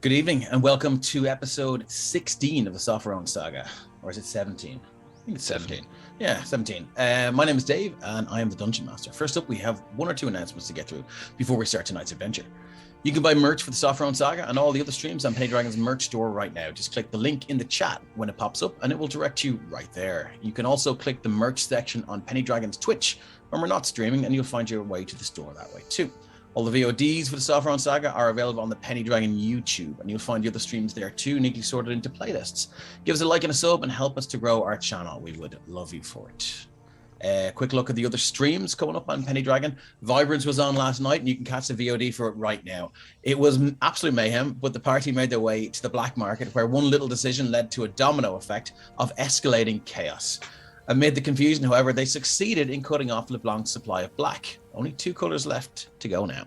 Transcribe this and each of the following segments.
Good evening and welcome to episode 16 of the Sopherone Saga. Or is it 17? I think it's 17. Yeah, 17. My name is Dave and I am the Dungeon Master. First up, we have one or two announcements to get through before we start tonight's adventure. You can buy merch for the Sopherone Saga and all the other streams on Penny Dragon's merch store right now. Just click the link in the chat when it pops up and it will direct you right there. You can also click the merch section on Penny Dragon's Twitch when we're not streaming and you'll find your way to the store that way too. All the VODs for the Sopherone Saga are available on the Penny Dragon YouTube, and you'll find the other streams there too, neatly sorted into playlists. Give us a like and a sub and help us to grow our channel. We would love you for it. Quick look at the other streams coming up on Penny Dragon. Vibrance was on last night, and you can catch the VOD for it right now. It was absolute mayhem, but the party made their way to the black market, where one little decision led to a domino effect of escalating chaos. Amid the confusion, however, they succeeded in cutting off LeBlanc's supply of black. Only 2 colors left to go now.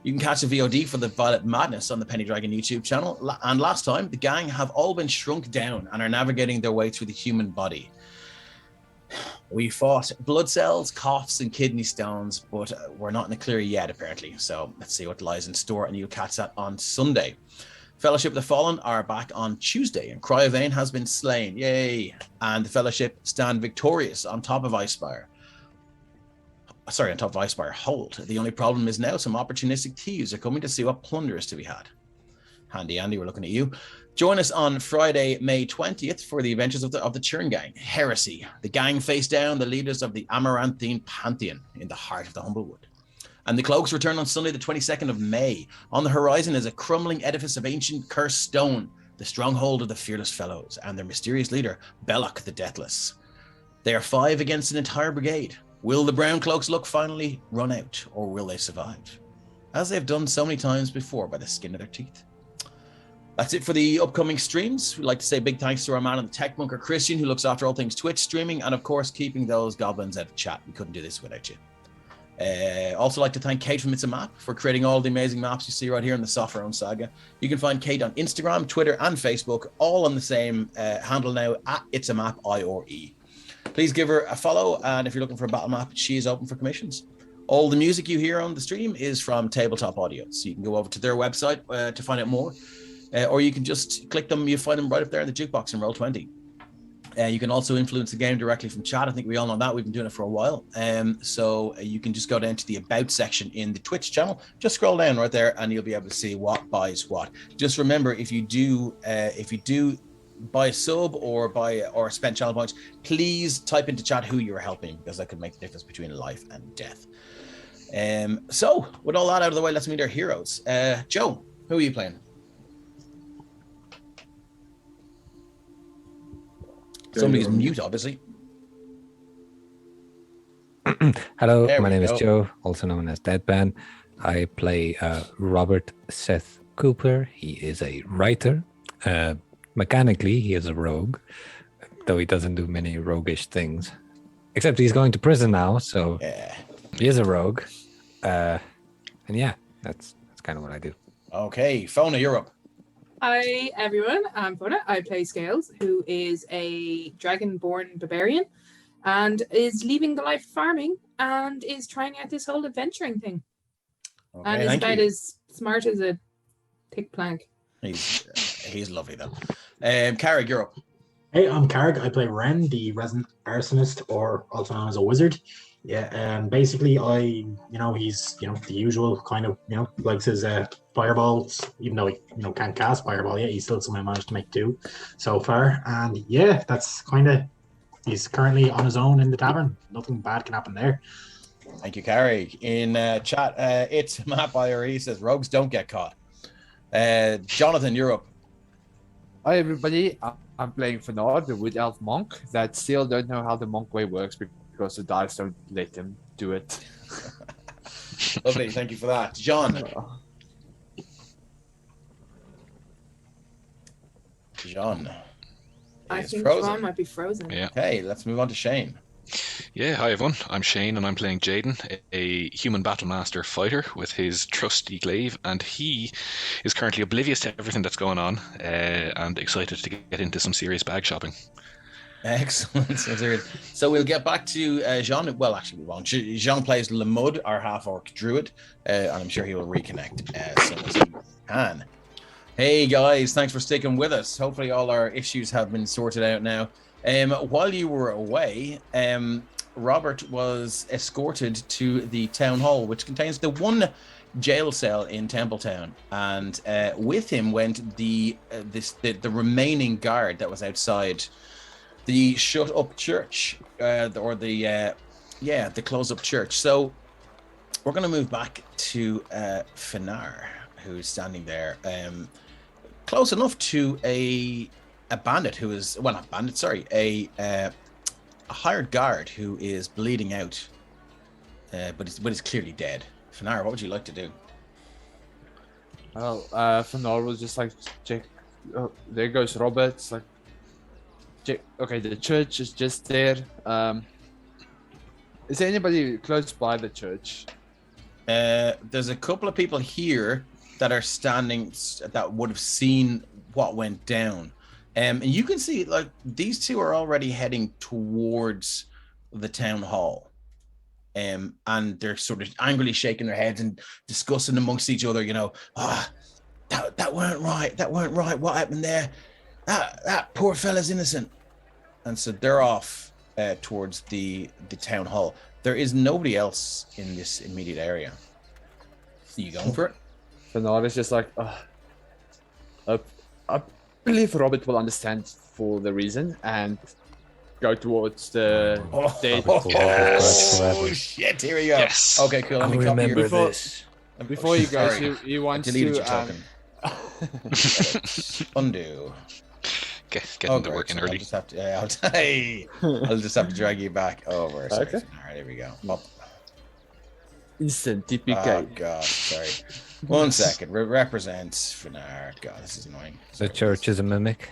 You can catch the VOD for the Violet Madness on the Penny Dragon YouTube channel. And last time, the gang have all been shrunk down and are navigating their way through the human body. We fought blood cells, coughs, and kidney stones, but we're not in the clear yet, apparently. So let's see what lies in store, and you'll catch that on Sunday. Fellowship of the Fallen are back on Tuesday, and Cryovane has been slain. Yay! And the Fellowship stand victorious on top of Icespire. Sorry, on top of Icespire Hold. The only problem is now some opportunistic thieves are coming to see what plunder is to be had. Handy Andy, we're looking at you. Join us on Friday, May 20th for the adventures of the Churn Gang. Heresy. The gang face down the leaders of the Amaranthine Pantheon in the heart of the Humblewood. And the Cloaks return on Sunday, the 22nd of May. On the horizon is a crumbling edifice of ancient cursed stone, the stronghold of the Fearless Fellows, and their mysterious leader, Belloc the Deathless. They are 5 against an entire brigade. Will the Brown Cloaks look finally run out, or will they survive? As they've done so many times before by the skin of their teeth. That's it for the upcoming streams. We'd like to say big thanks to our man on the tech bunker, Christian, who looks after all things Twitch streaming, and of course, keeping those goblins out of chat. We couldn't do this without you. Also like to thank Kate from It's a Map for creating all the amazing maps you see right here in the Sopherone Saga. You can find Kate on Instagram, Twitter, and Facebook, all on the same handle now, at It's a Map, I-R-E. Please give her a follow, and if you're looking for a battle map, she is open for commissions. All the music you hear on the stream is from Tabletop Audio, so you can go over to their website to find out more, or you can just click them. You find them right up there in the jukebox in Roll20. You can also influence the game directly from chat. I think we all know that. We've been doing it for a while. So you can just go down to the About section in the Twitch channel. Just scroll down right there and you'll be able to see what buys what. Just remember, if you do buy a sub or spend channel points, please type into chat who you're helping, because that could make the difference between life and death. So with all that out of the way, let's meet our heroes. Joe, who are you playing? Somebody's mute, obviously. Hello, my name is Joe, also known as Deadpan. I play Robert Seth Cooper. He is a writer. Mechanically, he is a rogue, though he doesn't do many roguish things. Except he's going to prison now, so yeah. He is a rogue. And yeah, that's kind of what I do. Okay, Fona, you're up. Hi everyone, I'm Fona. I play Scales, who is a dragon-born barbarian and is leaving the life of farming and is trying out this whole adventuring thing. Okay, and is about as smart as a thick plank. He's lovely though. Carrick, you're up. Hey, I'm Carrick. I play Ren, the resident arsonist, or also known as a wizard. Yeah, basically he's, the usual kind of, likes his fireballs, even though he, can't cast fireball yet, he still somehow managed to make 2 so far. And yeah, that's he's currently on his own in the tavern. Nothing bad can happen there. Thank you, Carrick. In chat, It's Map IRE says rogues don't get caught. Jonathan, you're up. Hi everybody, I'm playing Fenard, the Wood Elf monk that still don't know how the monk way works because the dice don't let him do it. Lovely, thank you for that. John. I think John might be frozen. Yeah. Okay, let's move on to Shane. Yeah, hi everyone. I'm Shane and I'm playing Jaden, a human battlemaster fighter with his trusty glaive, and he is currently oblivious to everything that's going on and excited to get into some serious bag shopping. Excellent. So we'll get back to Jean. Well, actually, we won't. Jean plays Lemud, our half-orc druid, and I'm sure he will reconnect as soon as he can. Hey guys, thanks for sticking with us. Hopefully all our issues have been sorted out now. While you were away, Robert was escorted to the town hall, which contains the one jail cell in Templetown, and with him went the remaining guard that was outside the shut up church, the closed up church. So we're going to move back to Finar, who's standing there, close enough to a bandit who is, well, not bandit, sorry, a hired guard who is bleeding out, but is clearly dead. Finar, what would you like to do? Well, Fenor was just like, check. Oh, there goes Robert. It's like, check. Okay, the church is just there. Is there anybody close by the church? There's a couple of people here that are standing that would have seen what went down. And you can see, like, these two are already heading towards the town hall. And they're sort of angrily shaking their heads and discussing amongst each other, that weren't right. That weren't right. What happened there? That poor fella's innocent. And so they're off towards the town hall. There is nobody else in this immediate area. Are you going for it? Fenor is just like, I believe Robert will understand for the reason and go towards the dead. Oh, shit, here we go. Yes. Okay, cool. Let me copy remember your... this. Before he goes, he wants deleted to... your token. Undo. Get into working early. I'll just have to, I'll just have to drag you back over. Sorry. Okay. All right, here we go. Up. Instant TPK. Oh, God, sorry. 1 second. Represents Finar. God, this is annoying. The church is a mimic.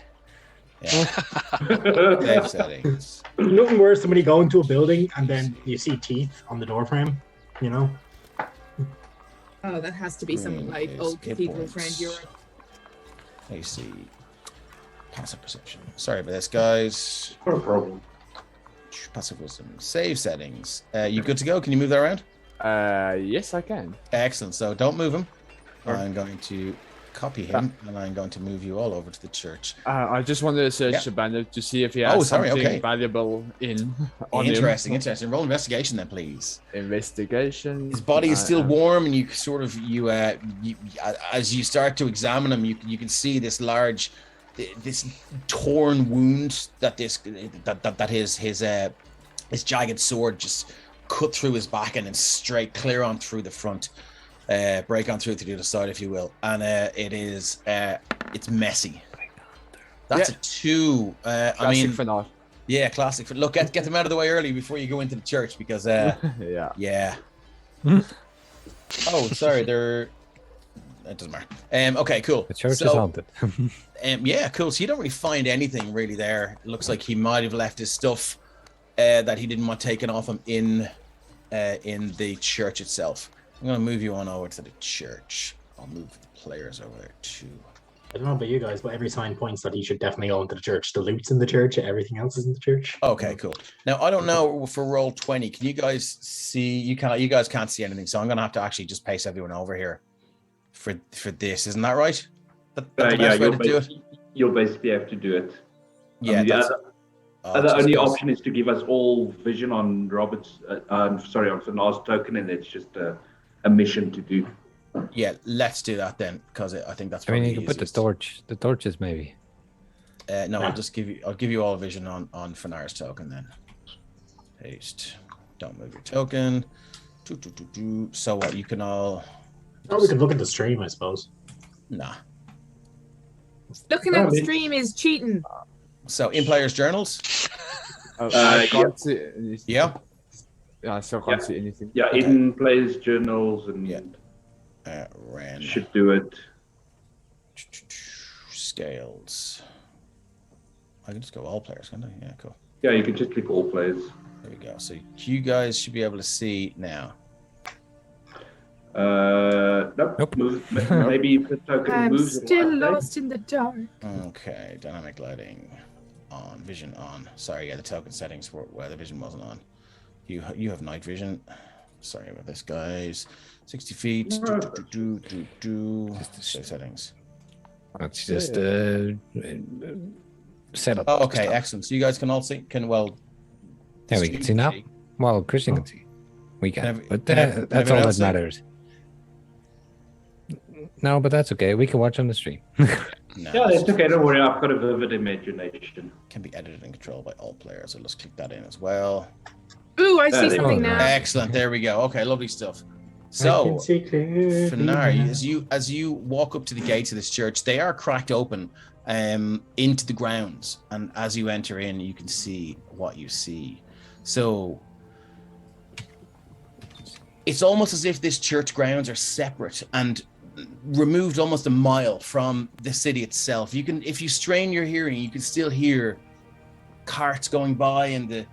Yeah. Save settings. Nothing worse than when you go into a building and then you see teeth on the doorframe, you know? Oh, that has to be some like Is old hit cathedral points. friend Europe. AC. Passive perception. Sorry about this, guys. Not a problem. Passive wisdom. Save settings. You good to go? Can you move that around? Yes, I can. Excellent. So don't move him. Sure. I'm going to copy him, and I'm going to move you all over to the church. I just wanted to search the bandit to see if he has something valuable on Interesting. him. Roll investigation then, please. Investigation. His body is still warm, and you sort of as you start to examine him, you can see this large, this torn wound that his jagged sword just cut through his back and then straight clear on through the front, break on through to the other side, if you will. And it's messy. That's a 2. Classic Fenor. Yeah, classic. Look, get them out of the way early before you go into the church, because yeah. Oh, sorry, it doesn't matter. Okay, cool. The church is haunted. Yeah, cool. So you don't really find anything really there. It looks like he might have left his stuff that he didn't want taken off him in the church itself. I'm going to move you on over to the church. I'll move the players over there too. I don't know about you guys, but every sign points that he should definitely go into the church. The loot's in the church, everything else is in the church. Okay, cool. Now I don't know for roll 20. Can you guys see? You guys can't see anything, so I'm going to have to actually just pace everyone over here for this. Isn't that right? That's the best way to do it. You'll basically have to do it. Yeah. The only option is to give us all vision on Robert's, on Fenar's token, and it's just a mission to do. Yeah, let's do that then, because I think that's. I mean, probably you can put the torches maybe. No, I'll give you all vision on Fenar's token then. Paste. Don't move your token. So what? You can all. Oh, we can look at the stream, I suppose. Nah. Looking at the stream is cheating. So in players' journals. I can't see anything. Yeah. I still can't see anything. Yeah, Okay. in players' journals and Ren. should do it. Scales. I can just go all players, can't I? Yeah, cool. Yeah, you can just click all players. There we go. So you guys should be able to see now. Nope. Maybe if the token I'm moves. still lost in the dark. Okay, dynamic lighting on, vision on. Sorry, yeah, the token settings were where the vision wasn't on. You have night vision. Sorry about this, guys. 60 feet. Save settings. Let's just set up. Oh, okay, excellent. So you guys can all see. Yeah, we can see now. Well, Christian can see. We can. But that's all that matters. No, but that's okay. We can watch on the stream. No, yeah, it's okay. Don't worry. I've got a vivid imagination. Can be edited and controlled by all players. So let's click that in as well. Ooh, I see something now. Excellent. There we go. Okay, lovely stuff. So, Finar, as you walk up to the gates of this church, they are cracked open into the grounds, and as you enter in, you can see what you see. So, it's almost as if this church grounds are separate and removed almost a mile from the city itself. You can, if you strain your hearing, you can still hear carts going by and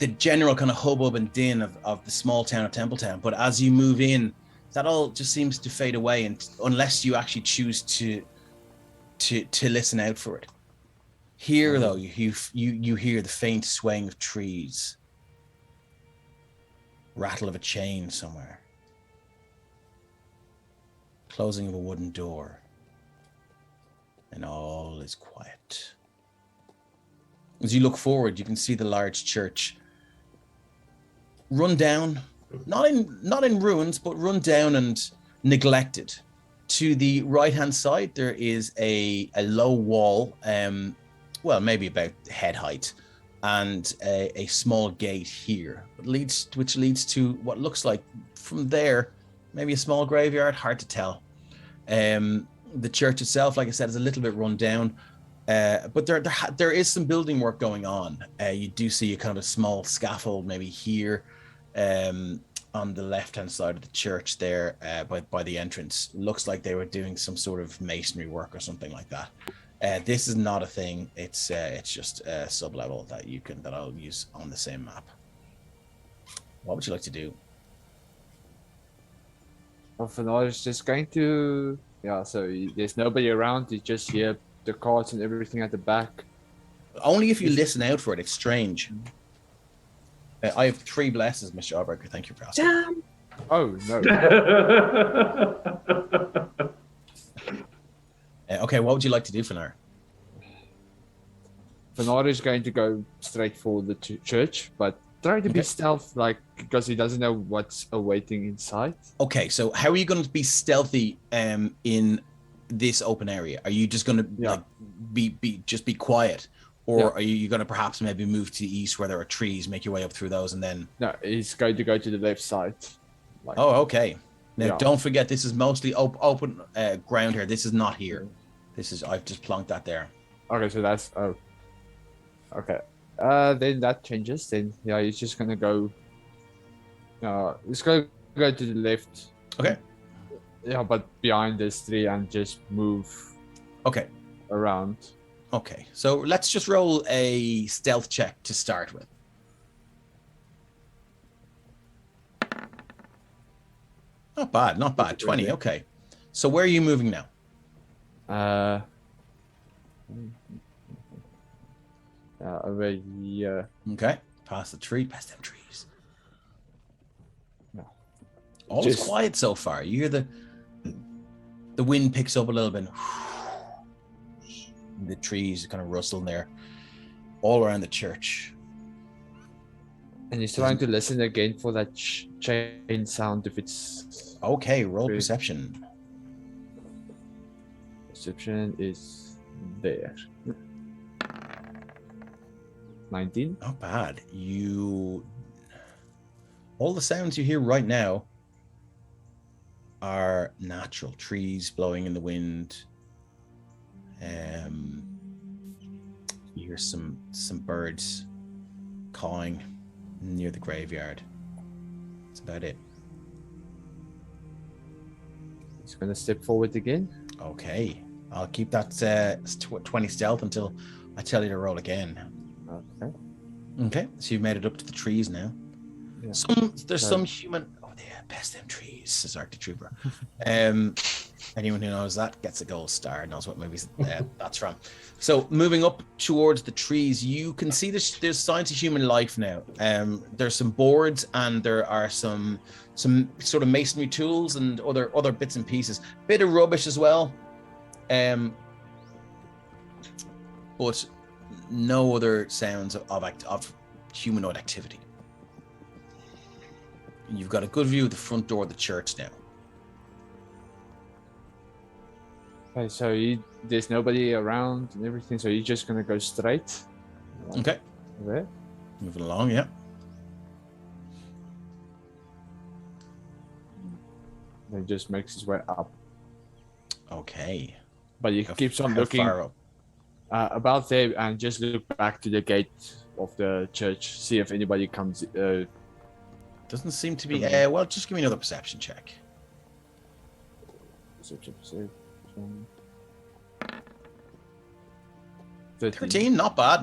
the general kind of hubbub and din of the small town of Templetown. But as you move in, that all just seems to fade away, and unless you actually choose to listen out for it. Here, though, you hear the faint swaying of trees, rattle of a chain somewhere, closing of a wooden door, and all is quiet. As you look forward, you can see the large church run down, not in ruins, but run down and neglected. To the right-hand side, there is a low wall, well, maybe about head height, and a small gate here, which leads to what looks like, from there, maybe a small graveyard. Hard to tell. The church itself, like I said, is a little bit run down. But there is some building work going on. You do see a kind of a small scaffold maybe here on the left-hand side of the church there by the entrance. Looks like they were doing some sort of masonry work or something like that. This is not a thing. It's just a sub-level that I'll use on the same map. What would you like to do? Well, for now, it's just going to... Yeah, so there's nobody around. You just hear the carts and everything at the back. Only if you listen out for it. It's strange. I have 3 blesses, Mr. Albrecht. Thank you for asking. Damn. Oh, no. Okay, what would you like to do, Finar? Finar is going to go straight for the church, but try to be stealth, because he doesn't know what's awaiting inside. Okay, so how are you going to be stealthy in this open area? Are you just going to be quiet, or are you going to perhaps maybe move to the east where there are trees, make your way up through those, and then? No, he's going to go to the left side. Oh, okay. Now don't forget, this is mostly open ground here. This is not here. I've just plonked that there. Okay, so that's okay. Then that changes. Then he's just gonna go. He's gonna go to the left. Okay. Yeah, but behind this tree and just move. Okay. Around. Okay, so let's just roll a stealth check to start with. Not bad, not bad. 20. Okay. So where are you moving now? Over here. Okay. Past them trees. No. All is quiet so far. You hear the wind picks up a little bit. The trees kind of rustle there, all around the church. And he's trying to listen again for that chain sound if it's... Okay, roll perception. Perception is there. 19. Not bad. All the sounds you hear right now are natural. Trees blowing in the wind. You hear some birds cawing near the graveyard. That's about it. He's gonna step forward again. Okay, I'll keep that 20 stealth until I tell you to roll again. Okay, so you've made it up to the trees now. Yeah. There's some human. Oh, yeah, pest them trees, says Arctic Trooper. Anyone who knows that gets a gold star, knows what movies that's from. So moving up towards the trees, you can see there's signs of human life now. There's some boards and there are some sort of masonry tools and other bits and pieces. Bit of rubbish as well. But no other sounds of humanoid activity. You've got a good view of the front door of the church now. Okay, so there's nobody around and everything, so you're just gonna go straight? Okay. There? Moving along, yeah. He just makes his way up. Okay. But he keeps on looking far up? about there and just look back to the gate of the church, see if anybody comes. Doesn't seem to be. Well, just give me another perception check. Perception. 13, not bad.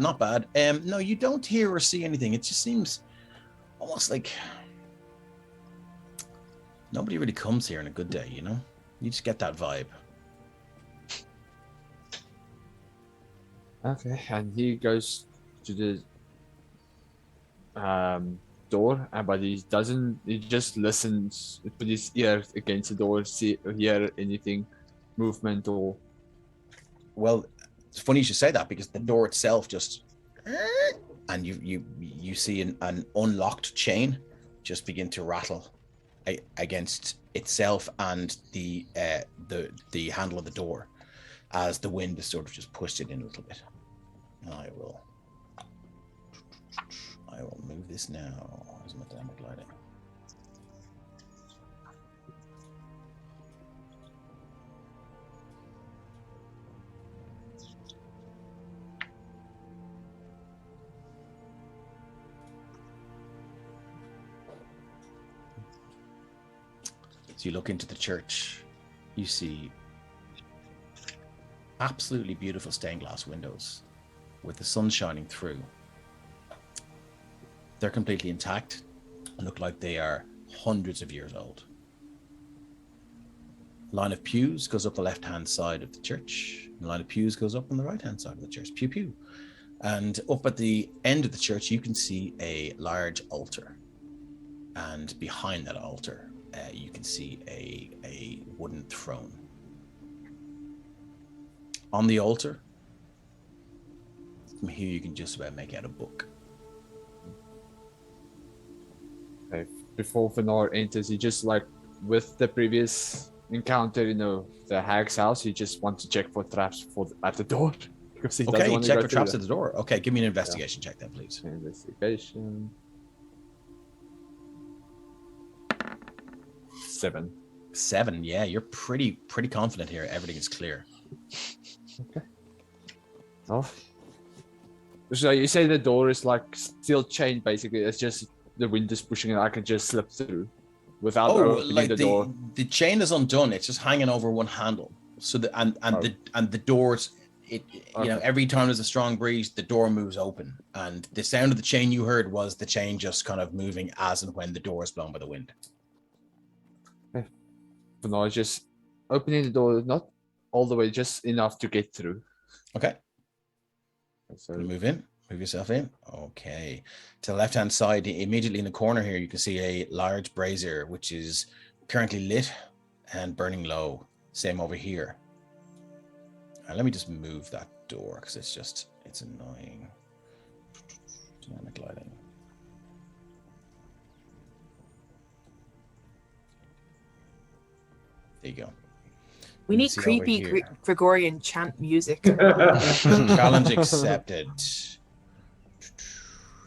No, you don't hear or see anything. It just seems almost like nobody really comes here on a good day, you know? You just get that vibe. Okay, and he goes to the door, but he just listens, put his ear against the door, hear anything, movement or... Well, it's funny you should say that because the door itself just... And you see an unlocked chain just begin to rattle against itself and the handle of the door as the wind has sort of just pushed it in a little bit. I will move this now. Where's my dynamic lighting? So you look into the church, you see absolutely beautiful stained glass windows with the sun shining through. They're completely intact and look like they are hundreds of years old. A line of pews goes up the left-hand side of the church. A line of pews goes up on the right-hand side of the church. Pew, pew. And up at the end of the church, you can see a large altar. And behind that altar, you can see a wooden throne. On the altar, from here you can just about make out a book. Okay. Before Fenar enters, he just like with the previous encounter, the hag's house, he just wants to check for traps at the door. Because he okay, check for traps at the door. Okay, give me an investigation check then, please. Investigation. 7. Yeah, you're pretty confident here. Everything is clear. Okay. Oh. So you say the door is like still chained, basically. It's just the wind is pushing it. I can just slip through without opening the door. The chain is undone. It's just hanging over one handle. So the doors. Every time there's a strong breeze, the door moves open, and the sound of the chain you heard was the chain just kind of moving as and when the door is blown by the wind. Okay. For now, just opening the door, not all the way, just enough to get through. Okay. So move yourself in. Okay. To the left-hand side, immediately in the corner here, you can see a large brazier, which is currently lit and burning low. Same over here. Let me just move that door because it's annoying. Dynamic lighting. There you go. We need creepy Gregorian chant music. Challenge accepted.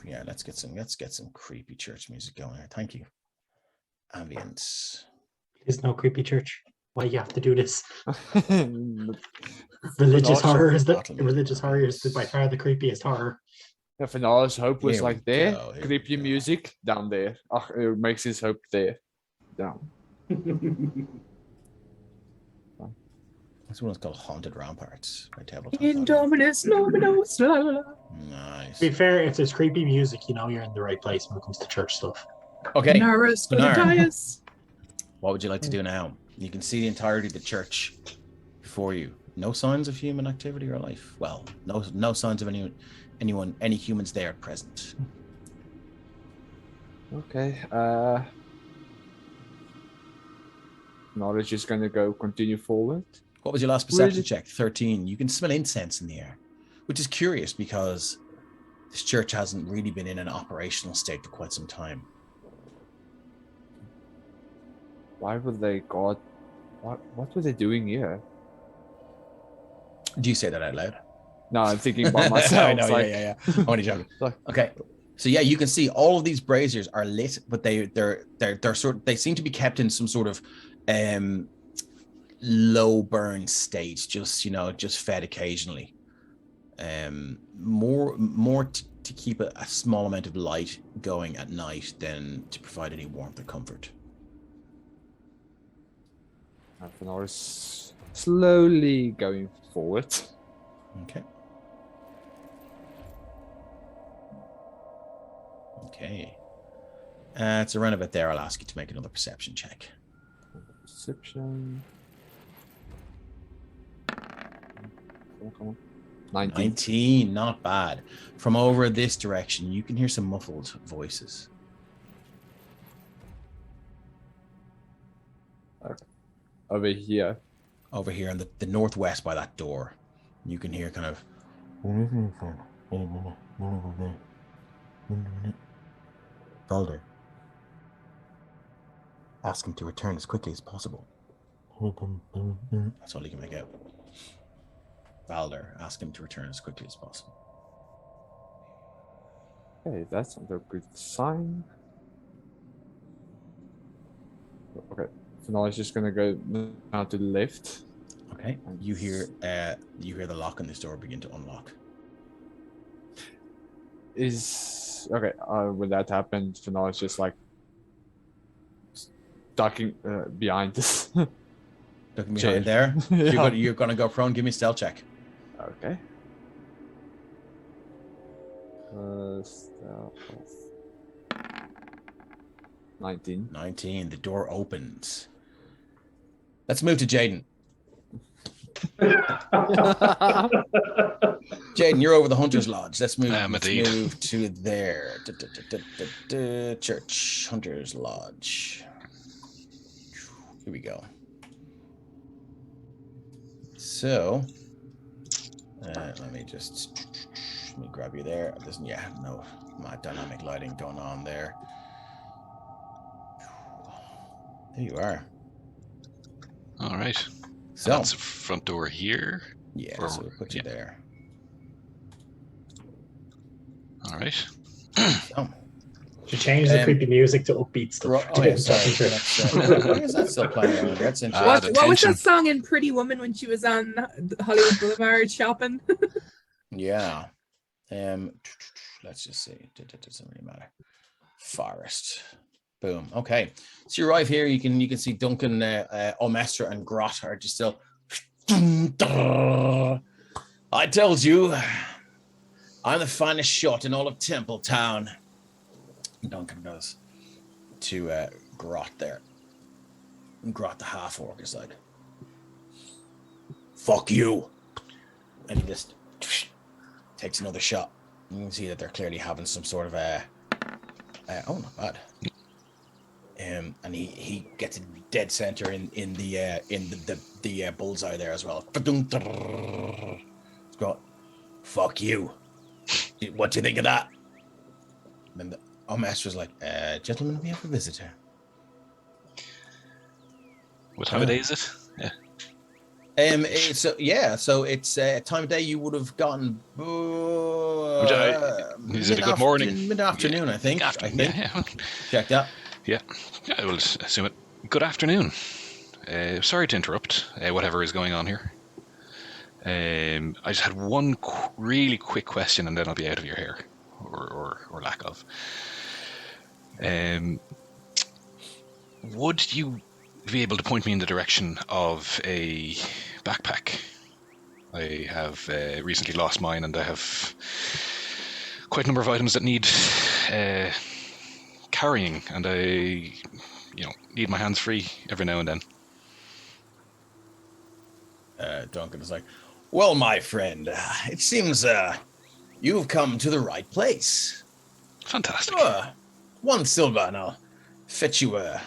Yeah, let's get some creepy church music going here. Thank you. Ambience. There's no creepy church. Why you have to do this? Religious horror is by far the creepiest horror. Yeah, Fenar's hope was Here creepy music down there. It makes his hope there. Down. This one's called Haunted Ramparts by Tabletop. Indominus Luminos. Nice. To be fair, if there's creepy music, you're in the right place when it comes to church stuff. Okay. What What would you like to do now? You can see the entirety of the church before you. No signs of human activity or life. Well, no signs of any humans there at present. Okay. Knowledge is gonna go continue forward. What was your last perception check? 13. You can smell incense in the air, which is curious because this church hasn't really been in an operational state for quite some time. Why would they God? What were they doing here? Do you say that out loud? No, I'm thinking by myself. I know, yeah. I'm only joking. Okay. So yeah, you can see all of these braziers are lit, but they seem to be kept in some sort of low burn state, just fed occasionally. More to keep a small amount of light going at night than to provide any warmth or comfort. Alphanor is slowly going forward. Okay. It's around about there. I'll ask you to make another perception check. Perception. Come on. 19, not bad. From over this direction, you can hear some muffled voices. Okay. Over here in the northwest by that door, you can hear kind of Valder. Ask him to return as quickly as possible. That's all you can make out. Valder, ask him to return as quickly as possible. Okay, that's not a good sign. Okay, so now it's just gonna go down to the left. Okay, you hear the lock on this door begin to unlock. When that happens, so now it's just like ducking behind this. Ducking behind there. Yeah. You're gonna go prone. Give me a stealth check. Okay. Stealth. 19. 19. The door opens. Let's move to Jaden. Jaden, you're over the Hunter's Lodge. Let's move to there. Church, Hunter's Lodge. Here we go. So, let me grab you there. No dynamic lighting going on there. There you are. All right. So that's the front door here. Yeah, so we'll put you there. All right. So, to change the creepy music to upbeat stuff. Why is that still playing? That's interesting. What was that song in Pretty Woman when she was on Hollywood Boulevard shopping? Yeah. Let's just see. It doesn't really matter. Forest. Boom. Okay. So you arrive here. You can see Duncan, Omestra, and Grot are just still. I told you, I'm the finest shot in all of Templetown. Duncan goes to Grot there. And Grot the half orc is like, "Fuck you," and he just takes another shot. You can see that they're clearly having some sort of not bad. And he gets a dead center in the bullseye there as well. Scott, fuck you. What do you think of that? And then the master's like, gentlemen, we have a visitor. What time of day is it? Yeah. So it's time of day you would have gotten. Is it a good morning? Mid-afternoon, I think. Yeah. Check that. Yeah, I will assume it. Good afternoon. Sorry to interrupt whatever is going on here. I just had one really quick question and then I'll be out of your hair, or lack of. Would you be able to point me in the direction of a backpack? I have recently lost mine and I have quite a number of items that need carrying, and I need my hands free every now and then. Duncan is like, well, my friend, it seems you've come to the right place. Fantastic. 1 silver, and I'll fetch you the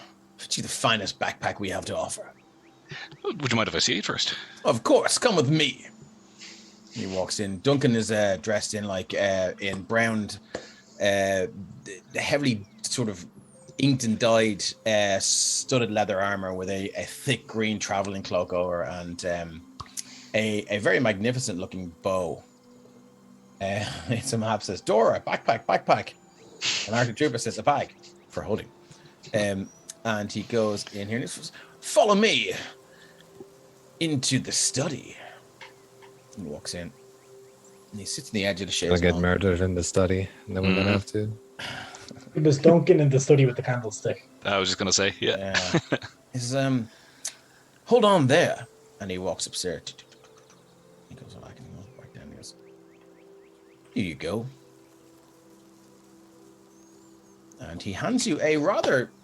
finest backpack we have to offer. Would you mind if I see it first? Of course, come with me. He walks in. Duncan is dressed in in brown, heavily sort of inked and dyed studded leather armor with a thick green traveling cloak over and a very magnificent looking bow. It's a map says Dora backpack, and Arctic Trooper says a bag for holding. And he goes in here and he says, follow me into the study. He walks in and he sits on the edge of the shade. I'll get murdered in the study, and then we're gonna have to. There's Duncan in the study with the candlestick. I was just gonna say, yeah. He says, hold on there. And he walks upstairs. He goes back and he goes back down. He goes, here you go. And he hands you a very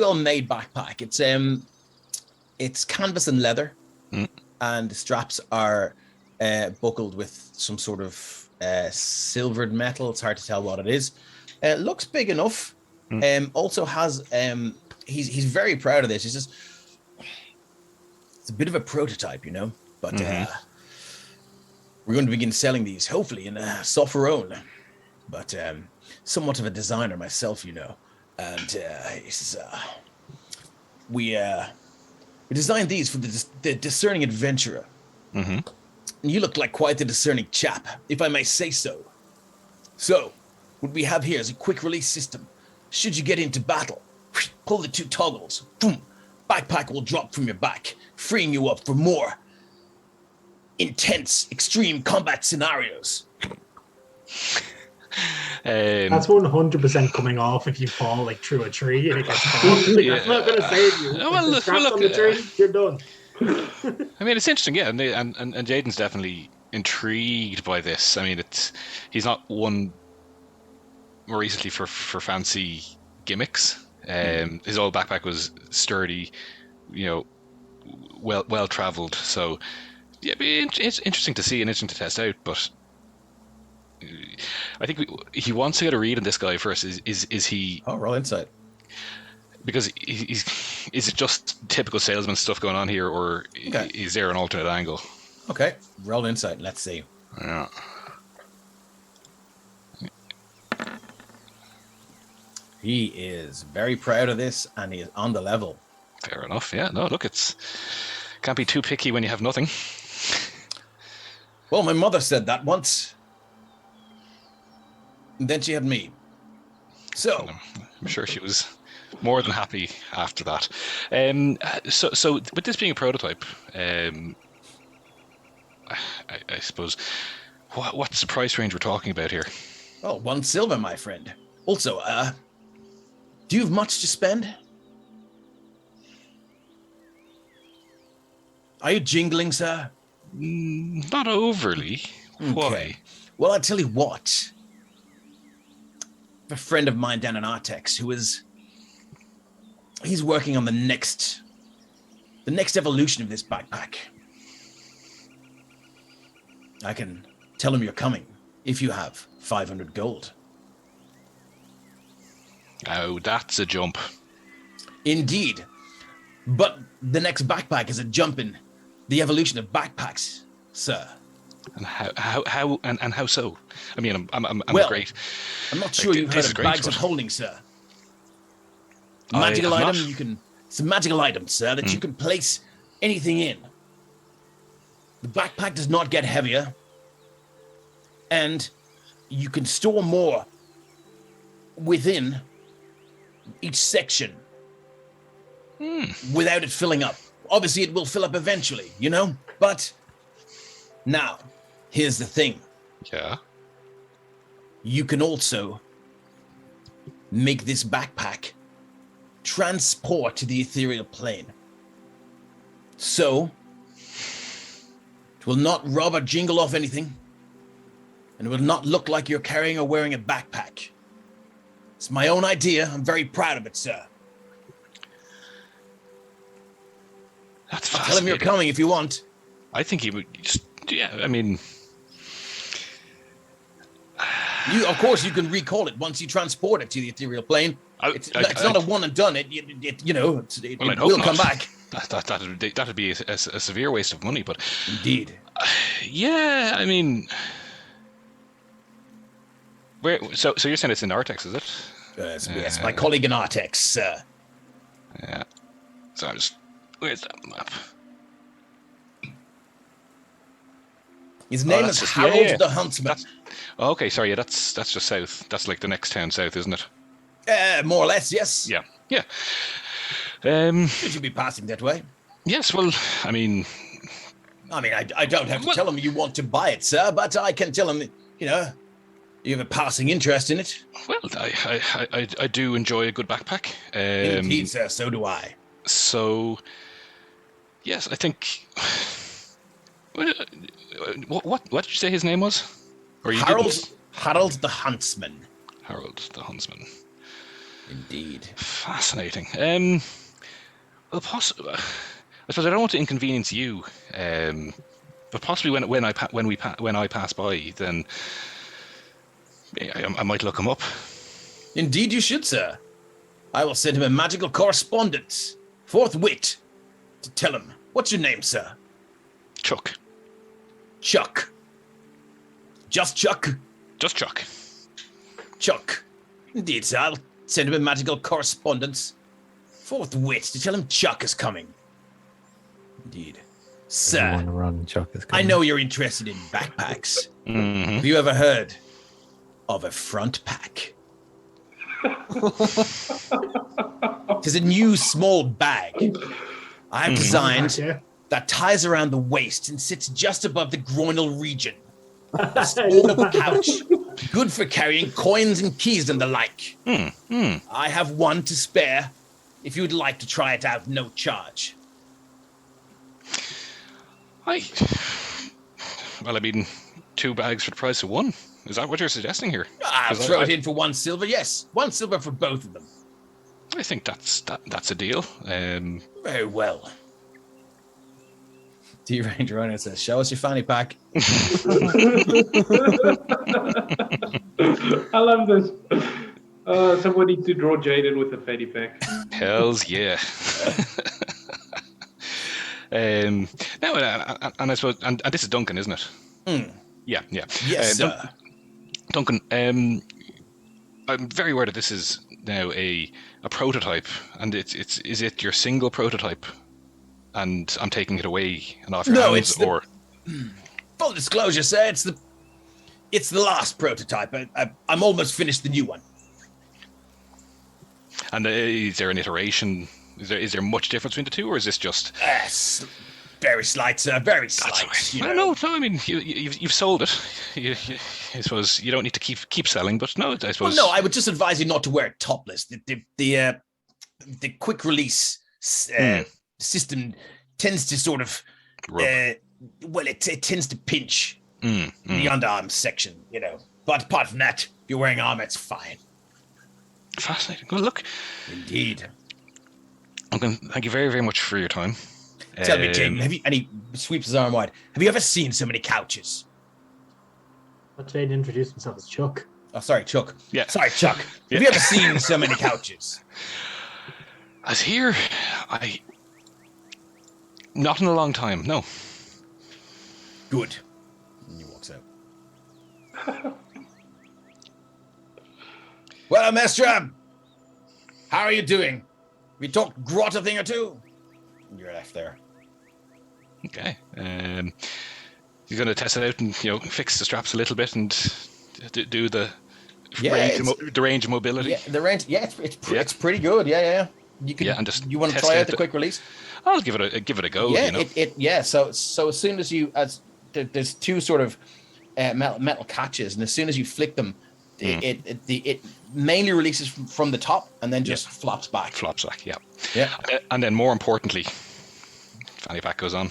well made backpack. It's canvas and leather, and the straps are buckled with some sort of silvered metal. It's hard to tell what it is. It looks big enough. Also has he's very proud of this. He says it's a bit of a prototype, but we're going to begin selling these hopefully in Sopherone. But somewhat of a designer myself, and he says we designed these for the discerning adventurer. And you look like quite the discerning chap, if I may say so. So, what we have here is a quick release system. Should you get into battle, pull the 2 toggles, boom, backpack will drop from your back, freeing you up for more intense, extreme combat scenarios. That's 100% coming off if you fall through a tree and it gets caught. That's not going to save you. Well, look, on the tree, you're done. I mean, it's interesting, yeah, and Jaden's definitely intrigued by this. I mean, he's not one more recently for fancy gimmicks. His old backpack was sturdy, well traveled. So, yeah, it's interesting to see and interesting to test out. But I think he wants to get a read on this guy first. Is he? Oh, roll insight. Because is it just typical salesman stuff going on here, or is there an alternate angle? Okay, roll insight. Let's see. Yeah. He is very proud of this, and he is on the level. Fair enough. Yeah. No, look, can't be too picky when you have nothing. Well, my mother said that once. And then she had me. So I'm sure she was more than happy after that. So with this being a prototype, I suppose, what's the price range we're talking about here? Oh, 1 silver, my friend. Also, do you have much to spend? Are you jingling, sir? Not overly. Okay. Why? Well, I'll tell you what. A friend of mine down in Artex he's working on the next evolution of this backpack. I can tell him you're coming if you have 500 gold. Oh, that's a jump. Indeed. But the next backpack is a jump in the evolution of backpacks, sir. And how so? I mean, I'm well, great. I'm not sure you've heard of bags of holding, sir. Magical item it's a magical item, sir, that you can place anything in. The backpack does not get heavier, and you can store more within each section without it filling up. Obviously, it will fill up eventually, but now, here's the thing. Yeah. You can also make this backpack transport to the ethereal plane. So, it will not rob or jingle off anything, and it will not look like you're carrying or wearing a backpack. It's my own idea. I'm very proud of it, sir. That's I'll tell him fascinating. you're coming if you want. I think he would just, yeah, I mean... Of course, you can recall it once you transport it to the ethereal plane. It's not a one and done. It will come back. That'd be a severe waste of money, but... Indeed. Yeah, I mean... So you're saying it's in Artex, is it? Yes, my colleague in Artex. Yeah. So I'm just... Where's that map? His name is Harold the Huntsman. Okay, sorry, yeah, that's just south. That's like the next town south, isn't it? More or less, yes. Yeah. Should you be passing that way? Yes, well, I mean, I don't have to tell him you want to buy it, sir, but I can tell him, you have a passing interest in it. Well, I do enjoy a good backpack. Indeed, sir, so do I. So, yes, I think... What did you say his name was? Or you Harold the Huntsman. Harold the Huntsman. Indeed. Fascinating. Well, I suppose I don't want to inconvenience you. But possibly when I pass by, then I might look him up. Indeed, you should, sir. I will send him a magical correspondence forthwith to tell him. What's your name, sir? Chuck. Chuck. Just Chuck? Just Chuck. Chuck. Indeed, sir. I'll send him a magical correspondence forthwith to tell him Chuck is coming. Indeed. Sir, Run, Chuck is coming. I know you're interested in backpacks. Mm-hmm. Have you ever heard of a front pack? It is a new small bag I've designed that ties around the waist and sits just above the groinal region. A small pouch, good for carrying coins and keys and the like. I have one to spare if you'd like to try it out, no charge. I mean, 2 bags for the price of 1. Is that what you're suggesting here? I'll throw it in for 1 silver, yes. 1 silver for both of them. I think that's a deal. Very well. D-Ranger Runner says, show us your fanny pack. I love this. Someone needs to draw Jaden with a fanny pack. Hells yeah. Now, and I suppose, and this is Duncan, isn't it? Yeah. Yes, sir. Duncan, I'm very aware that this is now a prototype, and is it your single prototype? And I'm taking it away and off your hands, or full disclosure, sir, it's the last prototype. I'm almost finished the new one. And is there an iteration? Is there much difference between the two, or is this just very slight, sir? Very slight. No. I mean, you've sold it. I suppose you don't need to keep selling, but no, I suppose. Well, no, I would just advise you not to wear it topless. The quick release system tends to sort of it tends to pinch the underarm section, But apart from that, if you're wearing armor, it's fine. Fascinating. Well, look. Indeed. Okay, thank you very, very much for your time. Tell me, Jaden, and he sweeps his arm wide. Have you ever seen so many couches? But Jaden introduced himself as Chuck. Oh, sorry, Chuck. Yeah. Sorry, Chuck. Yeah. Have you ever seen so many couches? As here, not in a long time, no. Good. And he walks out. Well, Mestra, how are you doing? We talked grot a thing or two? You're left there. Okay. You're going to test it out and fix the straps a little bit and do the range of mobility. Yeah, the range. Yeah, it's pretty good. Yeah. You want to try out the quick release? I'll give it a go. Yeah, So as soon as there's 2 sort of metal catches, and as soon as you flick them, it mainly releases from the top and then just flops back. Yeah. And then more importantly, fanny pack goes on.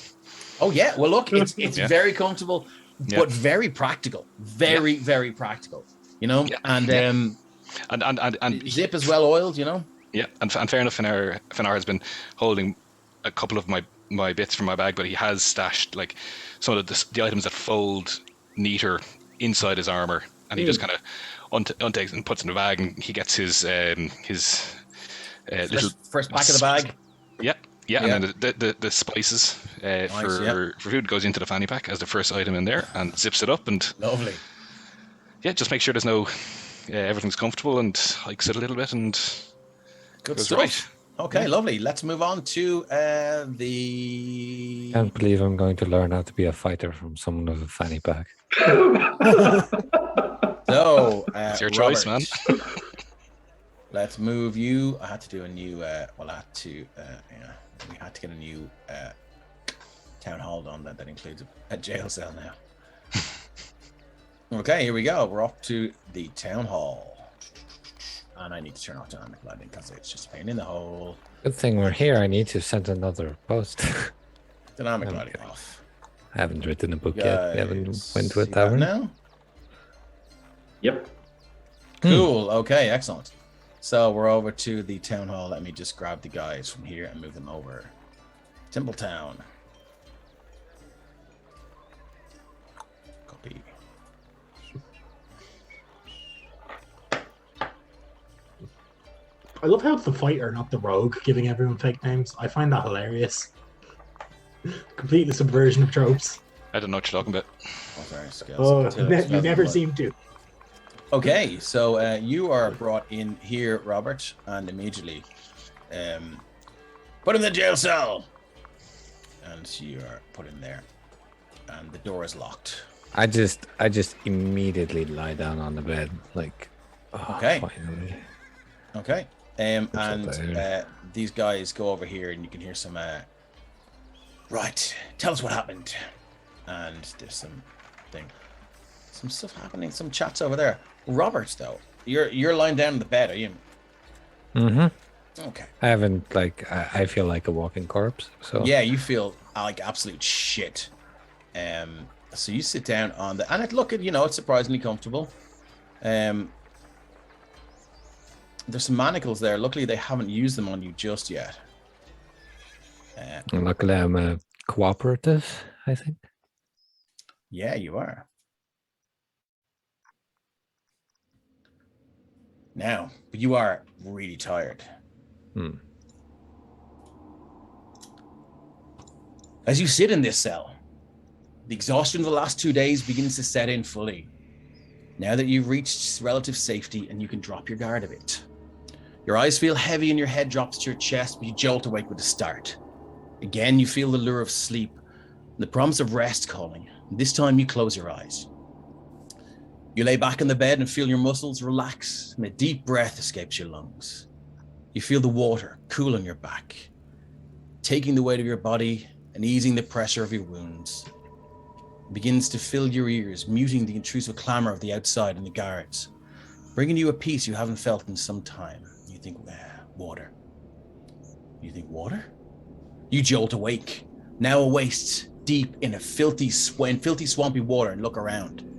Oh yeah. Well, look, it's very comfortable, but very practical. Very practical. And zip is well oiled. Yeah, and fair enough, Finar has been holding a couple of my my bits from my bag, but he has stashed like some of the items that fold neater inside his armor, and he just kind of untakes and puts in the bag, and he gets his little first pack of the bag. Yeah, and then the spices for food goes into the fanny pack as the first item in there, and zips it up, and lovely. Yeah, just make sure there's no everything's comfortable, and hikes it a little bit, and good goes stuff. Right. Okay, lovely. Let's move on to the. Can't believe I'm going to learn how to be a fighter from someone with a fanny pack. So, it's your Robert, choice, man. Let's move you. I had to do a new. We had to get a new town hall done that includes a jail cell now. Okay, here we go. We're off to the town hall. And I need to turn off dynamic lighting because it's just a pain in the hole. Good thing we're here. I need to send another post. Dynamic lighting off. I haven't written a book yet. We haven't went with that one now. Yep. Cool. Okay, excellent. So we're over to the town hall. Let me just grab the guys from here and move them over. Timbletown. Copy. I love how it's the fighter, not the rogue, giving everyone fake names. I find that hilarious. Complete the subversion of tropes. I don't know what you're talking about. You never seem to. Okay, so you are brought in here, Robert, and immediately put in the jail cell. And you are put in there, and the door is locked. I just immediately lie down on the bed, like. Oh, okay. Finally. Okay. And these guys go over here, and you can hear some. Right, tell us what happened. And there's some stuff happening, some chats over there. Robert, though, you're lying down in the bed, are you? Mm-hmm. Okay. I haven't I feel like a walking corpse. So yeah, you feel like absolute shit. So you sit down on the, and it's surprisingly comfortable. There's some manacles there. Luckily, they haven't used them on you just yet. Luckily, I'm cooperative, I think. Yeah, you are. Now, but you are really tired. As you sit in this cell, the exhaustion of the last 2 days begins to set in fully. Now that you've reached relative safety and you can drop your guard a bit. Your eyes feel heavy and your head drops to your chest, but you jolt awake with a start. Again, you feel the lure of sleep and the promise of rest calling. This time you close your eyes. You lay back in the bed and feel your muscles relax, and a deep breath escapes your lungs. You feel the water cool on your back, taking the weight of your body and easing the pressure of your wounds. It begins to fill your ears, muting the intrusive clamor of the outside and the guards, bringing you a peace you haven't felt in some time. You think, water. You think, water? You jolt awake, now a waist deep in a filthy, swampy water, and look around.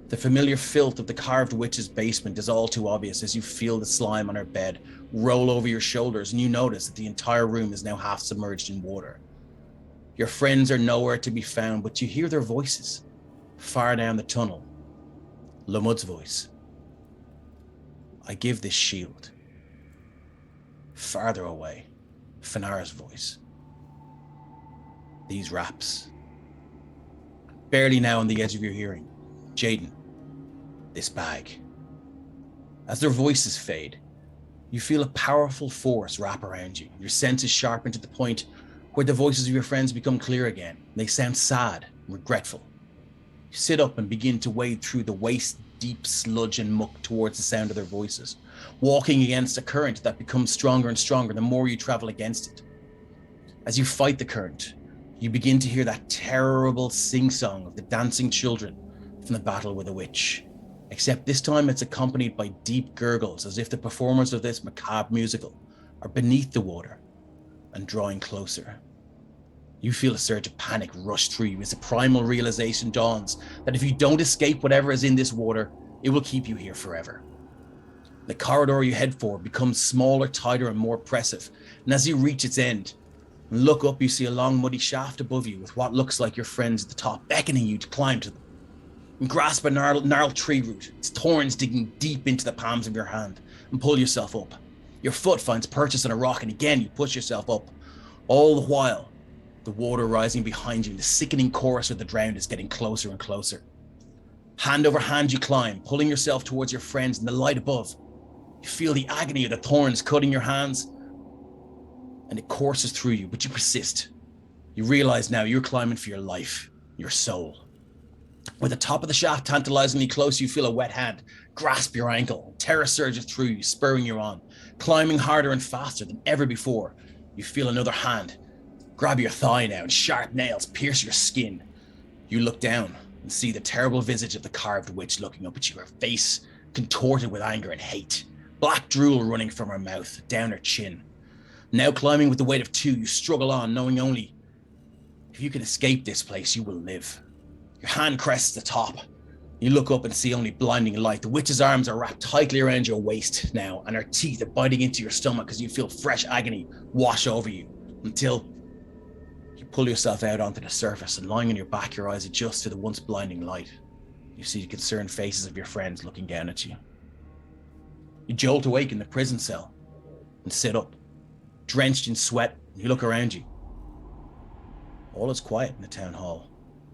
The familiar filth of the carved witch's basement is all too obvious as you feel the slime on her bed roll over your shoulders, and you notice that the entire room is now half submerged in water. Your friends are nowhere to be found, but you hear their voices far down the tunnel. Lamud's voice. I give this shield. Farther away, Fanara's voice. These raps. Barely now on the edge of your hearing. Jaden. This bag. As their voices fade, you feel a powerful force wrap around you. Your senses sharpen to the point where the voices of your friends become clear again. They sound sad and regretful. You sit up and begin to wade through the waist-deep sludge and muck towards the sound of their voices, walking against a current that becomes stronger and stronger the more you travel against it. As you fight the current, you begin to hear that terrible sing-song of the dancing children from the battle with a witch. Except this time it's accompanied by deep gurgles, as if the performers of this macabre musical are beneath the water and drawing closer. You feel a surge of panic rush through you as a primal realization dawns that if you don't escape whatever is in this water, it will keep you here forever. The corridor you head for becomes smaller, tighter, and more oppressive, and as you reach its end, And look up, you see a long muddy shaft above you with what looks like your friends at the top, beckoning you to climb to them. And grasp a gnarled tree root, its thorns digging deep into the palms of your hand, and pull yourself up. Your foot finds purchase on a rock, and again you push yourself up. All the while, the water rising behind you, and the sickening chorus of the drowned is getting closer and closer. Hand over hand you climb, pulling yourself towards your friends in the light above. You feel the agony of the thorns cutting your hands, and it courses through you, but you persist. You realize now you're climbing for your life, your soul. With the top of the shaft tantalizingly close, you feel a wet hand grasp your ankle. Terror surges through you, spurring you on. Climbing harder and faster than ever before, you feel another hand grab your thigh now, and sharp nails pierce your skin. You look down and see the terrible visage of the carved witch looking up at you, her face contorted with anger and hate. Black drool running from her mouth, down her chin. Now climbing with the weight of two, you struggle on, knowing only if you can escape this place, you will live. Your hand crests the top. You look up and see only blinding light. The witch's arms are wrapped tightly around your waist now, and her teeth are biting into your stomach as you feel fresh agony wash over you, until you pull yourself out onto the surface, and lying on your back, your eyes adjust to the once blinding light. You see the concerned faces of your friends looking down at you. You jolt awake in the prison cell and sit up. Drenched in sweat, you look around you. All is quiet in the town hall,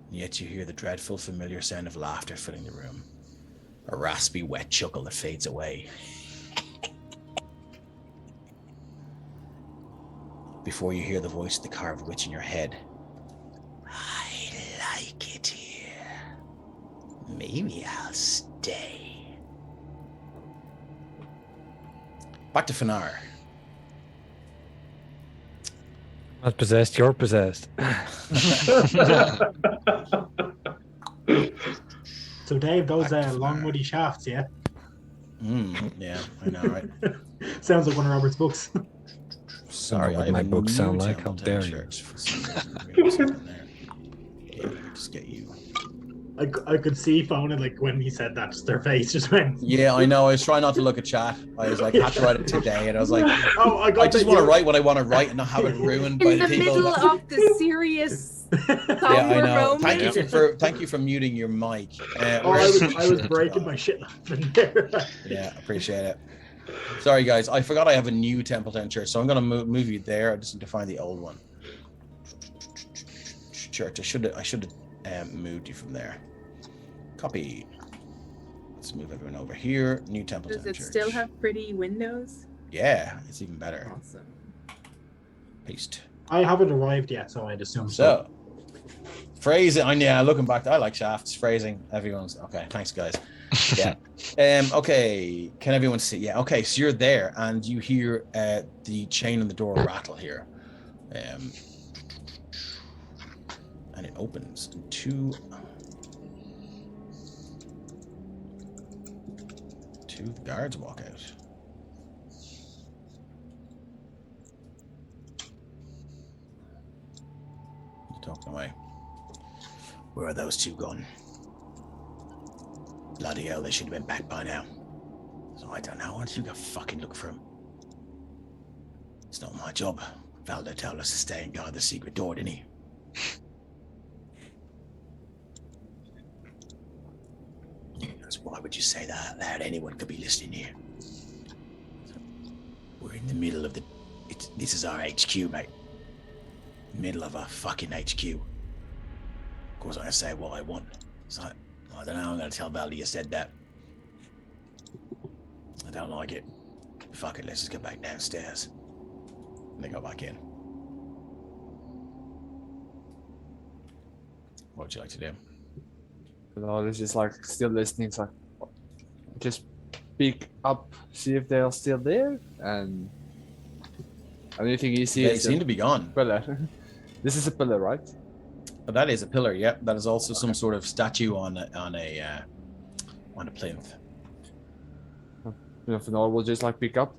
and yet you hear the dreadful, familiar sound of laughter filling the room. A raspy, wet chuckle that fades away. Before you hear the voice of the carved witch in your head. I like it here. Maybe I'll stay. Back to Finar. Not possessed, you're possessed. So Dave, those long muddy shafts, yeah? Yeah, I know, right? Sounds like one of Robert's books. Sorry, what my books sound like. How dare you? Yeah, just get you. I could see Fona, like, when he said that, just their face just went. Yeah, I know. I was trying not to look at chat. I was like, I had to write it today, and I was like, oh, I just want to write what I want to write and not have it ruined by In the people. middle of the serious Yeah, I know. moment. Thank you for muting your mic. I was breaking my shit laughing there. Yeah, appreciate it. Sorry, guys. I forgot I have a new Templetown church, so I'm going to move you there. I just need to find the old one. Church. I should have moved you from there. Copy. Let's move everyone over here. New Templetown church. Does it still have pretty windows? Yeah, it's even better. Awesome. Paste. I haven't arrived yet, so I'd assume so. Phrasing. Yeah, looking back, I like shafts. Phrasing. Everyone's okay. Thanks, guys. Yeah. Okay. Can everyone see? Yeah. Okay. So you're there, and you hear the chain on the door rattle here, and it opens, and two of the guards walk out. You're talking away. Where are those two gone? Bloody hell, they should have been back by now. So I don't know. Why don't you go fucking look for them? It's not my job. Valdo told us to stay and guard the secret door, didn't he? Why would you say that out loud? Anyone could be listening here. We're in the middle of this is our HQ, mate. Middle of a fucking HQ. Of course, I'm gonna say what I want. So I don't know. I'm gonna tell Valdi you said that. I don't like it. Fuck it. Let's just get back downstairs. And then go back in. What would you like to do? No, it's just like still listening. It's like just pick up, see if they're still there, and anything you see. They seem to be gone. Pillar. This is a pillar, right? That is a pillar. Yep. That is also some sort of statue on a plinth. You know, for now, we'll just like pick up,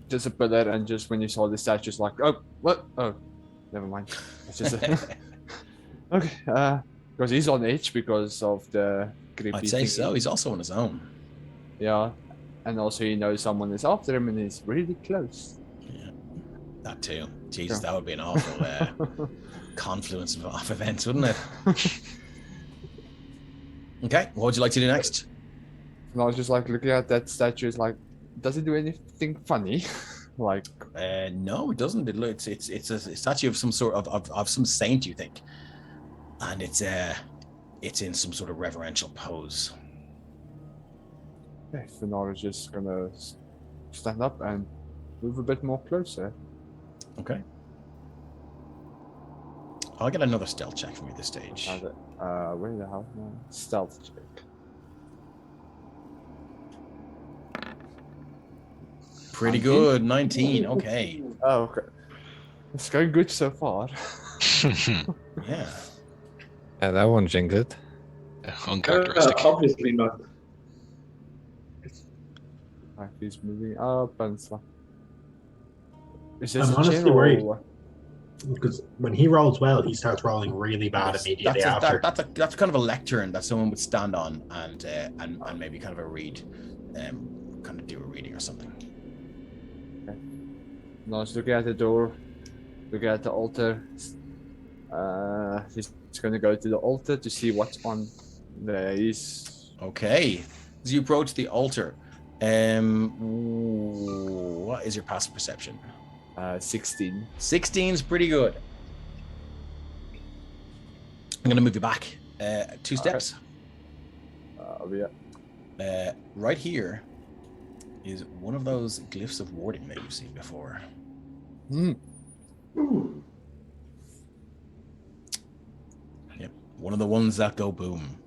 just a pillar, and just when you saw the statue, just like, oh, what? Oh, never mind. It's just okay. Because he's on edge because of the creepy I'd say thing. so. He's also on his own. Yeah. And also he knows someone is after him and he's really close. Yeah. That too. Jesus, that would be an awful confluence of events, wouldn't it? Okay, what would you like to do next? And I was just like looking at that statue. It's like, does it do anything funny? Like, no, it doesn't. It's a statue of some sort of some saint, you think, and it's in some sort of reverential pose. okay, Fenara's just gonna stand up and move a bit more closer. Okay. I'll get another stealth check from you this stage. Where the hell? No. Stealth check. Pretty good, 19. Okay. Oh, okay. It's going good so far. Yeah. Yeah, that one jinxed it. Uncharacteristic. Obviously not. Like he's moving up and stuff. Is this I'm a honestly general- worried. Because when he rolls well, he starts rolling really bad immediately after. That's kind of a lectern that someone would stand on and maybe kind of a read, kind of do a reading or something. Okay. Now he's looking at the door, looking at the altar. He's going to go to the altar to see what's on there. Okay. As you approach the altar, what is your passive perception? 16. 16's pretty good. I'm going to move you back 2 steps. Yeah. Right here is one of those glyphs of warding that you've seen before. Mm. Yep, one of the ones that go boom.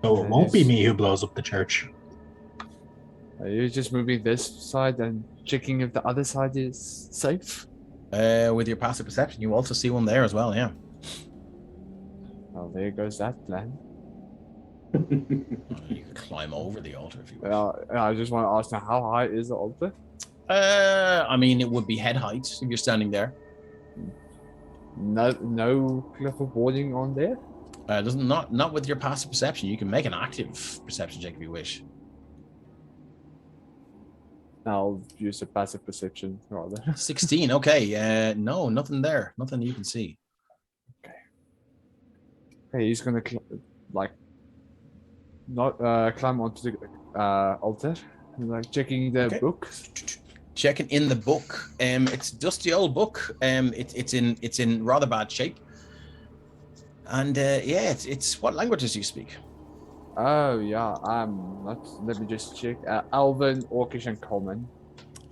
So it won't be me who blows up the church. You're just moving this side and checking if the other side is safe? With your passive perception, you also see one there as well, yeah. Well, there goes that plan. You can climb over the altar if you wish. I just want to ask now, how high is the altar? I mean, it would be head height if you're standing there. No cliff of warding on there? Not with your passive perception. You can make an active perception check if you wish. I'll use a passive perception rather. 16. Okay. No, nothing there. Nothing you can see. Okay, he's gonna climb onto the altar, like checking the book. Checking in the book. It's a dusty old book. It's in rather bad shape. And it's what languages do you speak? Oh yeah, let me just check. Elven, Orcish, and Common.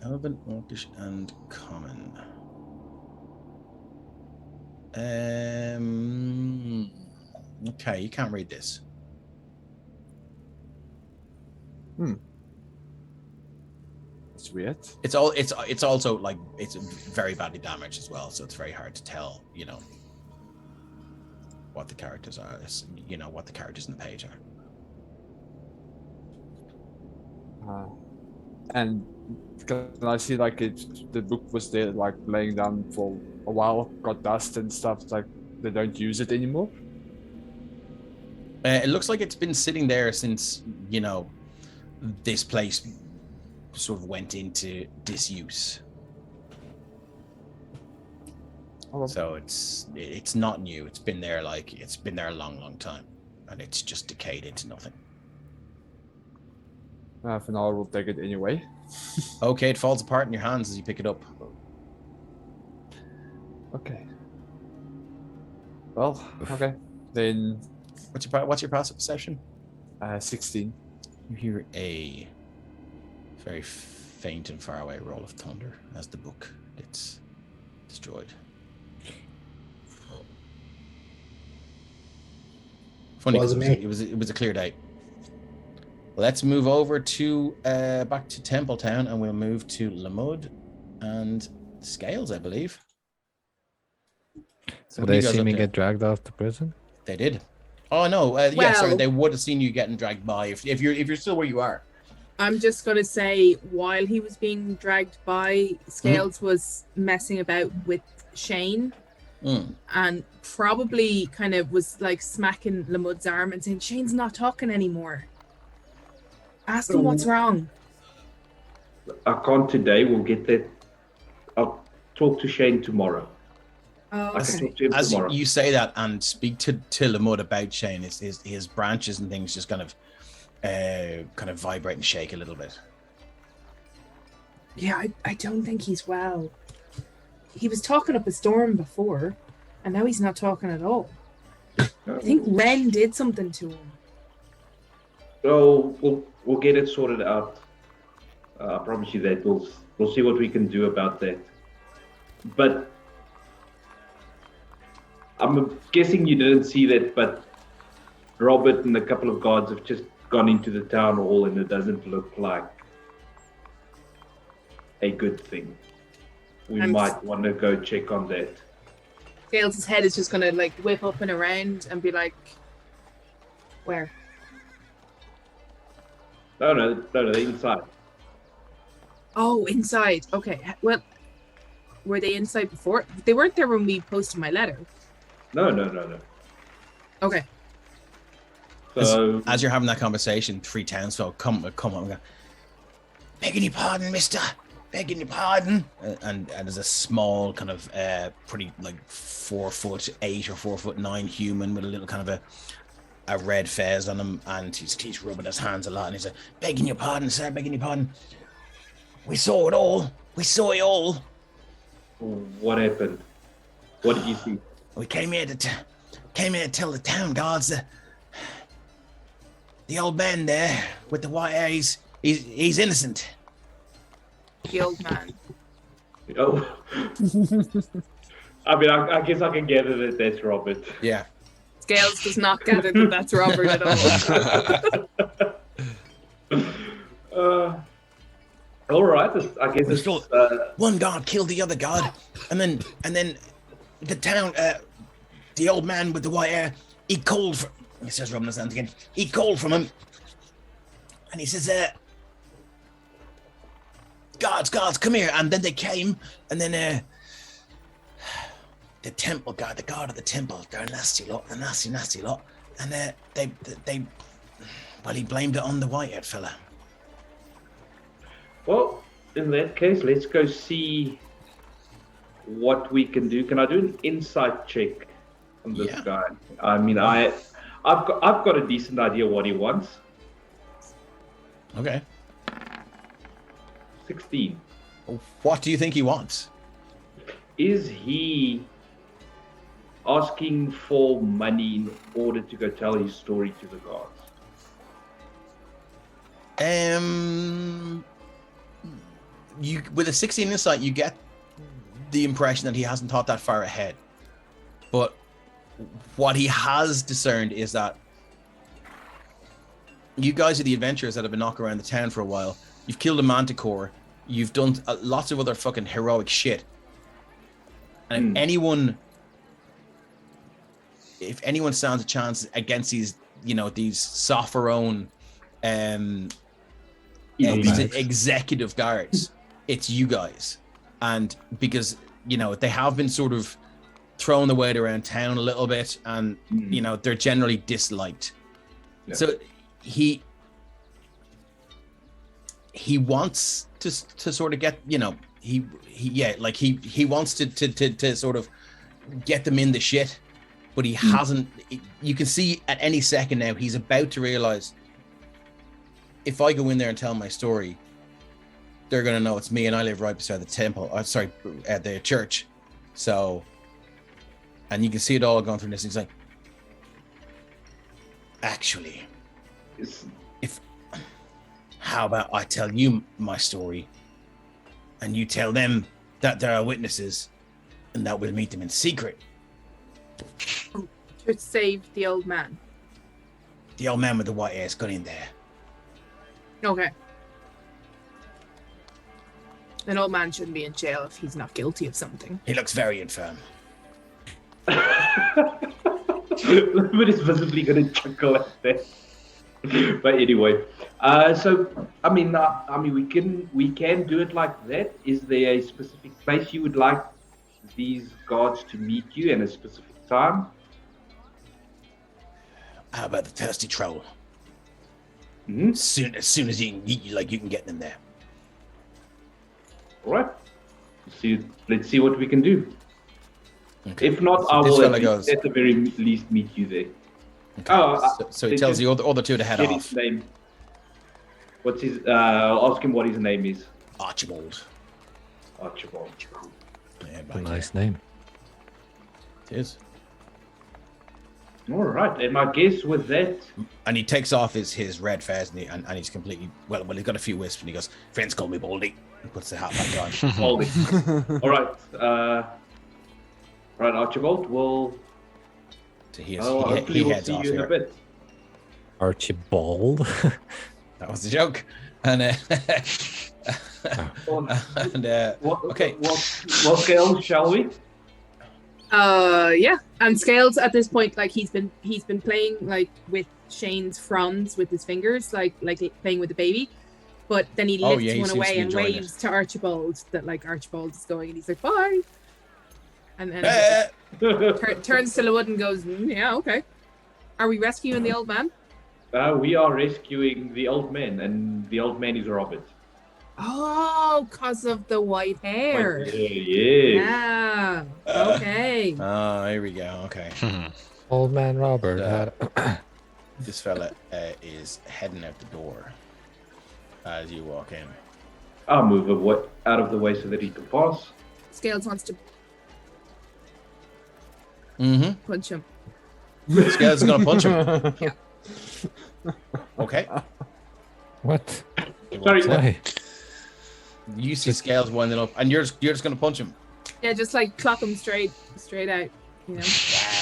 Elven, Orcish, and Common. Okay, you can't read this. It's weird. It's also like it's very badly damaged as well, so it's very hard to tell, what the characters are, what the characters in the page are. And can I see the book was there like laying down for a while, got dust and stuff, like they don't use it anymore? It looks like it's been sitting there since, this place sort of went into disuse. So it's not new. It's been there a long time, and it's just decayed into nothing. For now, we'll take it anyway. Okay, it falls apart in your hands as you pick it up. Okay. Well, okay. Then what's your passive perception? 16. You hear a very faint and far away roll of thunder as the book gets destroyed. Funny, it was a clear day. Let's move over to back to Templetown, and we'll move to Lamud and Scales, I believe. So they see me get dragged off to prison? They did. Oh no! Sorry, they would have seen you getting dragged by if you're still where you are. I'm just gonna say, while he was being dragged by, Scales was messing about with Shane. And probably kind of was like smacking Lamud's arm and saying, Shane's not talking anymore. Ask him what's wrong. I can't today. We'll get that. I'll talk to Shane tomorrow. Oh, I can okay. talk to him As tomorrow. you say that and speak to Lamud about Shane, his branches and things just kind of vibrate and shake a little bit. Yeah, I don't think he's well. He was talking up a storm before, and now he's not talking at all. I think Ren did something to him. So we'll get it sorted out. I promise you that. We'll see what we can do about that. But I'm guessing you didn't see that, but Robert and a couple of guards have just gone into the town hall, and it doesn't look like a good thing. We might want to go check on that. Scales' head is just gonna like whip up and around and be like, "Where?" No, they're inside. Oh, inside. Okay. Well, were they inside before? They weren't there when we posted my letter. No. Okay. So As you're having that conversation, 3 townsfolk come on and go, begging your pardon, mister. Begging your pardon. And there's a small kind of pretty like 4'8" or 4'9" human with a little kind of a red fez on him, and he's rubbing his hands a lot, and he's like, begging your pardon, sir, begging your pardon. We saw it all. We saw it all. what happened? What did you see? We came here to tell the town guards the old man there with the white hair, he's innocent. The old man. Oh. I mean, I guess I can gather that that's Robert. Yeah. Scales does not gather that that's Robert at all. All right. I guess it's one guard killed the other guard, and then the town, the old man with the white hair, he called for. He says, rubbing his hands again. He called from him, and he says, "Guards, come here!" And then they came, and then the temple guard, the guard of the temple, they're a nasty lot, a nasty lot, and they he blamed it on the white-haired fella. Well, in that case, let's go see what we can do. Can I do an insight check on this guy? I mean, I've got a decent idea what he wants. Okay. 16. What do you think he wants? Is he asking for money in order to go tell his story to the guards? You with a 16 insight, you get the impression that he hasn't thought that far ahead. But what he has discerned is that you guys are the adventurers that have been knocking around the town for a while. You've killed a manticore. You've done lots of other fucking heroic shit. And if anyone stands a chance against these Sopherone executive guards, it's you guys. And because they have been sort of thrown the weight around town a little bit, and they're generally disliked. So he wants to sort of get he wants to sort of get them in the shit, but he hasn't. You can see at any second now he's about to realize, if I go in there and tell my story, they're gonna know it's me, and I live right beside the temple. At the church. So, and you can see it all going through this. He's like, actually, how about I tell you my story, and you tell them that there are witnesses, and that we'll meet them in secret. To save the old man. The old man with the white hair's got in there. Okay. An old man shouldn't be in jail if he's not guilty of something. He looks very infirm. But is visibly going to chuckle at that. But anyway, so I mean, we can do it like that. Is there a specific place you would like these guards to meet you and a specific time? How about the Thirsty Troll? Mm-hmm. As soon as you can get them there. All right. Let's see what we can do. Okay. If not, So I this will fella goes- at the very least meet you there. Okay. Oh, so he tells the other two to head Get off. his name. What's his? I'll ask him what his name is. Archibald. Archibald. Yeah, A right, nice name. It is. All right, and I guess with that, And he takes off his red fez and he's completely well. He's got a few wisps and he goes, "Friends call me Baldy." And puts the hat back on. hold it. All right, right, Archibald. Well, So hopefully he we'll heads see off you in a here. bit. Archibald. That was the joke. And okay. What scale shall we? Yeah. And Scales at this point, like he's been playing like with Shane's fronds with his fingers, like playing with a baby. But then he lifts he one seems to away be and enjoying waves to Archibald that like Archibald is going, and he's like, "Bye." And then turns to Lewood and goes, "Yeah, okay. Are we rescuing the old man?" We are rescuing the old man, and the old man is Robert. Oh, because of the white hair. Yeah. Yeah. Okay. Oh, here we go. Okay. Old man Robert. This fella is heading out the door as you walk in. I'll move out of the way so that he can pass. Scales wants to Mm-hmm. punch him. Scales is gonna punch him. Yeah. Okay. What? He walks Sorry. in. Why? You see Scales winding up, and you're just gonna punch him. Yeah, just like clock him straight out. You know.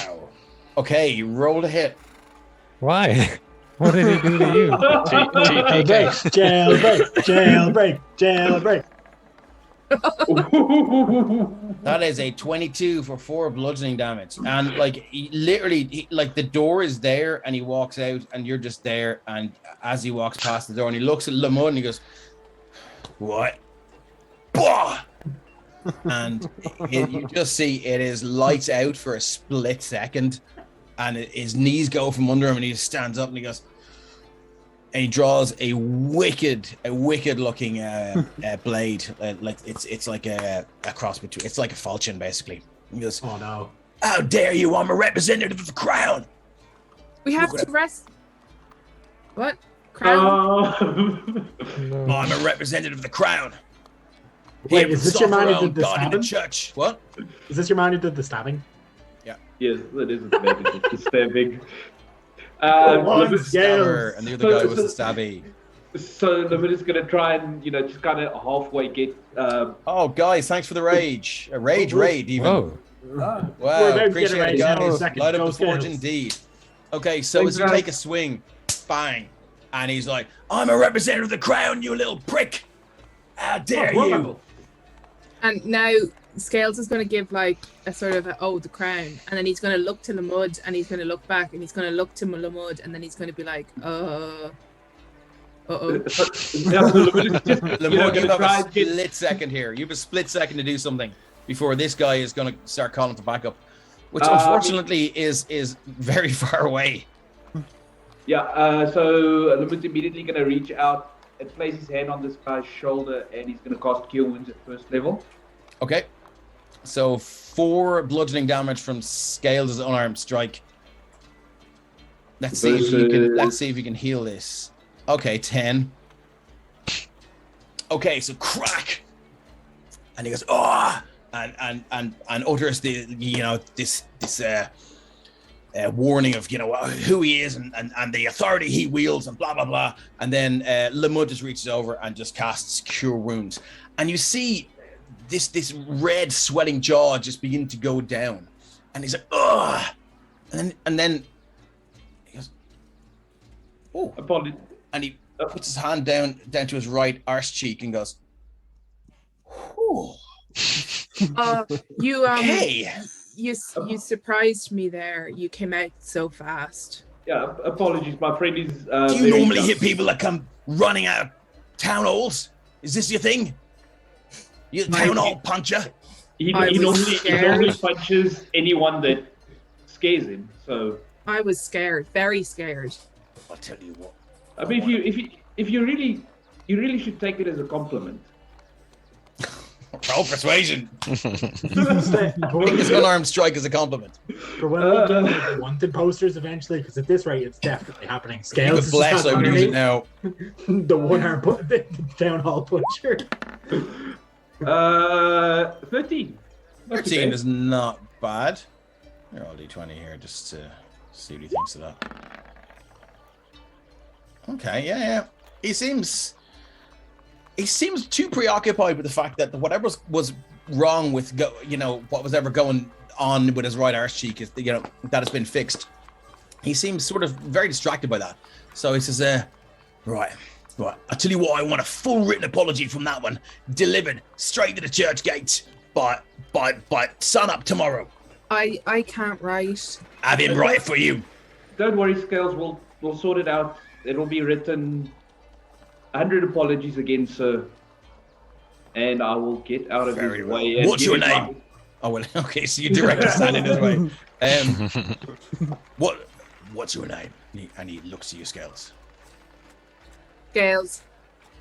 Wow. Okay, you rolled a hit. Why? What did he do to you? Jailbreak. That is a 22 for 4 bludgeoning damage, and like like the door is there, and he walks out, and you're just there, and as he walks past the door, and he looks at Lamont, and he goes, "What?" Bah! And you just see it is lights out for a split second, and his knees go from under him, and he just stands up, and he goes, and he draws a wicked looking blade, like it's like a cross between, it's like a falchion basically. He goes, Oh no. "How dare you? I'm a representative of the crown." We have Look to rest. What? Crown? No. I'm a representative of the crown. Wait, Here is from this your man who Sopherone, did the God in the stabbing? church. What? Is this your man who did the stabbing? Yes, that is disturbing. One The Scales. stabber, and the other guy was the stabby. So Limit is gonna try and just kind of halfway get. Oh, guys, thanks for the rage. A rage raid, even. Whoa. Wow, We're about to get a appreciate it, raise in a guys. second. Light up Go the forge Scales. indeed. Okay, so Thanks, as you guys. take a swing, bang, and he's like, "I'm a representative of the crown, you little prick! How dare you!" wonderful. And now Scales is going to give like a sort of the crown, and then he's going to look to Lamud, and he's going to look back, and he's going to look to Lamud, and then he's going to be like, uh-oh. Yeah, so Limit is just Lamont, you gonna have try a and get. split second here. You have a split second to do something before this guy is going to start calling for backup, which unfortunately is very far away. Yeah, so Limit's immediately gonna reach out and place his hand on this guy's shoulder, and he's gonna cast Cure Wounds at first level. Okay, so 4 bludgeoning damage from Scales' unarmed strike. Let's see if you can heal this. Okay, 10. Okay, so crack, and he goes, "Oh!" and utters the this warning of who he is and the authority he wields and blah blah blah, and then Lamud just reaches over and just casts Cure Wounds, and you see this red swelling jaw just begin to go down, and he's like, "Ugh!" and then he goes, "Oh!" Apologies. and he puts his hand down to his right arse cheek and goes, "Whew. You Okay." you surprised me there. You came out so fast. Yeah, apologies. My friend is. Do you normally hit people that come running out of town halls? Is this your thing? You a town hall puncher? He I was normally scared. punches anyone that scares him. So I was scared, very scared. I'll tell you what. I mean, if you really should take it as a compliment. Roll persuasion. For This unarmed strike is a compliment. when we get like, the wanted posters eventually, because at this rate, it's definitely happening. Scales Good bless, I would use it now. The one arm the town hall puncher. 13. 13 is not bad. Here, I'll D20 here just to see what he thinks of that. Okay, yeah. He seems too preoccupied with the fact that whatever was wrong with what was ever going on with his right arse cheek is that has been fixed. He seems sort of very distracted by that. So he says, right. I'll tell you what, I want a full written apology from that one, delivered straight to the church gates by sun up tomorrow. I can't write. Have him write it for you. Don't worry, Scales. We'll sort it out. It'll be written. 100 apologies again, sir. And I will get out of his way. What's your name? Oh well, okay. So you directly stand in his way. What's your name? And he looks to you, Scales.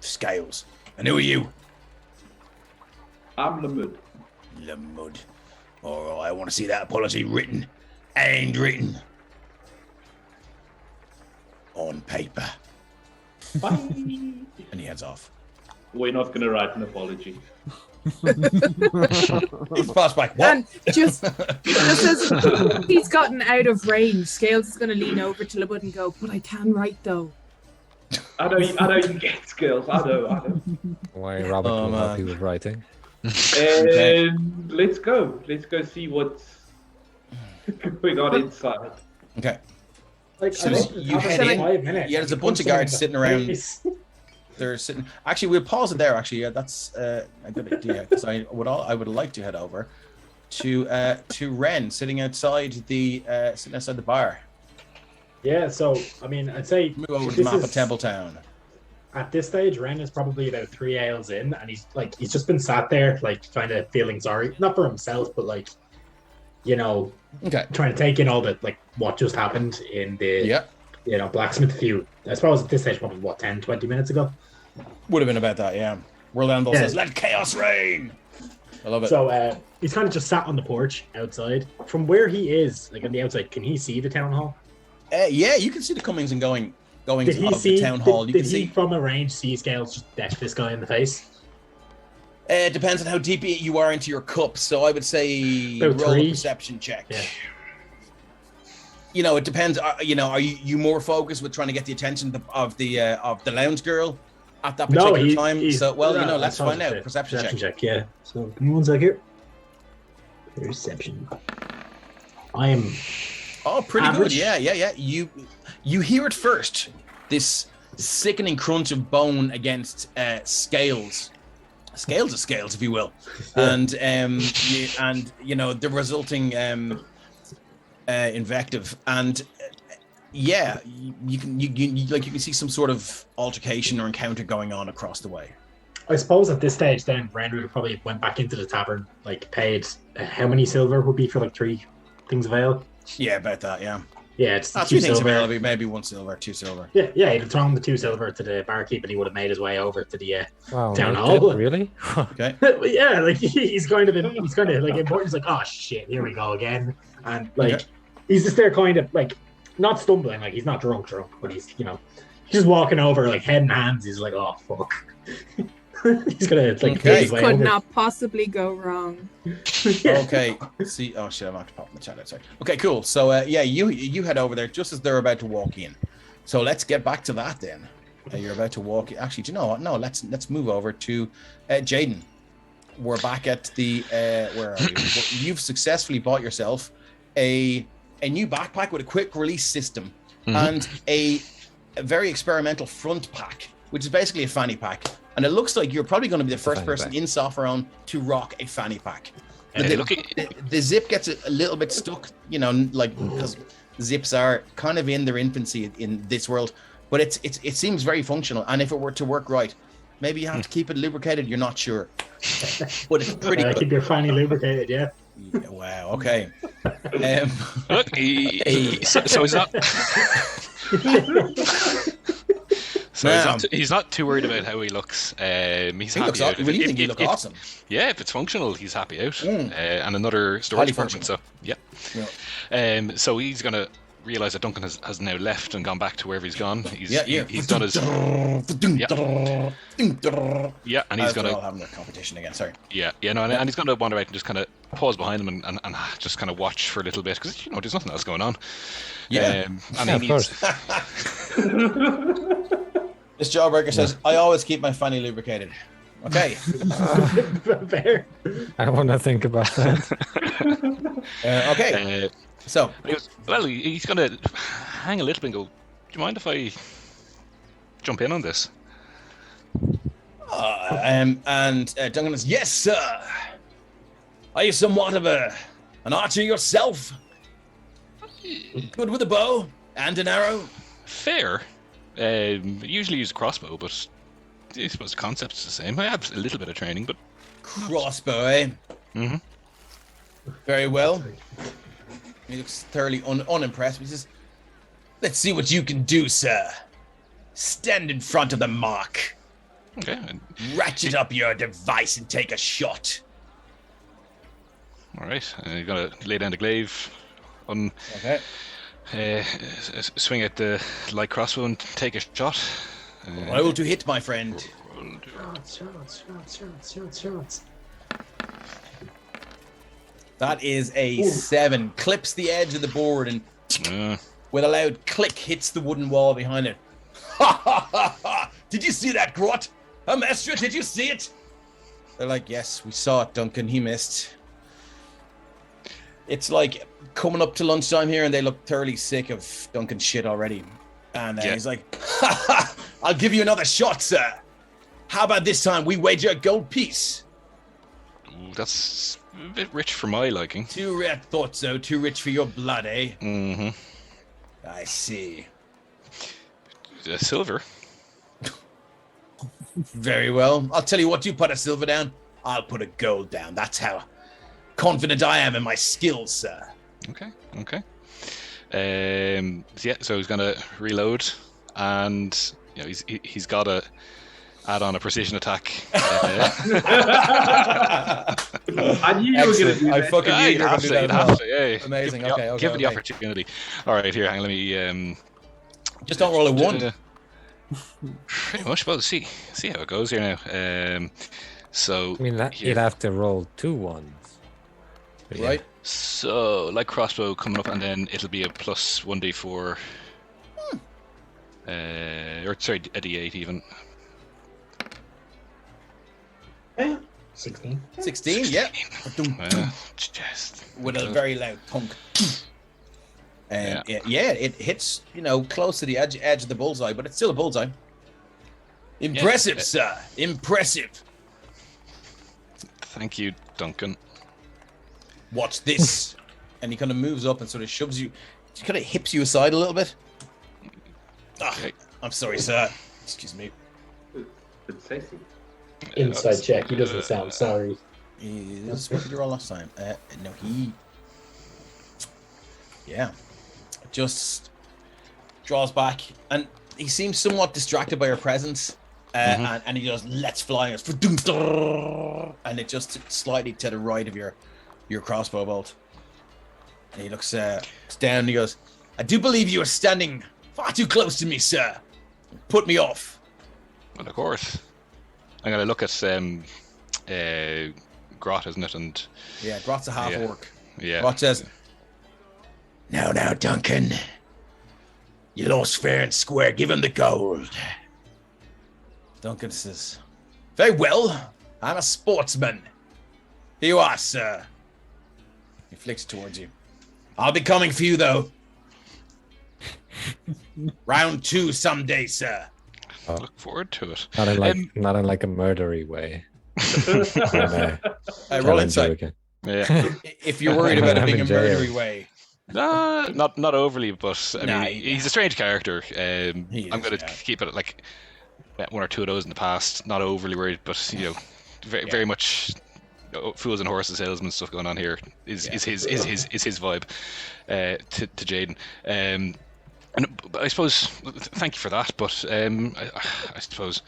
Scales. And who are you? I'm Lamud. All right, I want to see that apology written and written on paper. Bye. And he heads off. We're not going to write an apology. He's fast back. What? And just as he's gotten out of range, Scales is going to lean over to Lamud and go, but I can write though. I know you get Scales. I know. Why Robert will help you with writing. And let's go see what's going on inside. Okay. Like, So you head in. Yeah, there's a bunch of guards sitting around. They're sitting. Actually, we'll pause it there. Actually, yeah, that's a good idea because I would like to head over to Ren sitting outside the bar. Yeah, so I mean, I'd say Move over to the map of Templetown. At this stage, Ren is probably about 3 ales in, and he's just been sat there, like, kind of feeling sorry, not for himself, but like, trying to take in all the what just happened in the blacksmith feud. I suppose at this stage, probably 10-20 minutes ago. Would have been about that, yeah. World says, "Let chaos reign." I love it. So he's kind of just sat on the porch outside. From where he is, like on the outside, can he see the town hall? Yeah, you can see the comings and goings of the town hall. Did he from a range see Scales just deck this guy in the face? It depends on how deep you are into your cup. So I would say About roll 3. a perception check. Yeah. It depends. Are you more focused with trying to get the attention of the lounge girl at that particular time? Let's find out. Perception check. Yeah. So give me 1 sec here. Perception. I am. Oh, pretty average. good. Yeah. You hear it first. This sickening crunch of bone against scales. Scales of scales, if you will, and the resulting invective, and you can see some sort of altercation or encounter going on across the way. I suppose at this stage, then Randall probably went back into the tavern, paid how many silver would be for 3 things of ale? Yeah, about that. Yeah. Yeah, it's 2 2 things of silver. ale, maybe 1 silver, 2 silver. Yeah, he'd have thrown the 2 silver to the barkeep, and he would have made his way over to the town like hall. that, really? Okay. Yeah, he's kind of important. He's like, oh shit, here we go again, and he's just there, kind of not stumbling, he's not drunk, but he's just walking over head in hands. He's like, oh fuck. He's gonna This could not possibly go wrong. Okay. See, oh shit, I'm have to pop in the chat outside. Okay, cool. So you head over there just as they're about to walk in. So let's get back to that then. You're about to walk. Actually, do you know what? No, let's move over to Jaden. We're back at the where are you? You've successfully bought yourself a new backpack with a quick release system and a very experimental front pack, which is basically a fanny pack. And it looks like you're probably going to be the first person in Sopherone to rock a fanny pack. The zip gets a little bit stuck, because zips are kind of in their infancy in this world, but it seems very functional. And if it were to work right, maybe you have to keep it lubricated. You're not sure, but it's pretty good. Keep your fanny lubricated, yeah. Wow. Okay. Look, so is that? So Now- he's not too worried about how he looks. He's happy out. Really think you look awesome. Yeah, if it's functional, he's happy out. Mm. And another storage Highly apartment. So Yeah. so he's gonna realise that Duncan has now left and gone back to wherever he's gone. He's done his and he's They're all gonna having their competition again. Sorry. and he's gonna wander out and just kind of pause behind him and just kind of watch for a little bit because there's nothing else going on. And of he course. This jawbreaker says, "I always keep my fanny lubricated." Okay. Fair. I don't want to think about that. Okay. So he's gonna hang a little bit and go, "Do you mind if I jump in on this?" and Duncan is, "Yes, sir. Are you somewhat of an archer yourself? Good with a bow and an arrow?" Fair. Usually use a crossbow, but I suppose the concept's the same. I have a little bit of training, but Crossbow, eh? Mm-hmm. Very well. He looks thoroughly unimpressed. He says, "Let's see what you can do, sir. Stand in front of the mark. Okay. Ratchet up your device and take a shot." All right. You're gonna lay down the glaive, Okay. swing at the light crossbow and take a shot. Roll to hit, my friend. Shots. That is a 7. Clips the edge of the board and with a loud click hits the wooden wall behind it. Ha ha ha ha! Did you see that, Grot? Mestra, did you see it? They're like, "Yes, we saw it, Duncan. He missed." It's like coming up to lunchtime here and they look thoroughly sick of Duncan's shit already. And he's like, "Ha ha! I'll give you another shot, sir. How about this time we wager a gold piece?" Ooh, that's a bit rich for my liking. Too rich, thought so. Too rich for your blood, eh? Mm-hmm. I see. Silver. Very well. I'll tell you what, you put a silver down, I'll put a gold down. That's how confident I am in my skills, sir. Okay. So he's gonna reload, and he's got to add on a precision attack. I knew you were going to do I that. fucking knew you were going to do that. Have to, yeah. Amazing. Give it the Okay. opportunity. All right, here. Hang. Let me. Just don't roll a 1. Pretty much. Well, see how it goes here now. So I mean, you'd have to roll 2 ones. But Right? So, like crossbow coming up, and then it'll be a plus 1d4. Or sorry, a d8 even. 16. 16, yeah. Just With a very loud thunk. And it hits, close to the edge of the bullseye, but it's still a bullseye. Impressive, sir. Impressive. Thank you, Duncan. Watch this. And he kind of moves up and sort of shoves you, kind of hips you aside a little bit. Okay. I'm sorry, sir. Excuse me. It's sexy. Inside check. He doesn't sound sorry. What did you roll last time? No, he... Yeah. Just draws back. And he seems somewhat distracted by your presence. And he just lets fly. And it just slightly to the right of your crossbow bolt. And he looks down and he goes, "I do believe you are standing far too close to me, sir. Put me off." Well, of course. I'm gonna look at Grot, isn't it? And Yeah, Grot's a half orc. yeah. Grot says, Now, Duncan. You lost fair and square. Give him the gold." Duncan says, "Very well. I'm a sportsman. Here you are, sir." He flicks it towards you. "I'll be coming for you, though. Round 2 someday, sir." Look forward to it. Not in like a murdery way. Roll insight. Yeah. If you're worried about it being a I'm in jail. murdery way. Not overly, but I Nah, mean, he's a strange character. He is, I'm going to keep it like met 1 or 2 of those in the past. Not overly worried, but very much fools and horses salesman stuff going on here. Is his vibe to Jaden. And I suppose, thank you for that, but I suppose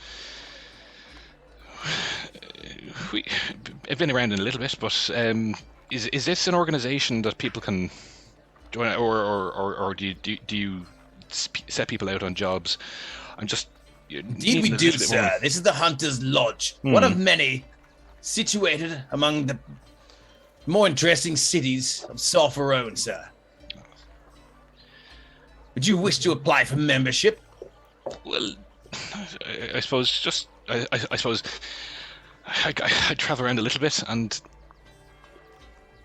I've been around in a little bit, but is this an organization that people can join, or do you set people out on jobs? I'm just Indeed, we do, sir. This is the Hunter's Lodge, one of many, situated among the more interesting cities of Sopherone, sir. Would you wish to apply for membership? Well, I suppose I suppose I travel around a little bit, and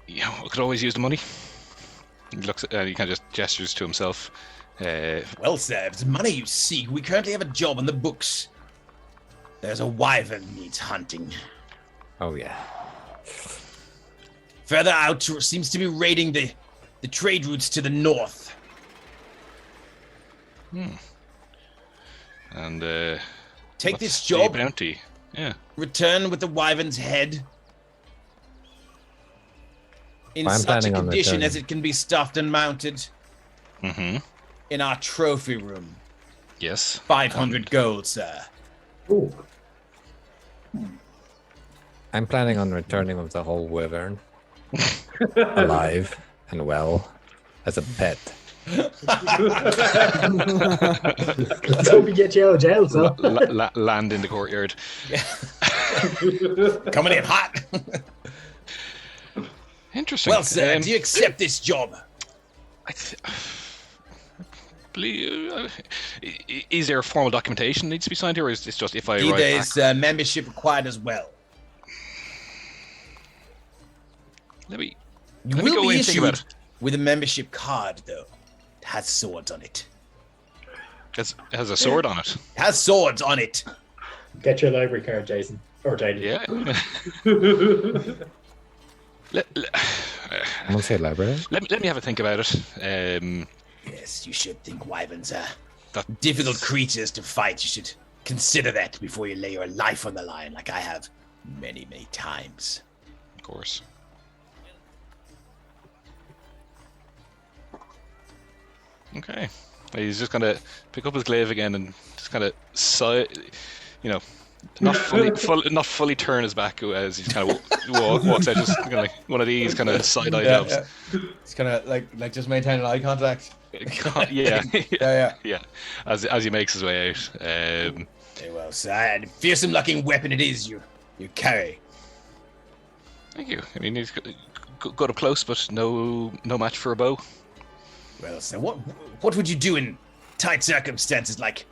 I could always use the money. He looks he kind of just gestures to himself. Well, sir, if it's money you seek, we currently have a job on the books. There's a wyvern needs hunting. Oh yeah. Further out, seems to be raiding the trade routes to the north. And take this job. The bounty. Yeah. Return with the wyvern's head in such a condition as it can be stuffed and mounted in our trophy room. Yes. 500 gold, sir. Ooh. I'm planning on returning with the whole wyvern, alive and well, as a pet. Let's hope we get you out of jail, so. Land in the courtyard. Coming in hot. Interesting. Well, sir, do you accept this job? Is there formal documentation that needs to be signed here, or is this just if I write there is membership required as well. Let me You will be issued with a membership card, though. It has swords on it. It has a sword on it. It has swords on it. Get your library card, Jason. Or Jaden. Yeah. I'm gonna say library. Let me have a think about it. Yes, you should think wyverns are difficult creatures to fight. You should consider that before you lay your life on the line, like I have many, many times. Of course. Okay. He's just gonna pick up his glaive again and just kind of not fully turn his back as he kind of walks out, just like one of these kind of side eye jobs. Yeah. It's kind of like just maintaining eye contact. Yeah. Yeah. As he makes his way out. Very well, sir. And fearsome looking weapon it is you carry. Thank you. I mean, he's got up close, but no match for a bow. Well, sir, what would you do in tight circumstances like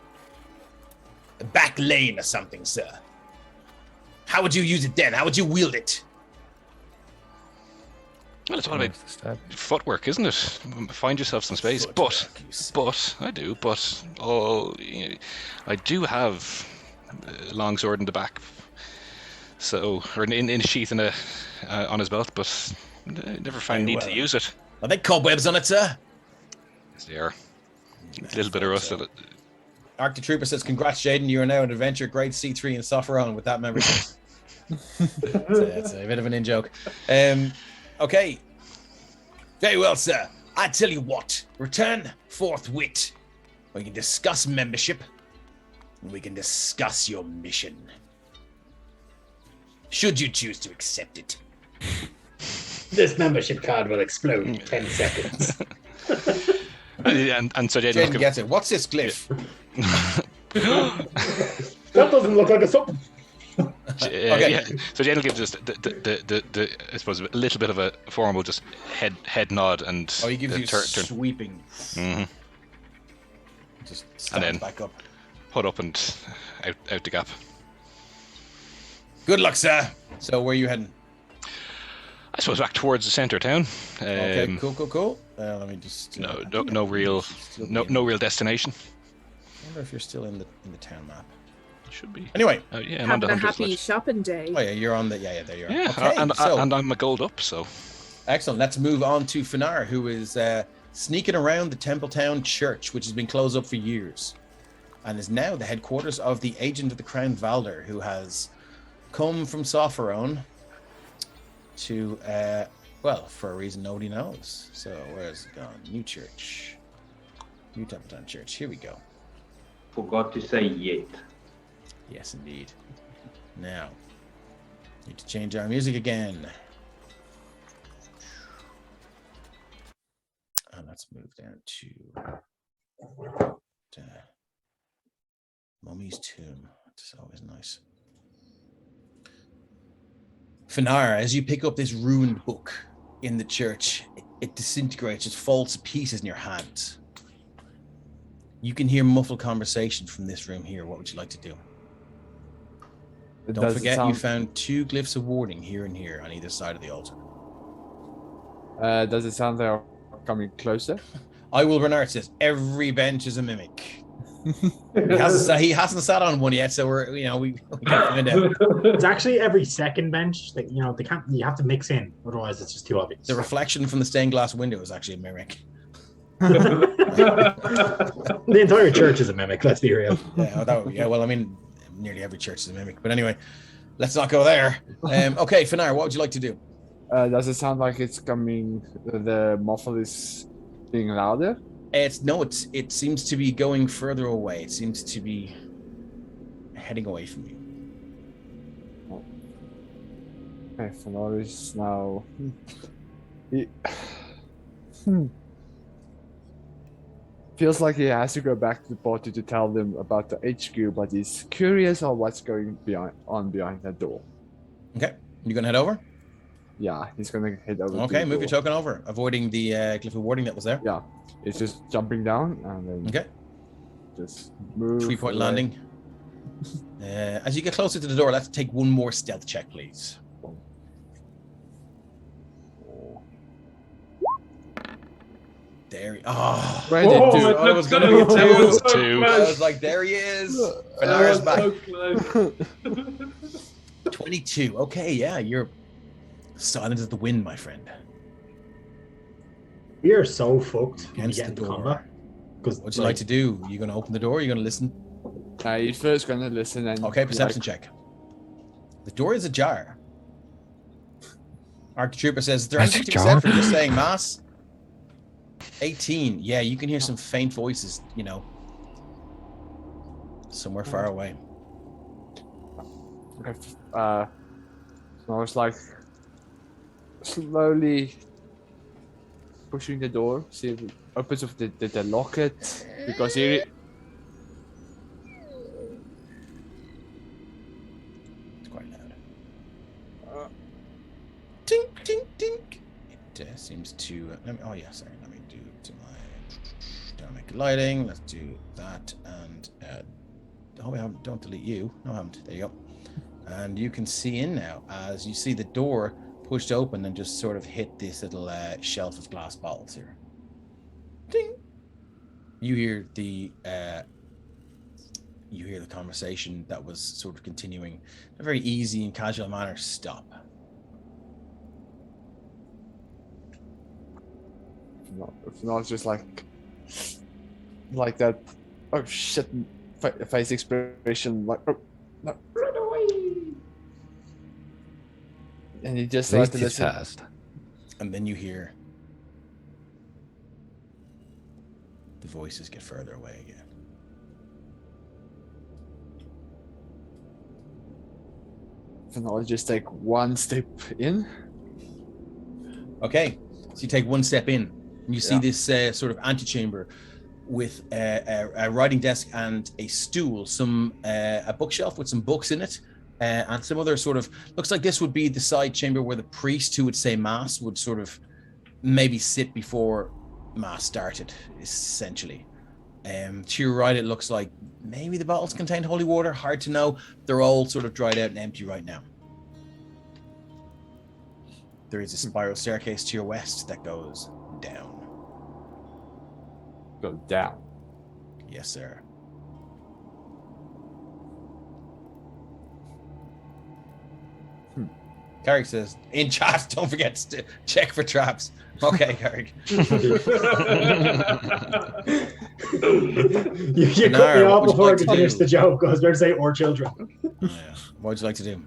a back lane or something, sir? How would you use it then? How would you wield it? Well, it's all about footwork, isn't it? Find yourself some space. But I do have a long sword in the back, or in a sheath on his belt, but I never found need to use it. Are there cobwebs on it, sir? Yes, they are. A little bit of rust. Arctic Trooper says, "Congrats, Jaden. You are now an adventure grade C3 in Sopherone with that membership." It's a bit of an in-joke. Okay. Very well, sir. I tell you what. Return forthwith. We can discuss membership. And we can discuss your mission. Should you choose to accept it. This membership card will explode in 10 seconds. and so Jaden gets it. What's this glyph? That doesn't look like a something. Okay. Yeah. So Jaden gives us the I suppose a little bit of a formal just head nod and he gives you sweeping. Mm-hmm. Just stands and then back up. Put up and out the gap. Good luck, sir. So where are you heading? I suppose back towards the centre of town. Okay, cool. Let me just no real destination. I wonder if you're still in the town map. Should be. Anyway, I'm having a happy shopping day. Oh yeah, you're on the there you are. Yeah, okay, and I'm a gold up, so excellent. Let's move on to Finar, who is sneaking around the Templetown Church, which has been closed up for years, and is now the headquarters of the Agent of the Crown Valder, who has come from Sopherone to for a reason nobody knows. So where has it gone? New church. New Templeton Church. Here we go. Forgot to say yet. Yes, indeed. Now, need to change our music again. And let's move down to Mummy's Tomb. It's always nice. Finar, as you pick up this ruined book in the church, it disintegrates, it falls to pieces in your hands. You can hear muffled conversation from this room here. What would you like to do? Don't forget, you found 2 glyphs of warding here and here on either side of the altar. Does it sound they're coming closer? I will Renard says every bench is a mimic. He hasn't sat on one yet, so we can find out. It's actually every second bench that they can't. You have to mix in, otherwise it's just too obvious. The reflection from the stained glass window is actually a mimic. The entire church is a mimic. Let's be real. Yeah, well, I mean, nearly every church is a mimic. But anyway, let's not go there. Okay, Finar, what would you like to do? Does it sound like it's coming? The muffle is being louder. It seems to be going further away. It seems to be heading away from you. Okay, Finar is now. Feels like he has to go back to the party to tell them about the HQ, but he's curious on what's going behind that door. Okay, you gonna head over? Yeah, he's gonna head over. Okay, move your token over, avoiding the glyph of warding that was there. Yeah, it's just jumping down and then. Okay. Just move. 3-point landing. As you get closer to the door, let's take one more stealth check, please. There he Where did it I was gonna looked be so two. I was like, there he is. Finar's back. So close. 22. Okay, yeah, you're silent as the wind, my friend. We are so fucked when we Against get the into door. combat. Because What'd you like to do? You gonna open the door? You gonna listen? You're first gonna listen and. Okay, perception check. The door is ajar. Archtrooper says, is there anything to be said for just saying mass? 18. Yeah, you can hear some faint voices, somewhere far away. Okay. So I was like slowly pushing the door, see if it opens with the lock it, because he. It's quite loud. Tink, tink, tink. It seems to. Let me do to my dynamic lighting. Let's do that, and don't delete you. No, I haven't. There you go. And you can see in now as you see the door pushed open and just sort of hit this little shelf of glass bottles here. Ding. You hear the conversation that was sort of continuing in a very easy and casual manner stop. It's not just like that. Oh shit! Face expression like. Oh, no. Run away. And he just started to listen. Fast. And then you hear the voices get further away again. And I'll just take one step in. Okay, so you take one step in, and you see this sort of antechamber with a writing desk and a stool, a bookshelf with some books in it, and some other sort of, looks like this would be the side chamber where the priest who would say mass would sort of maybe sit before mass started, essentially. To your right, it looks like maybe the bottles contained holy water, hard to know. They're all sort of dried out and empty right now. There is a spiral staircase to your west that goes down. Go down. Yes, sir. Carrick says, in chat, don't forget to check for traps. Okay, Carrick. You cut me off before I could finish the joke. I was going to say, or children. Yeah. What would you like to do?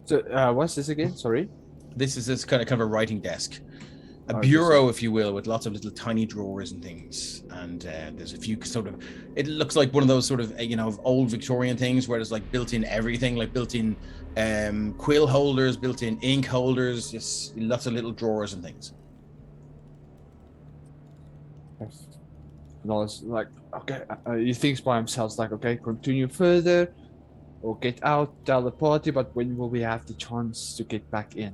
So what's this again? Sorry. This is kind of a writing desk. a bureau, if you will, with lots of little tiny drawers and things. And there's a few sort of, it looks like one of those sort of, old Victorian things where there's like built-in everything, like built-in quill holders, built-in ink holders, just lots of little drawers and things. No, it's like, okay, he thinks by himself, like, okay, continue further or get out, tell the party, but when will we have the chance to get back in?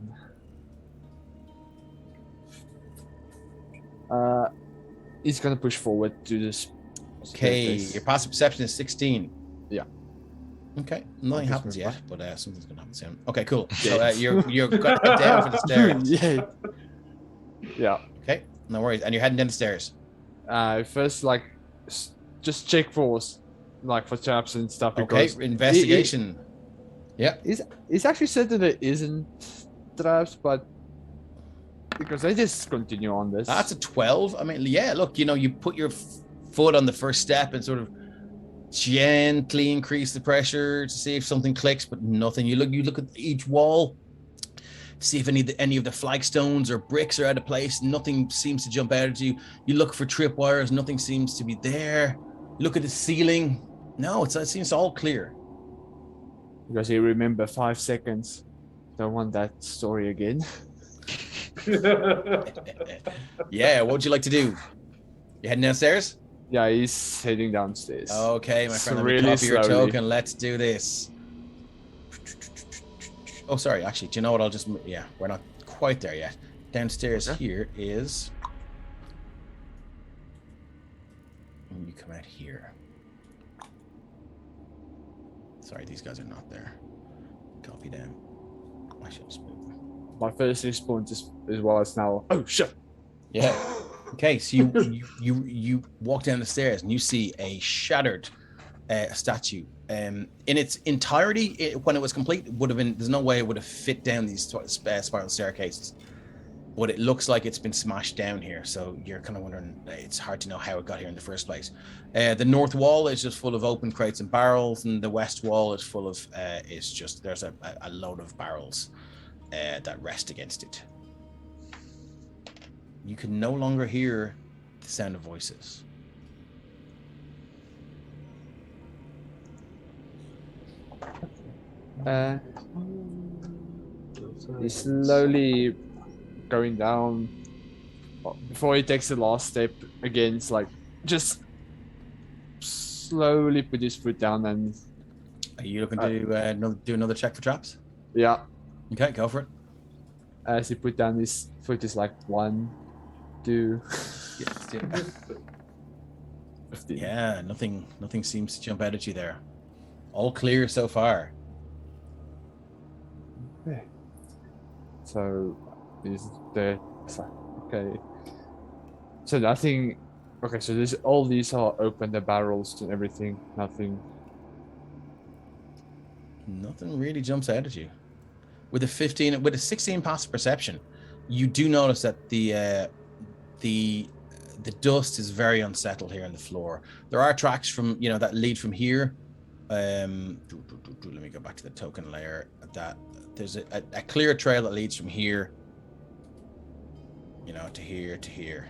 He's gonna push forward to this. Okay, your passive perception is 16. Yeah. Okay, nothing happens yet, but something's gonna happen soon. Okay, cool. So you're going down for the stairs. Yeah. Okay, no worries. And you're heading down the stairs. First, like, just check for traps and stuff. Okay, investigation. Yeah. He's actually said that there isn't traps, but because they just continue on this. That's a 12. I mean, yeah, look, you put your foot on the first step and sort of gently increase the pressure to see if something clicks, but nothing. You look at each wall to see if any of the flagstones or bricks are out of place. Nothing seems to jump out at you. You look for tripwires. Nothing seems to be there. You look at the ceiling. No, it seems all clear. Because you remember 5 seconds. Don't want that story again. Yeah, what would you like to do? You heading downstairs? Yeah, he's heading downstairs. Okay, my friend, let me really copy your slowly. token. Let's do this. Oh, sorry, actually, do you know what? We're not quite there yet. Downstairs here is... And you come out here. Sorry, these guys are not there. Copy them. I should have spoken. My first response is was now, oh shit. Yeah. Okay, so you walk down the stairs and you see a shattered statue. In its entirety, when it was complete, it would have been. There's no way it would have fit down these spiral staircases. But it looks like it's been smashed down here, so you're kind of wondering. It's hard to know how it got here in the first place. The north wall is just full of open crates and barrels, and the west wall is full of. There's a load of barrels that rest against it. You can no longer hear the sound of voices. He's slowly going down. Before he takes the last step again, it's like just slowly put his foot down and. Are you looking to do another check for traps? Yeah. Okay, go for it. As he put down his foot, is like 1, 2. Yeah, nothing seems to jump out at you there. All clear so far. Yeah. So is there? Okay. So nothing. Okay, so this all these are open, the barrels and everything. Nothing really jumps out at you. With a 16 passive perception, you do notice that the dust is very unsettled here on the floor. There are tracks from that lead from here. Let me go back to the token layer. That there's a clear trail that leads from here, to here to here.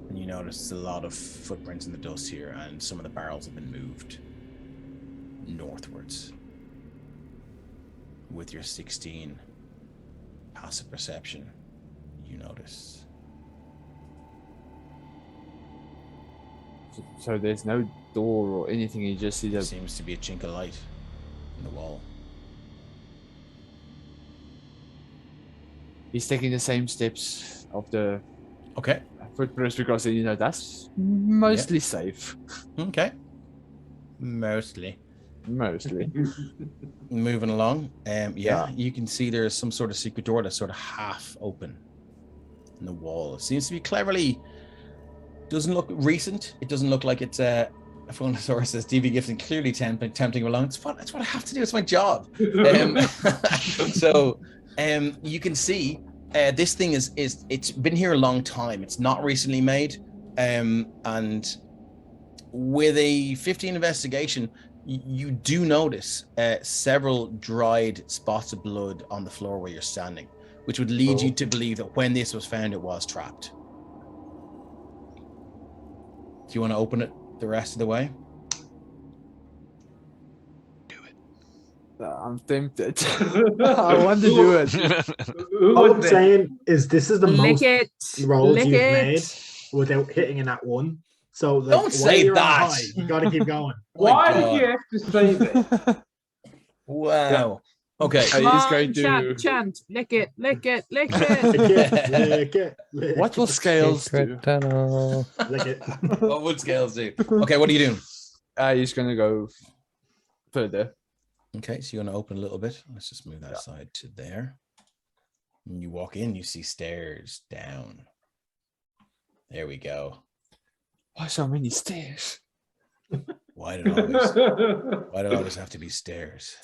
And you notice a lot of footprints in the dust here, and some of the barrels have been moved northwards. With your 16 passive perception, you notice. So there's no door or anything. You just see There that. seems to be a chink of light in the wall. He's taking the same steps of the Okay. footprints because that's mostly safe. Okay. Mostly. Moving along. You can see there's some sort of secret door that's sort of half open in the wall. It seems to be cleverly. Doesn't look recent. It doesn't look like it's a phone source says DV gifting, clearly tempting along. That's what I have to do. It's my job. So you can see this thing is it's been here a long time. It's not recently made. And with a 15 investigation, You do notice several dried spots of blood on the floor where you're standing, which would lead you to believe that when this was found, it was trapped. Do you want to open it the rest of the way? I'm tempted. I want to do it. All I'm saying is this is the most rolls Lick you've it. made without hitting a nat 1. So like, Don't say you're on that. high, you got to keep going. Why did you have to say that? Wow. Yeah. Okay. Come He's on, going to chant. Lick it, lick it, lick Lick it. it, lick it, lick What will it, scales do? Secret tunnel. lick it. What would scales do? Okay, what are you doing? He's gonna go further. Okay, so you're going to open a little bit. Let's just move that side to there. When you walk in, you see stairs down. There we go. Why so many stairs? Why did it always have to be stairs?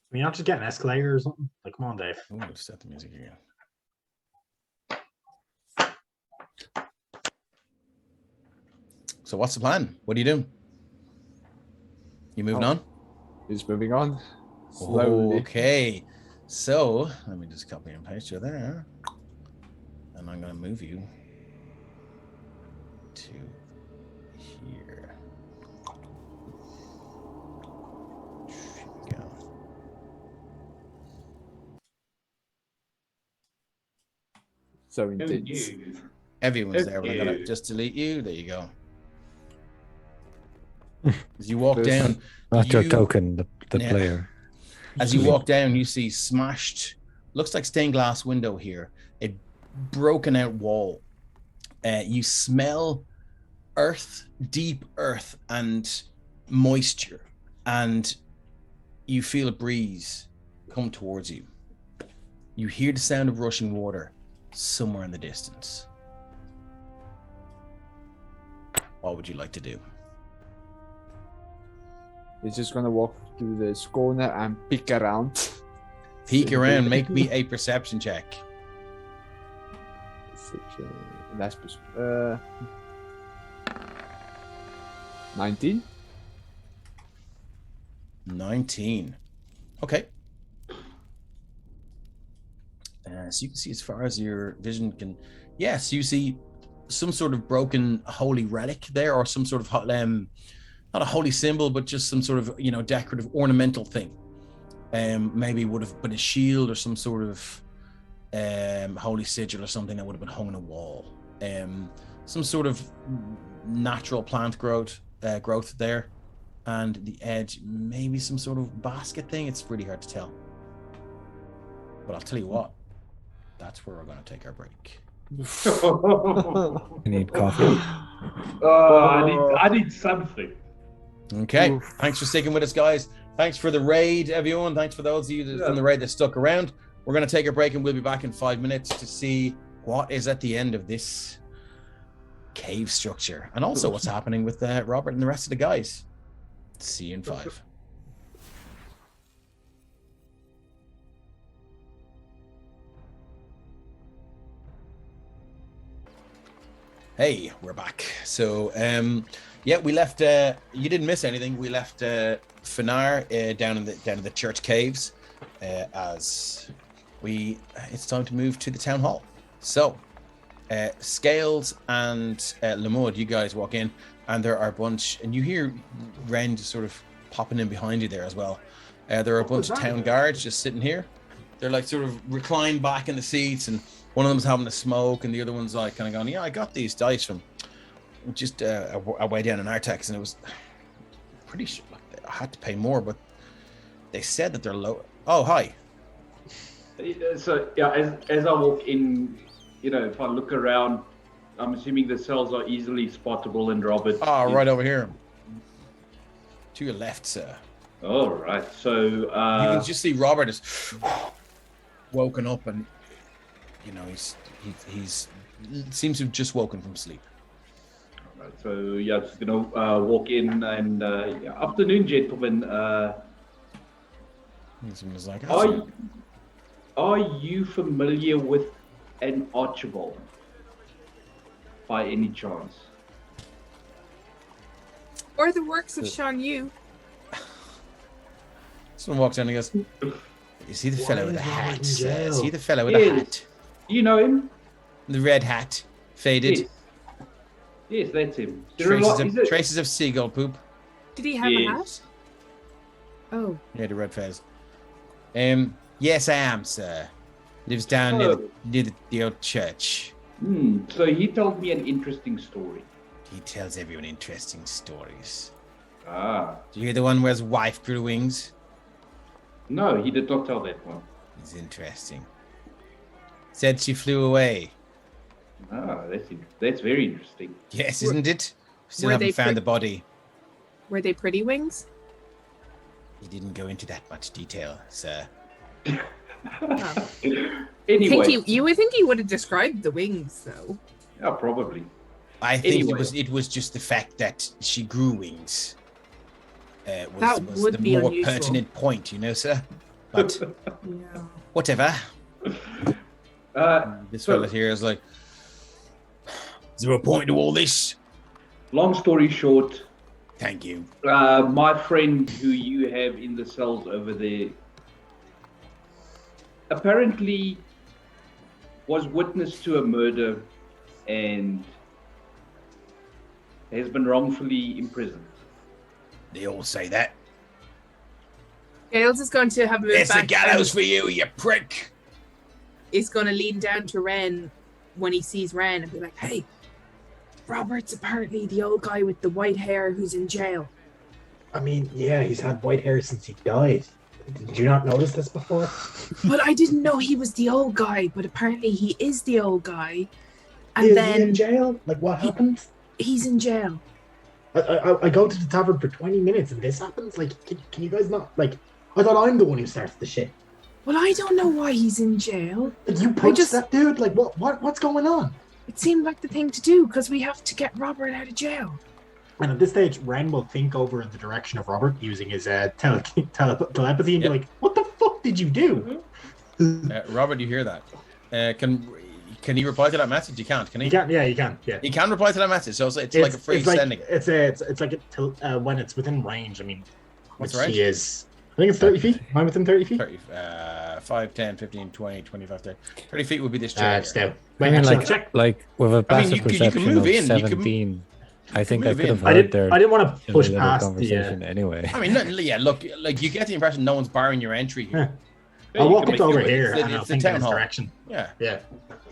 Can you not just get an escalator or something? Like, come on, Dave. Ooh, let's set the music again. So what's the plan? What are you doing? You moving on? He's moving on. Oh, Slowly. okay. So let me just copy and paste you there. And I'm going to move you to here. Here we go. So intense. Everyone's there, but I'm going to just delete you. There you go. As you walk down, Not your token, the Yeah. player. as you walk down, you see smashed, looks like stained glass window here, a broken out wall. You smell earth, deep earth and moisture, and you feel a breeze come towards you. You hear the sound of rushing water somewhere in the distance. What would you like to do? He's just gonna walk through this corner and peek around. Peek around, make me a perception check. Last 19. 19. Okay. So you can see as far as your vision can. Yes, you see some sort of broken holy relic there, or some sort of not a holy symbol, but just some sort of decorative ornamental thing. Maybe would have been a shield or some sort of holy sigil or something that would have been hung on a wall. Some sort of natural plant growth there, and the edge maybe some sort of basket thing. It's really hard to tell, but I'll tell you what, that's where we're going to take our break. You need coffee. I need something. Okay. Oof. Thanks for sticking with us, guys. Thanks for the raid, everyone. Thanks for those of you from the raid that stuck around. We're going to take a break and we'll be back in 5 minutes to see what is at the end of this cave structure, and also what's happening with Robert and the rest of the guys. See you in 5. Hey, we're back. So, we left. You didn't miss anything. We left Finar down in the church caves. As it's time to move to the town hall. So, Scales and Lamud, you guys walk in, and there are a bunch, and you hear Ren just sort of popping in behind you there as well. There are a bunch of town guards just sitting here. They're like sort of reclined back in the seats, and one of them's having a smoke, and the other one's like kind of going, "Yeah, I got these dice from just a way down in Artex, and it was pretty sure I had to pay more, but they said that they're low." Oh, hi. So yeah, as I walk in, if I look around, I'm assuming the cells are easily spottable, and Robert. Oh, right over here. To your left, sir. All right. So you can just see Robert is woken up, and he's seems to have just woken from sleep. All right, so yeah, just gonna walk in and afternoon, gentlemen. He's like, are you familiar with an Archibald by any chance? Or the works of Shan Yu. Someone walks in and goes, "You see the fellow with the is Robert hat? in jail? See the fellow with the hat? You know him? The red hat, faded, Yes. Yes, that's him. There are a lot- is it- traces of seagull poop. Did he have a Yes. hat? Oh. Yeah, the red fez. Yes, I am, sir. Lives down near the old church. So he told me an interesting story. He tells everyone interesting stories. Ah. Do you hear the one where his wife grew wings? No, he did not tell that one. It's interesting. Said she flew away. Ah, that's very interesting. Yes, isn't it? Still Were haven't they found the body. Were they pretty wings? He didn't go into that much detail, sir. Oh. Anyway. You would think he would have described the wings, though. Yeah, probably. I think Anyway. it was just the fact that she grew wings. That Was would the be more unusual. pertinent point, sir. But Yeah. whatever. This So- fella here is like, is there a point to all this? Long story short, Thank you. my friend who you have in the cells over there apparently was witness to a murder and has been wrongfully imprisoned. They all say that. Gales is going to have a move There's the back. gallows for you, you prick. Is going to lean down to Ren when he sees Ren and be like, "Hey, Robert's apparently the old guy with the white hair who's in jail." I mean, yeah, he's had white hair since he died. Did you not notice this before? But I didn't know he was the old guy. But apparently he is the old guy. And Is he then in jail? Like, what happened? he's in jail. I go to the tavern for 20 minutes and this happens? Like, can you guys not, like, I thought I'm the one who starts the shit. Well, I don't know why he's in jail. Like, you punched that dude? Like, what's going on? It seemed like the thing to do because we have to get Robert out of jail. And at this stage, Ren will think over in the direction of Robert using his telepathy and be like, what the fuck did you do? Robert, you hear that? Can he reply to that message? You can't, can he? You can, yeah, you can. Yeah. He can reply to that message, so it's like a free sending. It's like when it's within range. I mean, What's which range? he is. I think it's 30 feet. Am I within 30 feet? 30, 5, 10, 15, 20, 25, 30. 30 feet would be this chair. It's here. down. I Wait, mean, actually, like, check. with a I passive mean, you can perception move of in, you can 17, I think I move could have in. I heard their didn't want to push little past the. conversation anyway. I mean, yeah, look, like you get the impression no one's barring your entry here. I'll you walk can up make over your way. here It's and I'll the think in town his hall. direction. Yeah. Yeah.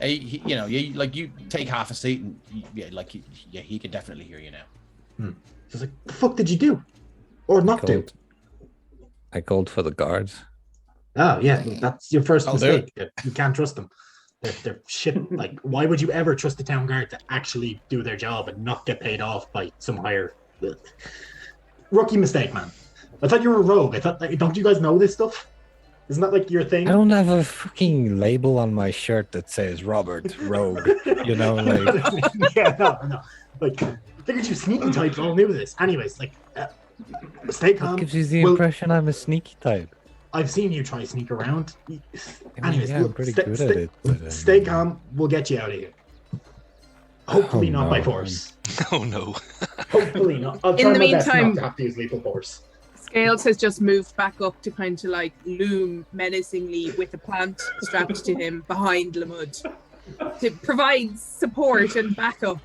You take half a seat and he can definitely hear you now. He's like, the fuck did you do? Or not do? I called for the guards. Oh, yeah, that's your first I'll do mistake. You can't trust them. They're shit. Like, why would you ever trust the town guard to actually do their job and not get paid off by some higher rookie mistake, man? I thought you were a rogue. I thought, don't you guys know this stuff? Isn't that like your thing? I don't have a fucking label on my shirt that says Robert Rogue. You know, like Yeah, no. Like, figured you sneaky types all knew this. Anyways, like, stay calm. what gives you the Well, impression I'm a sneaky type? I've seen you try sneak around. I mean, Anyways, yeah, I'm pretty good at it. But, stay calm. We'll get you out of here. Hopefully not by no. force. Oh no. Hopefully not. I'll In try the my best meantime- not to have to use lethal force. Scales has just moved back up to kind of like loom menacingly with a plant strapped to him behind Lamud to provide support and backup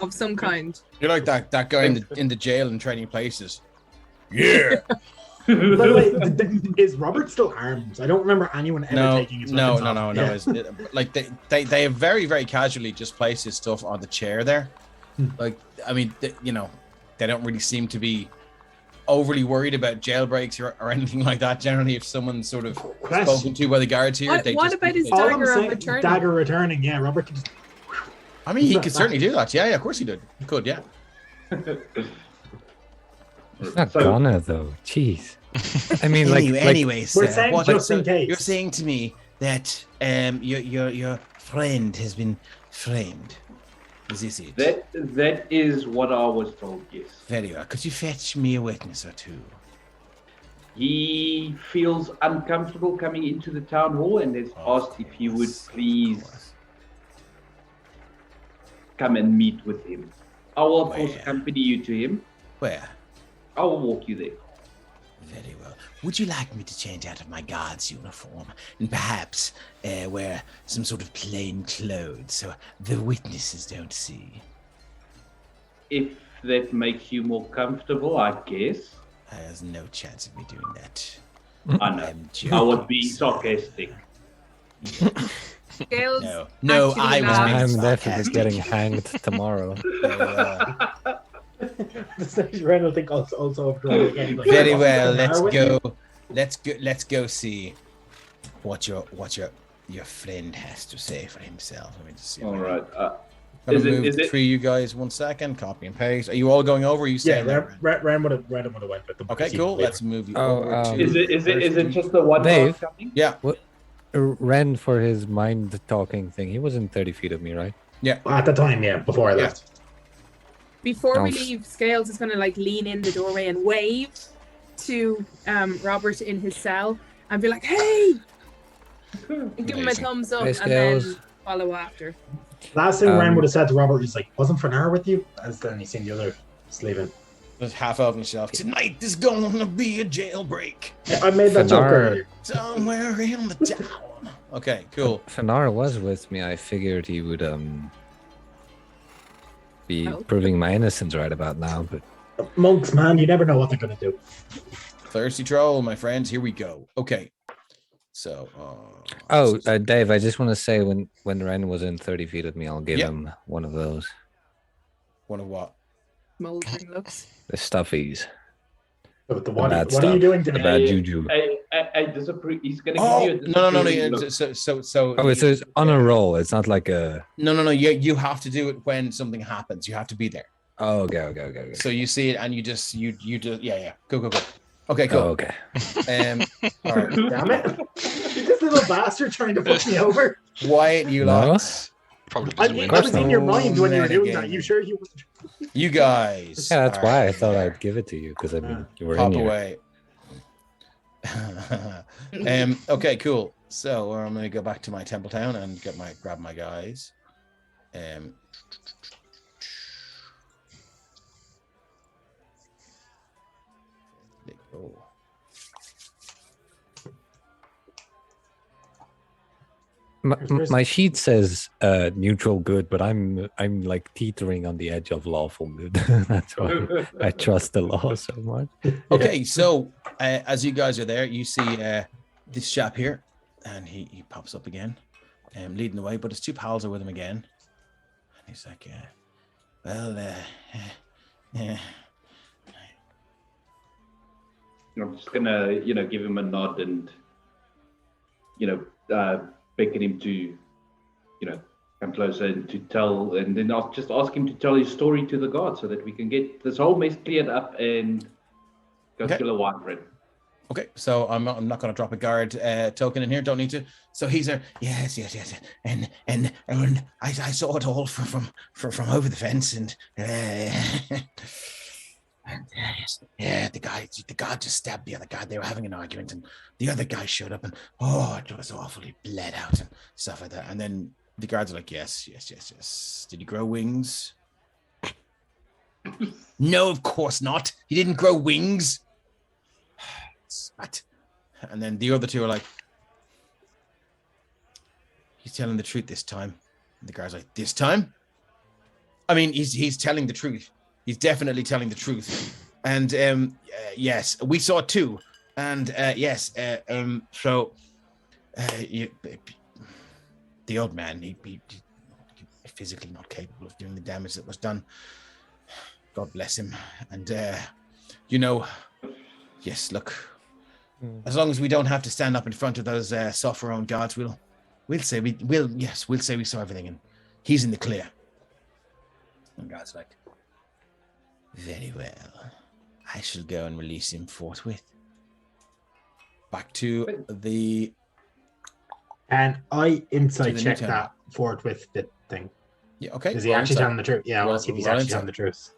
of some kind. You're like that guy in the jail in Training Places. Yeah. By the way, is Robert still armed? I don't remember anyone ever taking his weapons off. No. Yeah. Like they have very, very casually just placed his stuff on the chair there. Like, I mean, they don't really seem to be overly worried about jailbreaks or anything like that. Generally, if someone's sort of spoken to by the guards here, What about his All I'm dagger on saying, returning? dagger returning. Yeah, Robert could just. I mean, he could certainly do that. Yeah, of course he did. He could, yeah. it's not gonna though. Jeez. I mean, like, anyways, We're saying just in case. You're saying to me that your friend has been framed. Is this it? That is what I was told, yes. Very well. Could you fetch me a witness or two? He feels uncomfortable coming into the town hall and has asked if you would please come and meet with him. I will, of course, Where? accompany you to him. Where? I'll walk you there. Very well. Would you like me to change out of my guard's uniform and perhaps wear some sort of plain clothes so the witnesses don't see? If that makes you more comfortable, I guess. There's no chance of me doing that. I know. I would be sarcastic. Scales. No, actually I was laugh. being I'm sarcastic. definitely getting hanged tomorrow. Ren will think also of Ren again. Like, Very "What's well. the matter with you?" Let's go see what your friend has to say for himself. Let me just see. All right. I'm Is gonna it- move is the it- three of you guys 1 second. Copy and paste. Are you all going over? Or are you Yeah, staying there? Ren would have went with them. Okay, cool. Let's move you Oh, over to. Is it just the one Dave? guard coming? Yeah. Ren for his mind talking thing. He wasn't 30 feet of me, right? At the time, yeah, before I Yeah. left. Before we Oh. leave, Scales is going to like lean in the doorway and wave to Robert in his cell and be like, "Hey!" and give him a Amazing. thumbs up Hey, and Scales. then follow after. Last thing Ren Um, would have said to Robert is like, "Wasn't Fernar with you?" As then he seen the other sleeping. Just half open shelf. Tonight is gonna be a jailbreak I made that joke Fenar. earlier. somewhere in the town. Okay, cool. Fenar was with me. I figured he would be Oh. proving my innocence right about now, but Monks, man, you never know what they're gonna do. Thirsty troll, my friends. Here we go. Okay. So. Dave, I just want to say when Ren was in 30 feet of me, I'll give Yep. him one of those, One of what? Moldering looks. the stuffies, But bad what are stuff. you doing to the me? bad juju. I disapprove. He's gonna Oh give you a no! disapproving Yeah, look. so. Oh, it's on a roll. It's not like a. No. You have to do it when something happens. You have to be there. Oh, okay. So you see it and you just yeah. Go. Okay, cool. Oh, okay. All right. Damn it! You're this little bastard trying to fuck me over. Quiet, you No. lots. Probably I, doesn't win. I was in your No mind when you were doing that. metagaming. You sure you? You guys. Yeah, that's are why I thought there. I'd give it to you because I mean you were Pop in here. away. Okay, cool. So I'm gonna go back to my temple town and grab my guys. They go. My sheet says neutral good, but I'm like teetering on the edge of lawful good. That's why I trust the law so much. Okay, so as you guys are there, you see this chap here, and he pops up again, leading the way. But his two pals are with him again, and he's like, I'm just gonna, give him a nod and, beckon him to, come closer and to tell, and then I'll just ask him to tell his story to the guard so that we can get this whole mess cleared up and go Okay. kill a white friend. okay, so I'm not going to drop a guard token in here. Don't need to. So he's there. Yes, and I saw it all from over the fence, and yeah, the guy just stabbed the other guy. They were having an argument, and the other guy showed up, and it was awful. He bled out and stuff like that. And then the guards are like, yes. Did he grow wings? No, of course not. He didn't grow wings. What? And then the other two are like, he's telling the truth this time. And the guy's like, this time? I mean, he's telling the truth. He's definitely telling the truth. And yes, we saw it too. And yes, so the old man, he physically not capable of doing the damage that was done. God bless him. And yes, look, as long as we don't have to stand up in front of those Sopherone guards, we'll say we saw everything, and he's in the clear. And God's like, very well, I shall go and release him forthwith. Back to the. And I insight To the check new that forthwith bit thing. Yeah, okay. Is he actually telling the truth? Yeah, I want to see if he's actually telling the truth.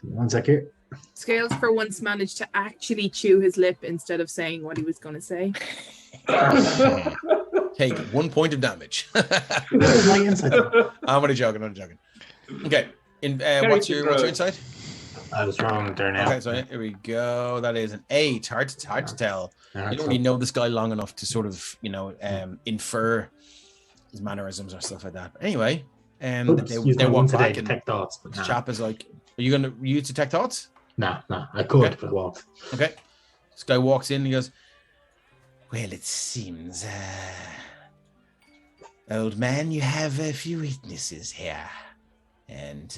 1 sec here. Scales for once managed to actually chew his lip instead of saying what he was going to say. Take 1 point of damage. My insight. I'm only joking. Okay. What's your insight? I was wrong there now. Okay, so here we go. That is an 8. Hard to tell. Yeah, You don't really know this guy long enough to sort of, infer his mannerisms or stuff like that. But anyway, they walk back and detect thoughts. But this chap is like, "Are you going to use detect thoughts?" No, I could, Okay. but won't. Okay. This guy walks in and he goes, "Well, it seems, old man, you have a few witnesses here. And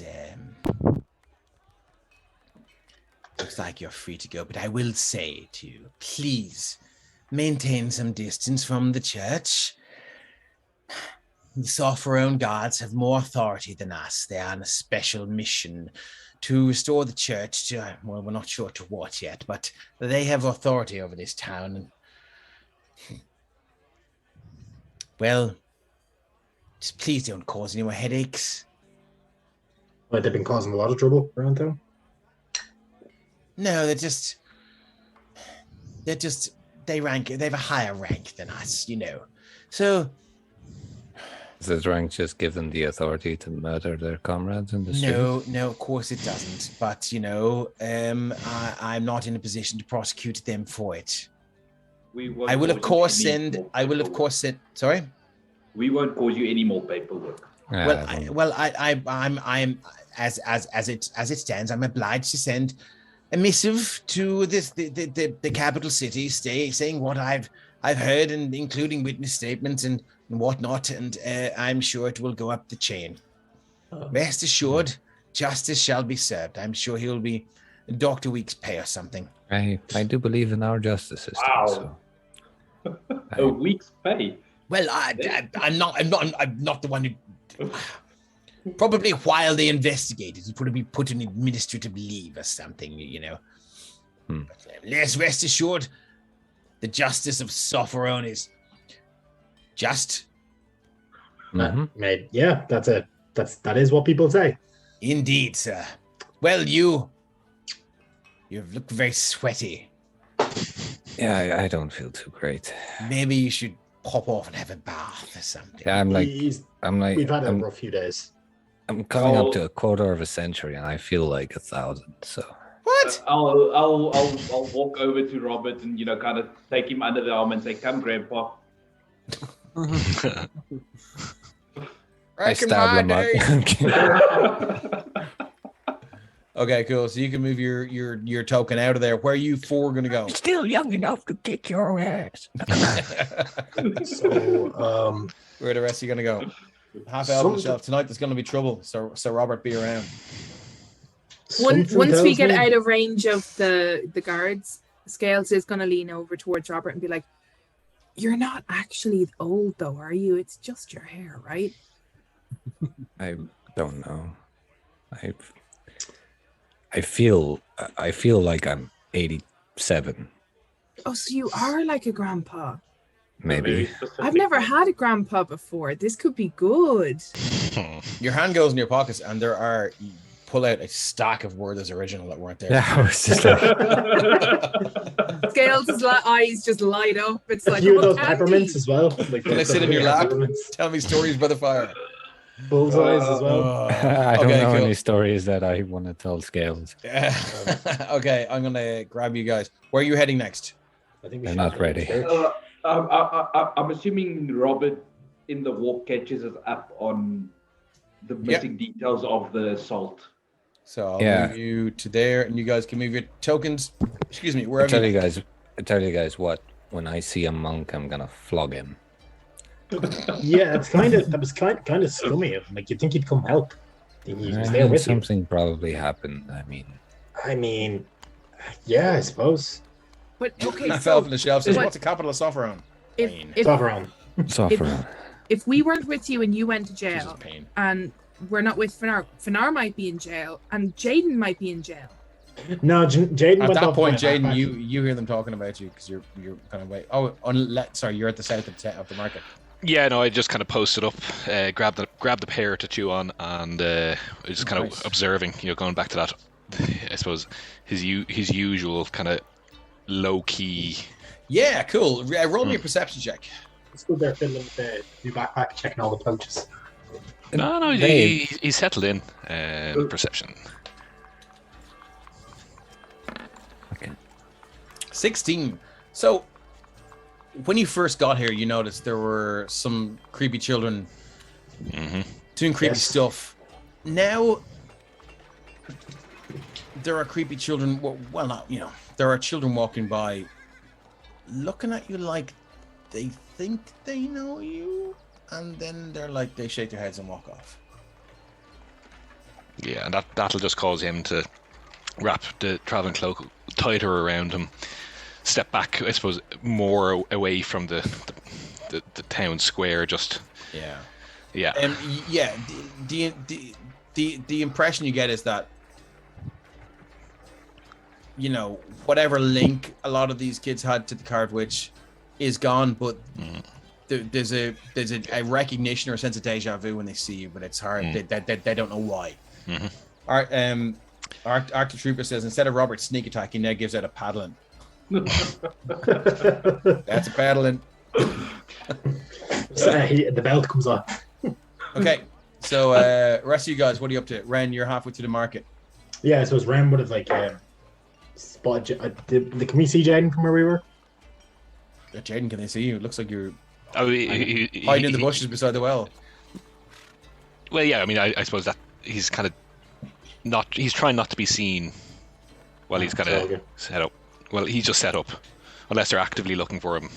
looks like you're free to go, but I will say to you, please maintain some distance from the church. The Sopherone guards have more authority than us. They are on a special mission to restore the church to, well, we're not sure to what yet, but they have authority over this town. Well, just please don't cause any more headaches. But they've been causing a lot of trouble around town. No, they have a higher rank than us, So Does this rank just give them the authority to murder their comrades in the street? no, of course it doesn't. But I'm not in a position to prosecute them for it. I will of course send. Sorry. We won't cause you any more paperwork. I'm as it stands, I'm obliged to send a missive to the capital city, saying what I've heard, and including witness statements and whatnot, and I'm sure it will go up the chain. Rest assured, justice shall be served. I'm sure he'll be Dr. Week's pay or something. I do believe in our justice system. Wow. So A week's pay. Well, I'm not the one who. Probably while they investigated, he probably put on administrative leave or something, But, let's rest assured, the justice of Sopherone is just. Yeah, that's it. That is what people say. Indeed, sir. Well, you look very sweaty. yeah, I don't feel too great. Maybe you should pop off and have a bath or something. Yeah, We've had a rough few days. I'm coming up to a quarter of a century, and I feel like 1,000. So what? I'll walk over to Robert and kind of take him under the arm and say, "Come, Grandpa." I stab him up. Okay, cool. So you can move your token out of there. Where are you four going to go? Still young enough to kick your ass. So, where are the rest of you going to go? Half elf on the shelf. Tonight there's going to be trouble. So Robert, be around. Once we get out of range of the guards, Scales is going to lean over towards Robert and be like, "You're not actually old, though, are you? It's just your hair, right?" I don't know. I feel like I'm 87. Oh, so you are like a grandpa. Maybe. I've never had a grandpa before. This could be good. Your hand goes in your pockets, and you pull out a stack of Werther's original that weren't there. Yeah, I was just like, Scales' eyes just light up. It's a like few of those peppermints as well. Like they sit in your lap. Tell me stories by the fire. Bullseyes as well. I don't know any stories that I want to tell Scales. Okay, I'm gonna grab you guys. Where are you heading next? I think they're not ready. I'm assuming Robert in the walk catches us up on the missing details of the assault. So I'll move you to there, and you guys can move your tokens. Excuse me, wherever. I tell you guys what. When I see a monk, I'm gonna flog him. Yeah, that was kind of scummy. Like, you'd think he'd come help. He was there with something probably happened. I mean, yeah, I suppose. But okay, Half elf on the shelf says, "What's the capital of Sopherone?" Sopherone. If we weren't with you and you went to jail, Jesus, pain. and we're not with Finar might be in jail, and Jaden might be in jail. No, Jaden. At that point, Jaden, you hear them talking about you because you're kind of wait. Oh, sorry, you're at the south of the market. Yeah, no, I just kind of posted up, grab the pear to chew on, and just kind of observing, going back to that, I suppose his usual kind of low key. Yeah, cool. Roll me a perception check. Stood there fiddling with the backpack, checking all the pouches. No, he's settled in. Perception. 16. So, when you first got here, you noticed there were some creepy children doing creepy stuff. Now, there are creepy children. Well, not there are children walking by, looking at you like they think they know you, and then they shake their heads and walk off. Yeah, and that'll just cause him to wrap the traveling cloak tighter around him, step back, I suppose, more away from the town square. Just yeah. The impression you get is that whatever link a lot of these kids had to the Card Witch is gone, but there's a recognition or a sense of deja vu when they see you, but it's hard. They don't know why. Arc the Trooper says instead of Robert's sneak attack, he now gives out a paddling. That's a paddling. The belt comes off. Okay, so rest of you guys, what are you up to? Ren, you're halfway to the market. Yeah, so Ren would have spotted. Can we see Jaden from where we were? Jaden, can they see you? It looks like you're hiding in the bushes beside the well. Well, yeah, I mean, I suppose that he's kind of he's trying not to be seen while he's kind of set up. Well, he's just set up, unless they're actively looking for him.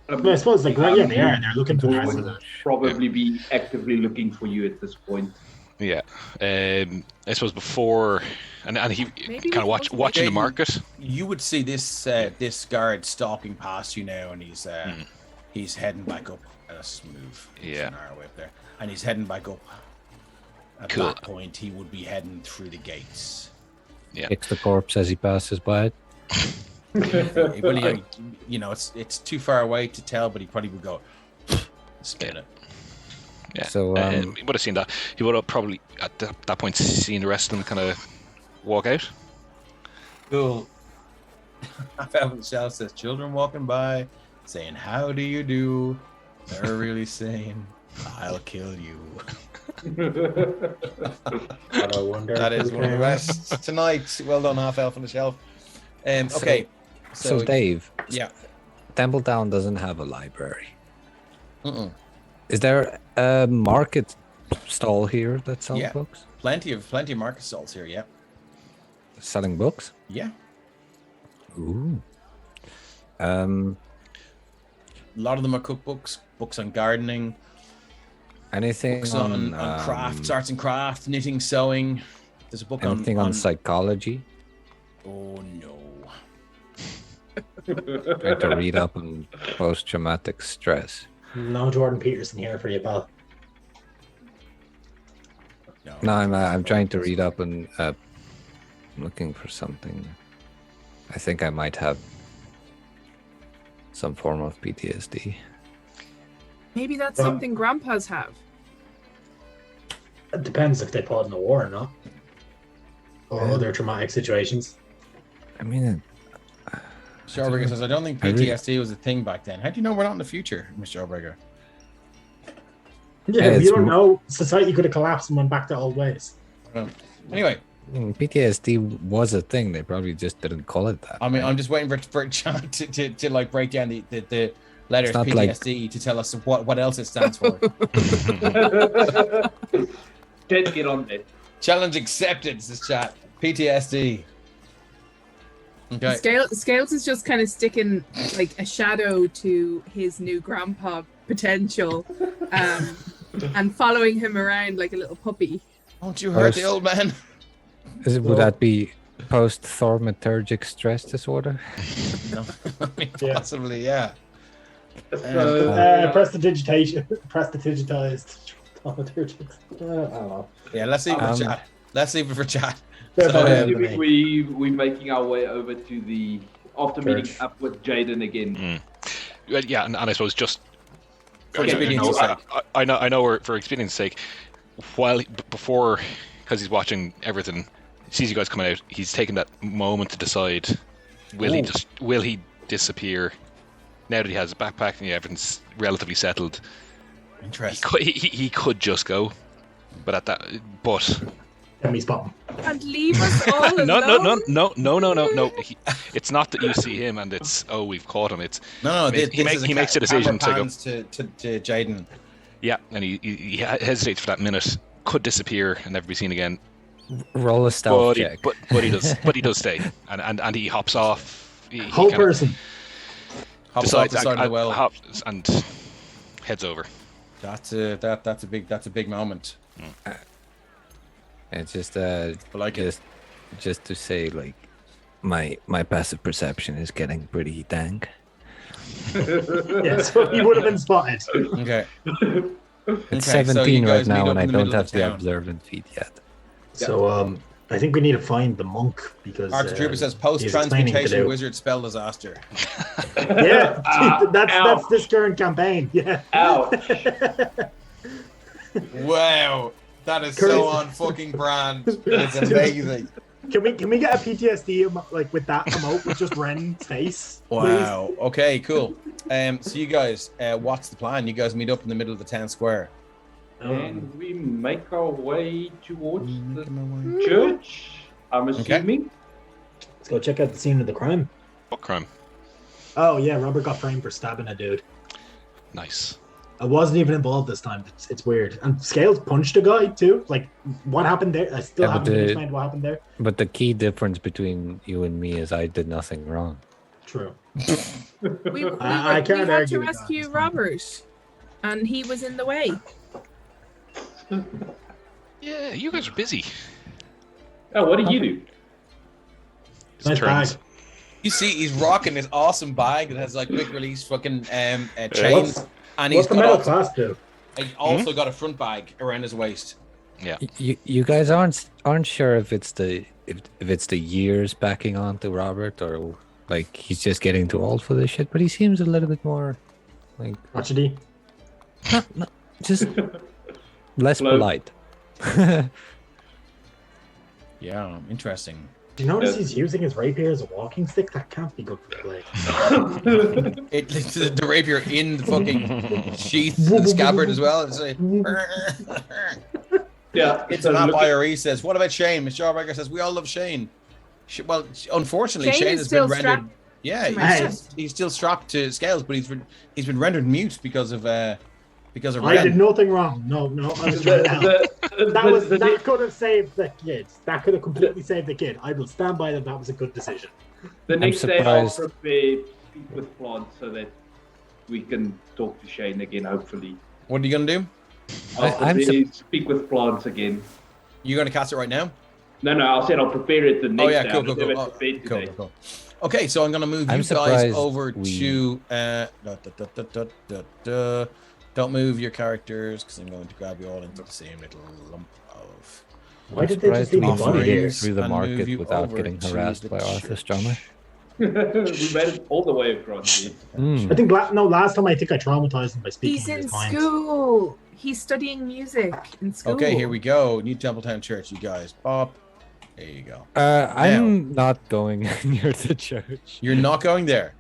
I suppose they are. They're looking for us. Would probably be actively looking for you at this point. Yeah, I suppose before, and he kind of watching the market. You would see this guard stalking past you now, and he's heading back up at a smooth. Yeah, an arrow up there, and he's heading back up. At that point, he would be heading through the gates. Yeah, kicks the corpse as he passes by it. Well, it's too far away to tell, but he probably would go spin it. Yeah. So he would have seen that. He would have probably at that point seen the rest of them kind of walk out. Cool. Half Michelle says children walking by saying how do you do. They're really saying I'll kill you. I wonder. That is one of the best tonight. Well done, Half Elf on the Shelf. Okay. So Dave. Yeah. Templetown doesn't have a library. Is there a market stall here that sells books? Plenty of market stalls here. Yeah. Selling books? Yeah. Ooh. A lot of them are cookbooks, books on gardening. Anything books on crafts, arts and crafts, knitting, sewing. There's a book on psychology. Oh no. Trying to read up on post-traumatic stress. No Jordan Peterson here for you, pal. No, I'm trying to read up on. I'm looking for something. I think I might have some form of PTSD. Maybe that's something grandpas have. It depends if they fought in the war or not, or other traumatic situations. I mean, Mr. Oberger says, I don't think PTSD was a thing back then. How do you know we're not in the future, Mr. Oberger? Yeah, you don't know. Society could have collapsed and went back to old ways. Anyway. PTSD was a thing. They probably just didn't call it that. I mean, I'm just waiting for a chance to like break down the letters PTSD to tell us what else it stands for. Get on it. Challenge accepted, this chat. PTSD. Okay. Scales is just kind of sticking like a shadow to his new grandpa potential, and following him around like a little puppy. Don't you hurt the old man? Would that be post-thaumaturgic stress disorder? No, I mean, possibly, yeah. Prestidigitized thaumaturgic. I don't know. Yeah, let's leave it for chat. Let's leave it for chat. We're making our way over to the after meeting up with Jaden again. Well, yeah, and I suppose just for expedience's sake. I know for expedience's sake, before, because he's watching everything, sees you guys coming out, he's taking that moment to decide will he disappear now that he has a backpack and everything's relatively settled. Interesting. He could just go, but Let me spot him. And leave us all alone. No. It's not that you see him and it's we've caught him. It's he makes a decision to go to Jaden. Yeah, and he hesitates for that minute. Could disappear and never be seen again. Roll a stealth check. But he does. But he does stay, and he hops off. Whole person hops off the side of the well hops and heads over. That's a big moment. It's just like just to say, like, my passive perception is getting pretty dank. Yeah, so he would have been spotted. Okay. It's Okay, 17 right now, and I don't have the town. observant feat yet. So I think we need to find the monk because Archer Trooper says he's post-transmutation explaining to wizard spell disaster. Yeah, that's this current campaign. Yeah. Ouch. Wow, that is so on fucking brand. It's amazing. Can we get a PTSD like with that emote with just Ren's face? Wow. Okay, cool. So you guys, what's the plan? You guys meet up in the middle of the town square. And we make our way towards the church, I'm assuming. Let's go check out the scene of the crime. What crime? Oh yeah, Robert got framed for stabbing a dude. Nice. I wasn't even involved this time. It's weird. And Scales punched a guy too. Like, what happened there? I still haven't explained what happened there. But the key difference between you and me is I did nothing wrong. True. We can't had argue to with rescue that. Robert, and he was in the way. Yeah, you guys are busy. Oh, what do you do? His Nice turns. bag. You see, he's rocking his awesome bag that has like quick release fucking chains, and he's What's the middle got class do? he's also got a front bag around his waist. Yeah. You guys aren't sure if it's the years backing onto Robert, or like he's just getting too old for this shit. But he seems a little bit more like Crotchety. no, just less Hello? polite. Yeah, interesting. Do you notice he's using his rapier as a walking stick? That can't be good for play. The rapier in the fucking sheath, the scabbard as well. It's like, Yeah. it's so an look- IRE says, "What about Shane?" Mr. Jawbreaker says, "We all love Shane." Well, unfortunately, Shane Shane is has still been rendered. strapped Yeah, to my he's still strapped to Scales, but he's been rendered mute because of I Ren. did nothing wrong. No, I was trying to help. That could have saved the kid. That could have completely saved the kid. I will stand by that. That was a good decision. The next day I'll surprised. prepare speak with Plant so that we can talk to Shane again, hopefully. What are you gonna do? I'll speak with Plant again. You gonna cast it right now? No, I said I'll prepare it the next Oh yeah, day. cool, I cool, never cool. Oh, prepared cool, today. cool. Okay, so I'm gonna move I'm you guys surprised over we- to. Don't move your characters because I'm going to grab you all into the same little lump of. Why did they just leave we the body made here? it through the And move market you without over getting to harassed the by Arthur church. Strummer? We made it all the way across here. I think last time I think I traumatized him by speaking He's in his in mind. school. He's studying music in school. Okay, here we go. New Templetown Church, you guys. Pop. There you go. I'm not going near the church. You're not going there.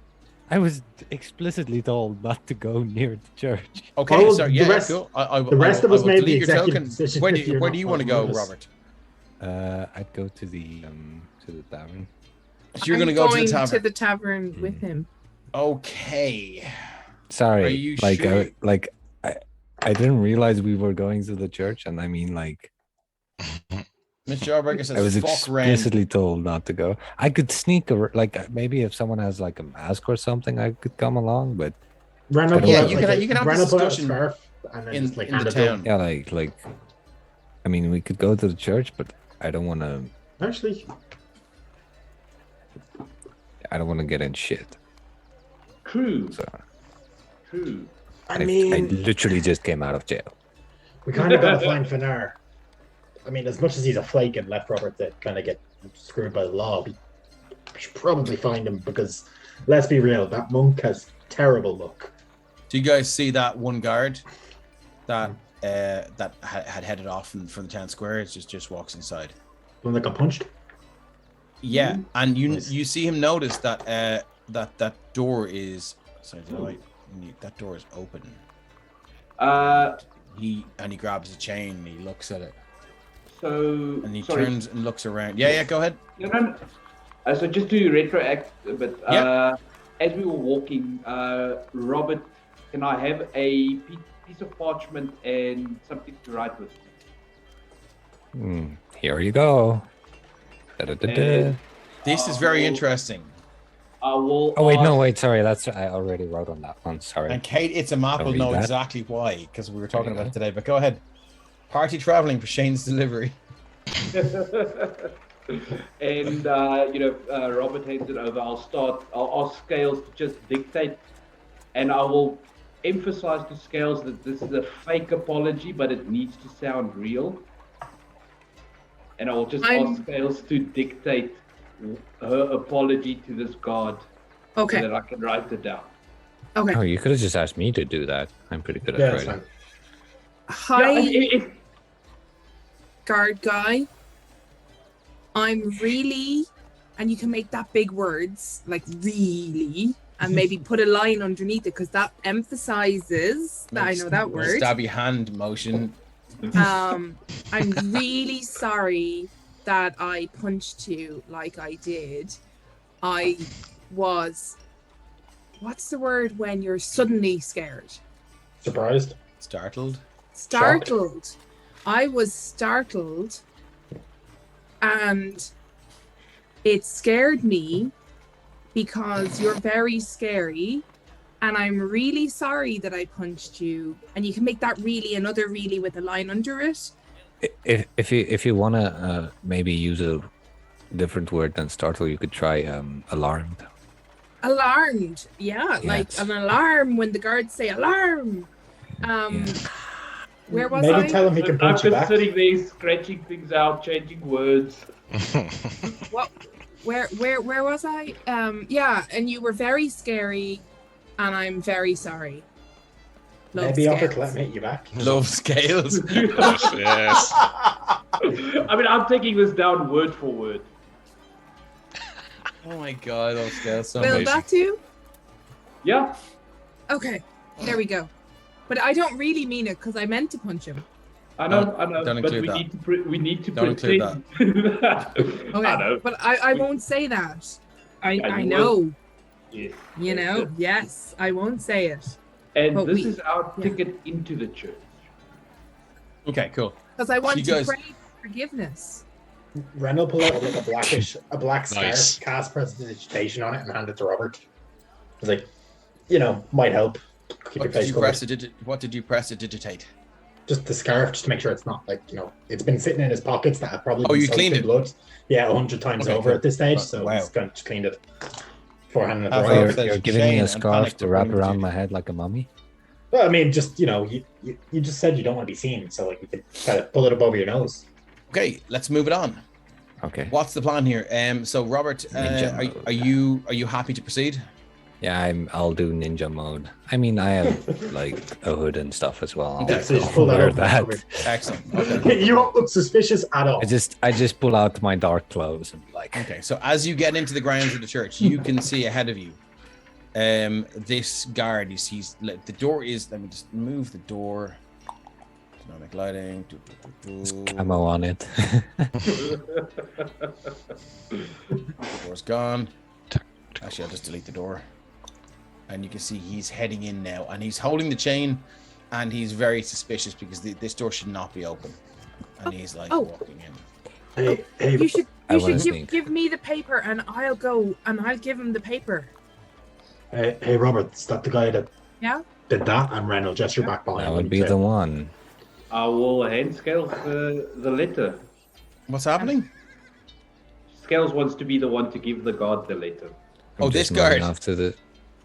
I was explicitly told not to go near the church. Okay, Oh, so the yeah, rest- cool. The rest of us will made the delete your executive token. decision. Where if you're do not you want to go, following us. Robert? I'd go to the tavern. So you're I'm going to go to the to tavern. the tavern with him. Okay. Sorry, Are you like sure? I didn't realize we were going to the church, and I mean, like, Mr. Jawbreaker says, I was fuck Ren. explicitly told not to go. I could sneak, like, maybe if someone has like a mask or something, I could come along. But Ren I will don't pull know. out, You like, can- you can have Ren this will pull out a discussion scarf and then in, just like in hand the it to town. him. yeah, like, I mean, we could go to the church, but I don't want to. Actually, I don't want to get in shit. True. So True. I I mean, literally just came out of jail. we kind of got to find Finar. I mean, as much as he's a flake and left Robert to kind of get screwed by the law, we should probably find him because, let's be real, that monk has terrible luck. Do you guys see that one guard that had headed off from the town square? It just walks inside. The one that got punched? Yeah, and Nice. you see him notice that that door is that door is open. He grabs a chain and he looks at it. So. And he sorry. turns and looks around. Yeah, go ahead. No. So just to retroact a bit. As we were walking, Robert, can I have a piece of parchment and something to write with? Here you go. Da-da-da-da. This is very interesting. I will. Oh wait, sorry. I already wrote on that one. Sorry. And Kate, it's a map. I'll Will read know that. exactly why, because we were talking about it today. But go ahead. Party traveling for Shane's delivery. And Robert hands it over. I'll ask Scales to just dictate, and I will emphasize to Scales that this is a fake apology, but it needs to sound real. And I will just ask Scales to dictate her apology to this god, so that I can write it down. Okay. Oh, you could have just asked me to do that. I'm pretty good Yeah, at that's writing. fine. Hi, guard guy. I'm really, and you can make that big words, like really, and maybe put a line underneath it, because that emphasizes that I know that word. Stabby hand motion. I'm really sorry that I punched you like I did. I was, what's the word when you're suddenly scared? Surprised? Startled. Startled. I was startled, and it scared me because you're very scary, and I'm really sorry that I punched you. And you can make that really another really with a line under it. If you wanna maybe use a different word than startle, you could try alarmed. Alarmed, yeah, like an alarm when the guards say alarm. Where was Maybe I? tell him he can punch you back. I'm just sitting there scratching things out, changing words. What? Where was I? Yeah, and you were very scary, and I'm very sorry. Love Maybe offer to Scales. let him hit you back. Love Scales. Yes. I mean, I'm taking this down word for word. Oh my god, love Scales. So Will amazing. that do? Yeah. Okay, there we go. But I don't really mean it because I meant to punch him. I know, don't but include we that. need to Don't pretend. Okay, I know. but I won't say that. I you know. Yes. You know, yes, I won't say it. And But this is our yeah. ticket into the church. Okay, cool. Because I want You to guys- pray for forgiveness. Ren will pull out like a black Nice. scarf, cast prestidigitation on it, and hand it to Robert. He's like, might help. Keep your face covered. What did you press to digitate? Just the scarf, just to make sure it's not like it's been sitting in his pockets that have probably. Oh, been you soaked cleaned in it? blood. Yeah, 100 times Okay, over cool. at this stage. Wow. So Wow. he's just cleaned it beforehand. Have Oh, a- you're giving Shane me a and scarf Panic to wrap according to around you. my head like a mummy? Well, I mean, just you just said you don't want to be seen, so like you could kind of pull it up over your nose. Okay, let's move it on. Okay. What's the plan here? So Robert, Ninja mode. are you happy to proceed? Yeah, I'll do ninja mode. I mean, I have like a hood and stuff as well. Okay, So you cool. just pull that wear up. that. Excellent. Okay. You don't look suspicious at all. I just pull out my dark clothes and like. Okay, so as you get into the grounds of the church, you can see ahead of you. This guard the door is. Let me just move the door. Dynamic lighting. Camo on it. The door's gone. Actually, I'll just delete the door. And you can see he's heading in now, and he's holding the chain, and he's very suspicious because this door should not be open. And he's like walking in. Hey, You should I wanna sneak. give me the paper, and I'll go and I'll give him the paper. hey, Robert, is that the guy that did that? And Ren will gesture back behind That him would and be say, the one. I will hand Scales the letter. What's happening? Scales wants to be the one to give the guard the letter. Oh, this guard.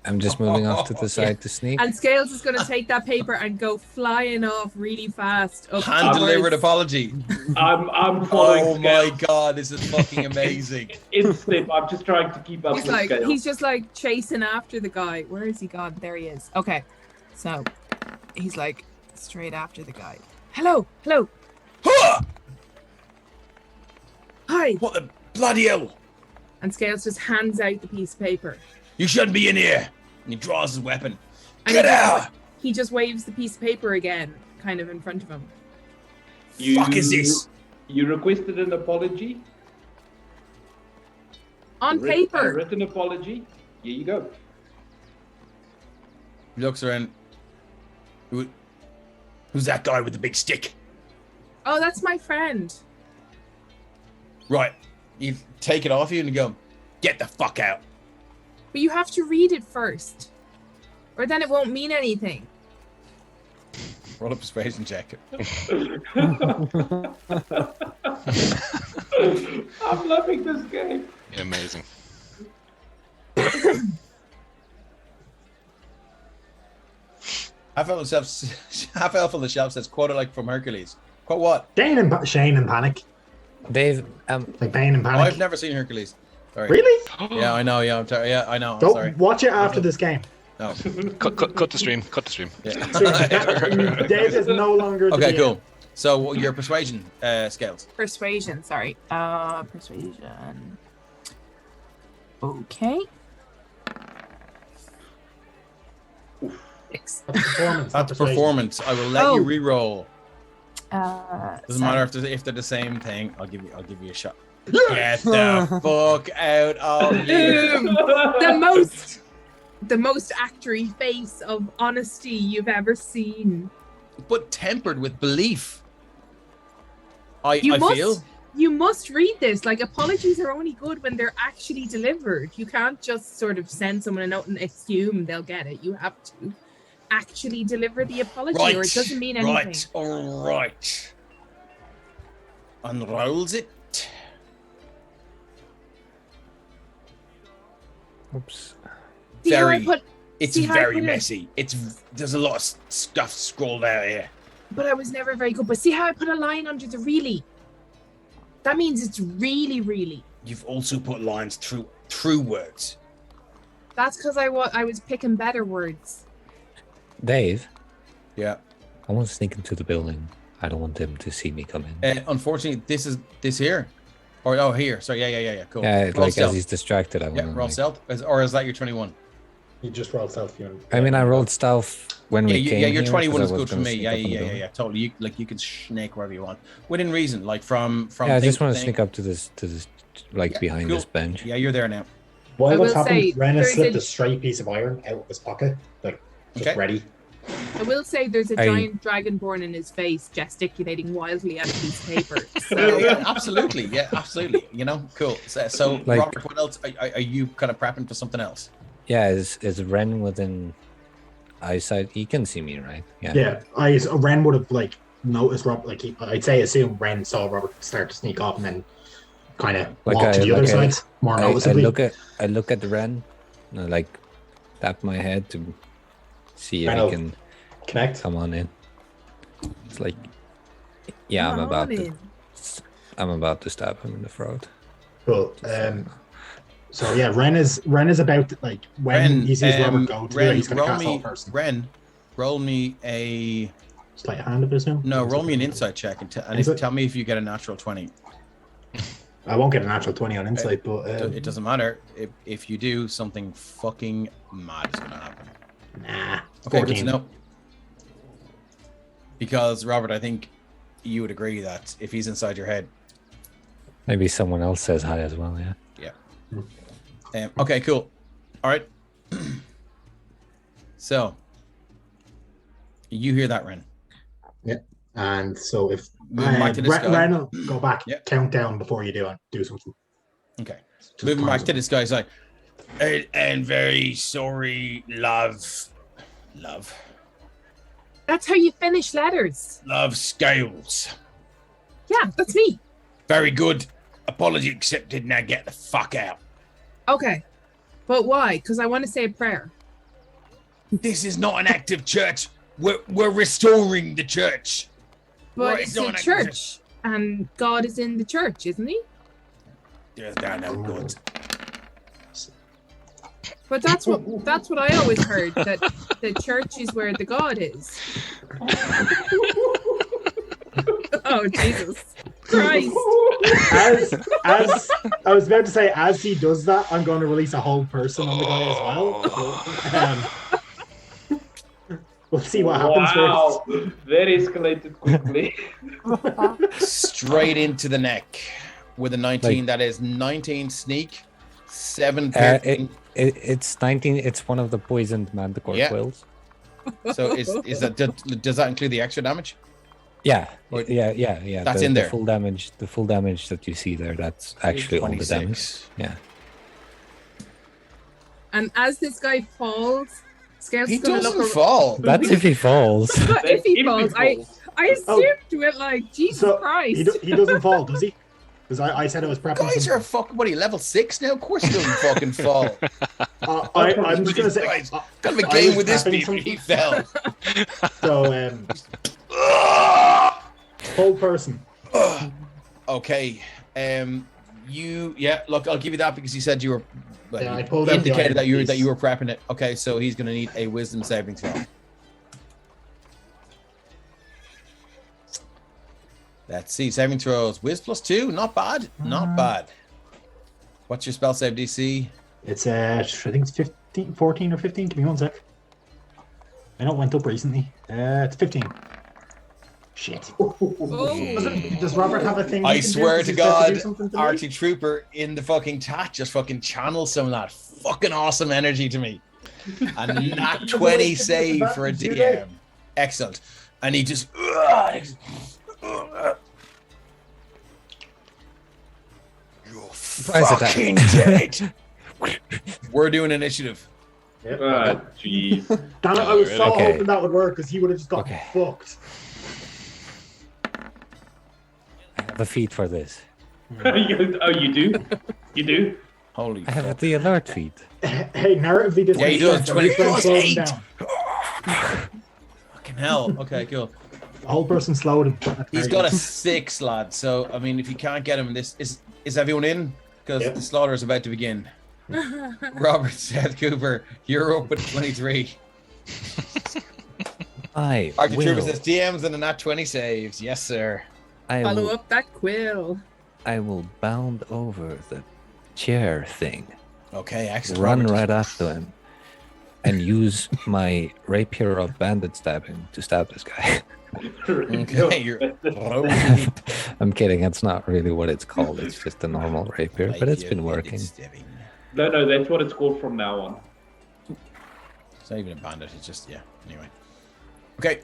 I'm just moving off to the side to sneak. And Scales is going to take that paper and go flying off really fast. Hand delivered apology. I'm following Oh my Scales. god, this is fucking amazing. In step. I'm just trying to keep up with Scales. He's just like chasing after the guy. Where is he gone? There he is. Okay, so he's like straight after the guy. Hello. Hi. What the bloody hell? And Scales just hands out the piece of paper. You shouldn't be in here. And he draws his weapon. And Get out! He just waves the piece of paper again, kind of in front of him. Fuck is this? You requested an apology. On A paper. written apology. Here you go. He looks around. Who's that guy with the big stick? Oh, that's my friend. Right. You take it off you and you go, get the fuck out. But you have to read it first. Or then it won't mean anything. Roll a persuasion check. I'm loving this game. Amazing. Half elf on the shelf says, quote it like from Hercules. Quote what? Shane and Panic. Dave, Like Bane and Panic. Oh, I've never seen Hercules. Sorry. Really? Yeah, I know. Yeah, yeah, I know. I'm Don't sorry. watch it after this game. No. Cut the stream. Cut the stream. Yeah. Dave is no longer. Okay, the cool. So your persuasion scales. Persuasion, sorry. Persuasion. Okay. Six. That's performance. not That's persuasion. performance. I will let you re-roll. Doesn't matter if they're the same thing. I'll give you a shot. Get the fuck out of here. The most actory face of honesty you've ever seen. But tempered with belief. I You must- feel. You must read this. Like, apologies are only good when they're actually delivered. You can't just sort of send someone a note and assume they'll get it. You have to actually deliver the apology, or it doesn't mean anything. Right, all right. Unrolls it. oops. See how I Very- put, It's See how I very put it? messy. There's a lot of stuff scrolled out here. but I was never very good. But see how I put a line under the really? That means it's really, really. You've also put lines through words. That's because I was picking better words. Dave, Yeah. I want to sneak into the building. I don't want them to see me come in. Unfortunately, this here, here. Sorry, yeah. Cool. Yeah, Roll like stealth. as he's distracted, I want Yeah, to. roll stealth, or is that your 21? You just rolled stealth. I mean, I rolled stealth when we came your here, 21 'cause is I was good for gonna me. sneak Yeah, up on the yeah, building. totally. You can snake wherever you want, within reason. Like from. Yeah, I thing just want to thing. sneak up to this, like Yeah, behind cool. this bench. Yeah, you're there now. While I what's will happened, say, Ren has there's slipped a- a straight piece of iron out of his pocket, like just Okay. ready. I will say there's a I- giant dragonborn in his face gesticulating wildly at a piece of paper. So Yeah, absolutely. Yeah, absolutely. You know, cool. So Like- Robert, what else? Are you kind of prepping for something else? Yeah, is Ren within eyesight? He can see me, right? Yeah, Ren would have like noticed Robert. Like assume Ren saw Robert start to sneak off and then kind of Like walk to the other side more I noticeably. I look at the Ren, and I like tap my head to see if Kind he of can Connect. come on in. It's like, yeah, come on in. I'm about to stab him in the throat. Cool. So yeah, Ren is about to, like when Ren, he sees Robert go to Ren, it, he's gonna roll cast all me. person. Ren, roll me a Sleight of hand, I presume. no. Roll me an insight check and Insight? tell me if you get a natural 20. I won't get a natural 20 on insight, but It doesn't matter. If you do, something fucking mad is gonna happen. Nah. Okay, good to 14. know. Because Robert, I think you would agree that if he's inside your head, Maybe someone else says hi as well. Yeah. okay, cool. All right. So you hear that, Ren? And so if Moving back to this guy. Ren will go back, Yeah. count down before you do something. Okay. Just Moving back times to it. this guy, he's like, and very sorry, love, That's how you finish letters. scales. Yeah, that's me. Very good. Apology accepted. Now get the fuck out. Okay. But why? Because I want to say a prayer. This is not an active church. We're restoring the church. But Right, it's no, a no, church. And God is in the church, isn't he? There are no good. But that's what I always heard, that the church is where the God is. Oh Jesus Christ. As I was about to say, as he does that, I'm going to release a whole person on the guy as well. We'll see what happens Wow, that escalated quickly. Straight into the neck with a 19. That is 19 sneak, 7 It's 19. It's one of the poisoned manticore quills. So is that does that include the extra damage? Yeah. Or- Yeah. That's in there. The full damage that you see there, that's actually all the damage. Yeah. And as this guy falls, Scales He is gonna doesn't look fall. That's if he falls. But if he falls, I Oh. assumed we're like, Jesus So Christ. he doesn't fall, does he? Because I said I was prepping. Guys are fucking. What are you, level 6 now? Of course he doesn't fucking fall. I'm just gonna say. Guys, kind of a game with this people. He fell. So whole person. Okay. Look, I'll give you that because you said you were. Well, Yeah, I you pulled out the indicated iron that piece. you were prepping it. Okay, so he's going to need a wisdom saving throw. Let's see, saving throws. Wiz +2, not bad, not bad. What's your spell save DC? It's I think it's 15, 14 or 15. Give me one sec. I know it went up recently. It's 15. Shit. Does Robert have a thing? I he can do? swear Does to he have God, do something to me? Archie Trooper in the fucking chat just fucking channels some of that fucking awesome energy to me. A nat 20 save for a DM. Excellent. And he just. You're fucking dead. We're doing initiative. Jeez. Damn it, I was so Okay. hoping that would work because he would have just got fucked. I have a feat for this. Oh, you do? You do? Holy I have the alert feat. Hey, narratively, this Yeah, he makes does. sense. 20 Every friend plus slowed him 8. down. fucking hell. Okay, cool. The whole person slowed him. That's He's very got a good. 6, lad. So, I mean, if you can't get him, this is everyone in? Because Yep. the slaughter is about to begin. Robert Seth Cooper, you're up with 23. I Archie Trooper will. says DMs and a nat 20 saves. Yes, sir. I Follow will. up that quill. I will bound over the chair thing, Okay, excellent. run Robert. right after him, and use my rapier of bandit stabbing to stab this guy. Okay, you're. I'm kidding. That's not really what it's called. It's just a normal rapier, but it's been working. No, that's what it's called from now on. It's not even a bandit. It's just Anyway. Okay.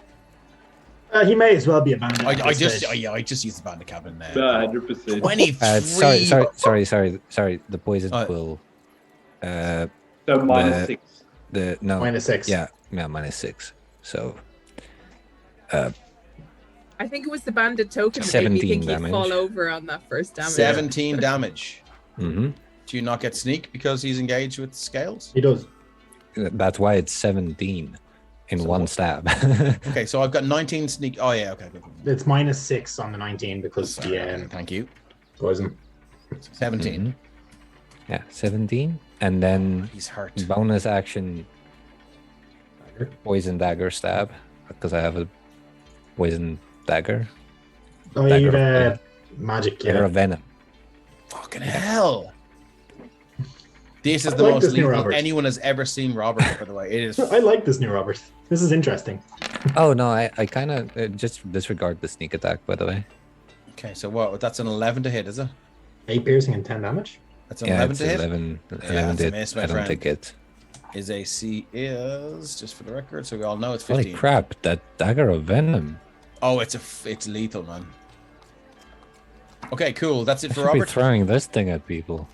He may as well be a bandit. at I this just stage. I just used the bandit cabin there. 100%. 23. Sorry. The poison quill. So -6. No. -6. Yeah, -6. So. I think it was the bandit token that made me 17 think he'd damage. fall over on that first damage. 17 damage. Mm-hmm. Do you not get sneak because he's engaged with scales? He does. That's why it's 17 in So one what- stab. Okay, so I've got 19 sneak. Oh yeah, okay. It's -6 on the 19 because Sorry, the thank you. poison. 17. Mhm. Yeah, 17, and then He's hurt. bonus action poison dagger stab because I have a poison dagger. Oh, Dagger you of venom. magic. Dagger Yeah. of venom. Fucking hell. This is I the like most this new lethal Robert. anyone has ever seen Robert, by the way. It is. I like this new Robert. This is interesting. Oh no, I kind of just disregard the sneak attack, by the way. Okay, so what? That's an 11 to hit, is it? 8 piercing and 10 damage. That's an Yeah, 11 it's to hit. 11 that's a hit. miss, my I don't friend. think it. His AC is, just for the record, so we all know it's Holy 15. crap! That dagger of venom. Oh, it's lethal, man. Okay, cool. That's it I for should be Robert. throwing this thing at people,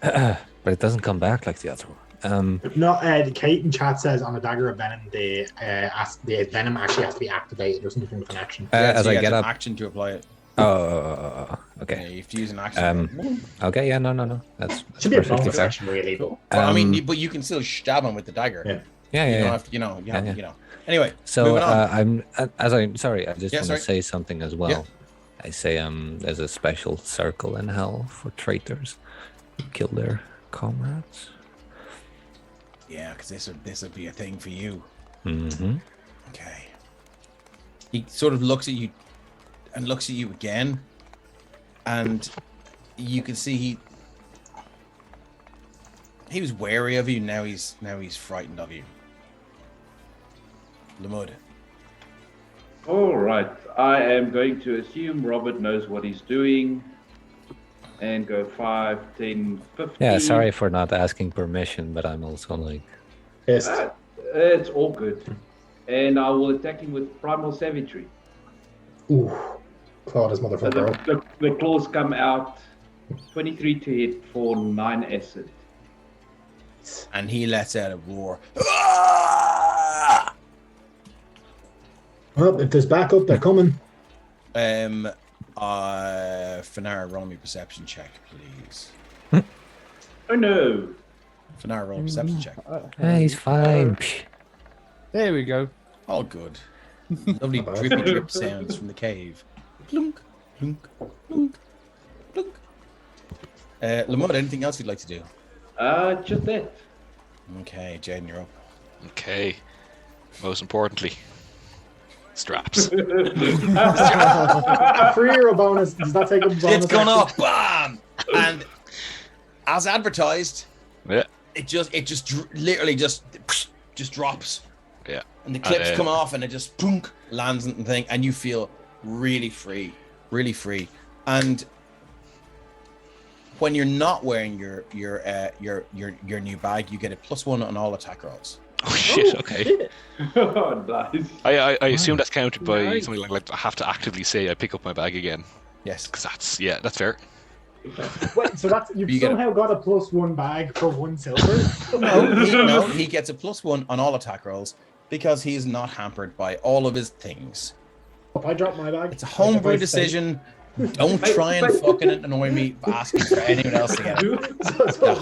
but it doesn't come back like the other one. No, Kate in chat says on the dagger of venom, the venom actually has to be activated or something with an action. Yeah, As so I you get have up. action to apply it. Oh, Yeah, okay. you have to use an action. Okay, yeah, no. That's Should be a perfectly bonus fair. action, really. But Well, I mean, Um, but you can still stab him with the dagger. Yeah. Yeah, You yeah. don't yeah. have to, Yeah. you know. Anyway, So moving on. sorry, I just Yeah, want sorry. to say something as well. I say there's a special circle in hell for traitors who kill their comrades. Yeah, because this would be a thing for you. Mm-hmm. Okay. He sort of looks at you and looks at you again, and you can see he was wary of you. Now he's frightened of you. Lamud. All right. I am going to assume Robert knows what he's doing and go 5, 10, 15. Yeah, sorry for not asking permission, but I'm also like... Pissed. It's all good. And I will attack him with Primal Savagery. Ooh. Claw this So motherfucker up. the claws come out. 23 to hit for 9 acid. And he lets out a roar. Well, if there's backup, they're coming. Fanara, roll me a perception check, please. Oh no. Fanara, roll a perception check. Hey, he's fine. There we go. All good. Lovely drippy drip sounds from the cave. Clunk, clunk, clunk, clunk. Lamont, anything else you'd like to do? Just that. Okay, Jaden, you're up. Okay. Most importantly, straps. Free or a bonus? Does that take a bonus? It's gone action? up, bam! And as advertised, Yeah. it just literally just drops. Yeah. And the clips come off, and it just punk lands in the thing, and you feel really free, really free. And when you're not wearing your new bag, you get a +1 on all attack rolls. Oh shit! Okay. Oh, nice. I assume that's counted by something like I have to actively say I pick up my bag again. Yes. Because that's fair. Wait, so that's you've You get somehow got a +1 bag for 1 silver? No, he gets a +1 on all attack rolls because he is not hampered by all of his things. If I drop my bag, It's a homebrew decision. Don't try and fucking annoy me by asking for anyone else to get it. So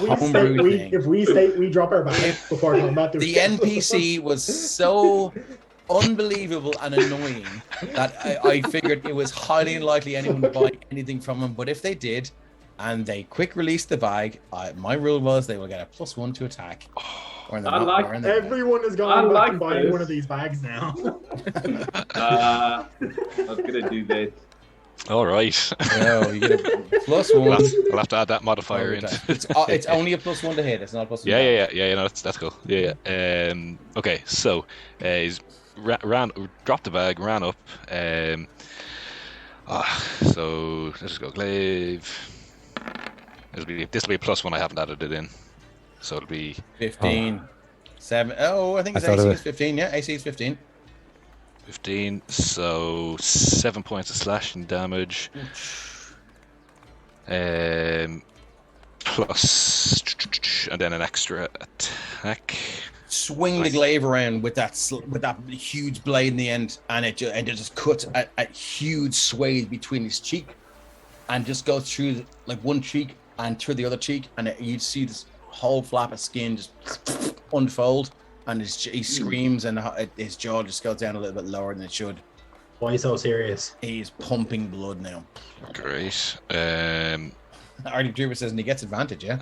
if we state we drop our bag before combat, The NPC was so unbelievable and annoying that I figured it was highly unlikely anyone would buy anything from him. But if they did, and they quick released the bag, my rule was they will get a +1 to attack. Or I like everyone is going back and buying one of these bags now. I was gonna do that. All right. No, you get a +1. I'll have to add that modifier in. It's only a +1 to hit. It's not a +1. Yeah. No, that's cool. Yeah. Okay, so he's dropped the bag, ran up. So let's just go glaive. This will be a +1. I haven't added it in, so it'll be 15. 7. Oh, I think it's AC is 15. Yeah, AC is 15. 15. So 7 points of slashing damage. Plus, and then an extra attack. Swing the glaive around with that huge blade in the end, and it just cuts a huge swathe between his cheek, and just goes through like one cheek and through the other cheek, and you see this whole flap of skin just unfold, and he screams, and his jaw just goes down a little bit lower than it should. Why so serious? He's pumping blood now. Great. Artie Drewer says, and he gets advantage, yeah?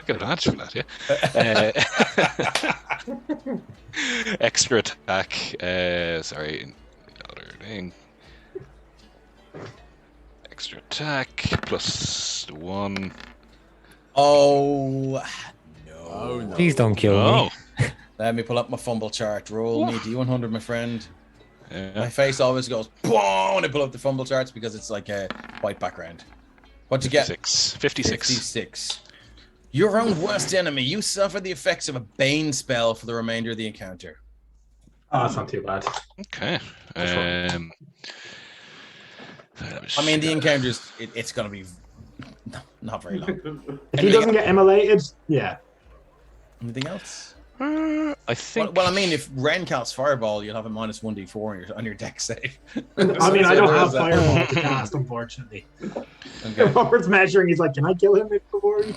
Get advantage for that, yeah. Extra attack. Sorry, other thing. Extra attack +1. Oh no! Please don't kill me. Let me pull up my fumble chart. Roll me D100, my friend. Yeah. My face always goes boom when I pull up the fumble charts because it's like a white background. What'd you get? 56. Your own worst enemy. You suffer the effects of a Bane spell for the remainder of the encounter. Oh, that's not too bad. Okay. I mean, the encounters, it's going to be not very long. If he doesn't get immolated, yeah. Anything else? I think. Well, I mean, if Ren casts Fireball, you'll have a -1d4 on your deck save. I mean, I don't have Fireball to cast, unfortunately. Okay. Robert's measuring. He's like, "Can I kill him before?" Is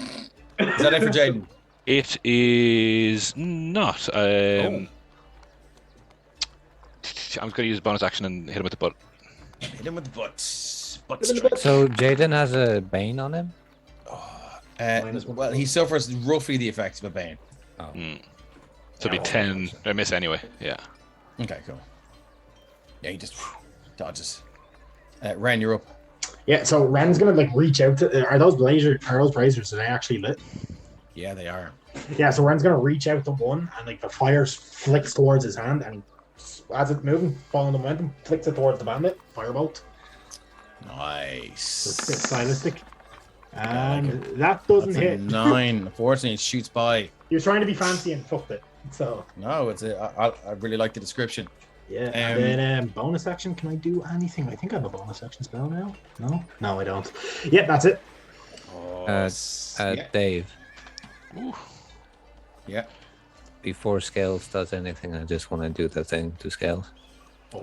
that it for Jaden? It is not. I'm going to use a bonus action and hit him with the butt. Hit him with the butt. So Jaden has a Bane on him? Well, he suffers roughly the effects of a Bane. Oh. So it'll be 10. I miss anyway. Yeah. Okay, cool. Yeah, he just dodges. Ren, you're up. Yeah, so Ren's gonna like reach out to. Are those blazers? Are they actually lit? Yeah, they are. Yeah, so Ren's gonna reach out to one, and like the fire flicks towards his hand, and as it's moving, following the momentum, flicks it towards the bandit. Firebolt. Nice. So it's a bit stylistic. I like And that doesn't That's a hit. 9. Unfortunately, it shoots by. He was trying to be fancy and fucked it. So No, I really like the description. yeah. And then bonus action. Can I do anything? I think I have a bonus action spell now. No, I don't. Yeah, that's it. Oh, yeah. Dave. Ooh. Yeah. Before Scales does anything, I just want to do the thing to Scales.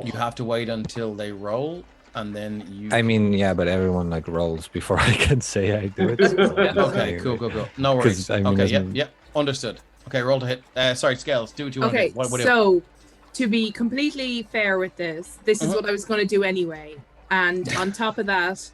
You have to wait until they roll, and then you. I mean, yeah, but everyone like rolls before I can say I do it. Okay, cool. No worries. 'Cause, I mean, Okay, isn't- yeah, understood. Okay, roll to hit. Sorry, Scales. Do what you want to Okay, do. What so to be completely fair with this is Mhm. what I was going to do anyway. And on top of that,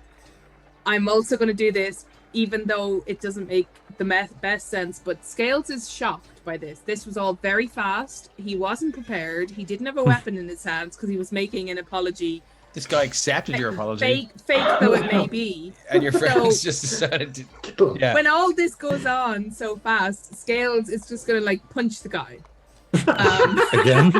I'm also going to do this, even though it doesn't make the best sense. But Scales is shocked by this. This was all very fast. He wasn't prepared. He didn't have a weapon in his hands because he was making an apology. This guy accepted your apology, Fake though it may be. and your friends So- just decided to. Yeah. When all this goes on so fast, Scales is just going to like punch the guy. Again?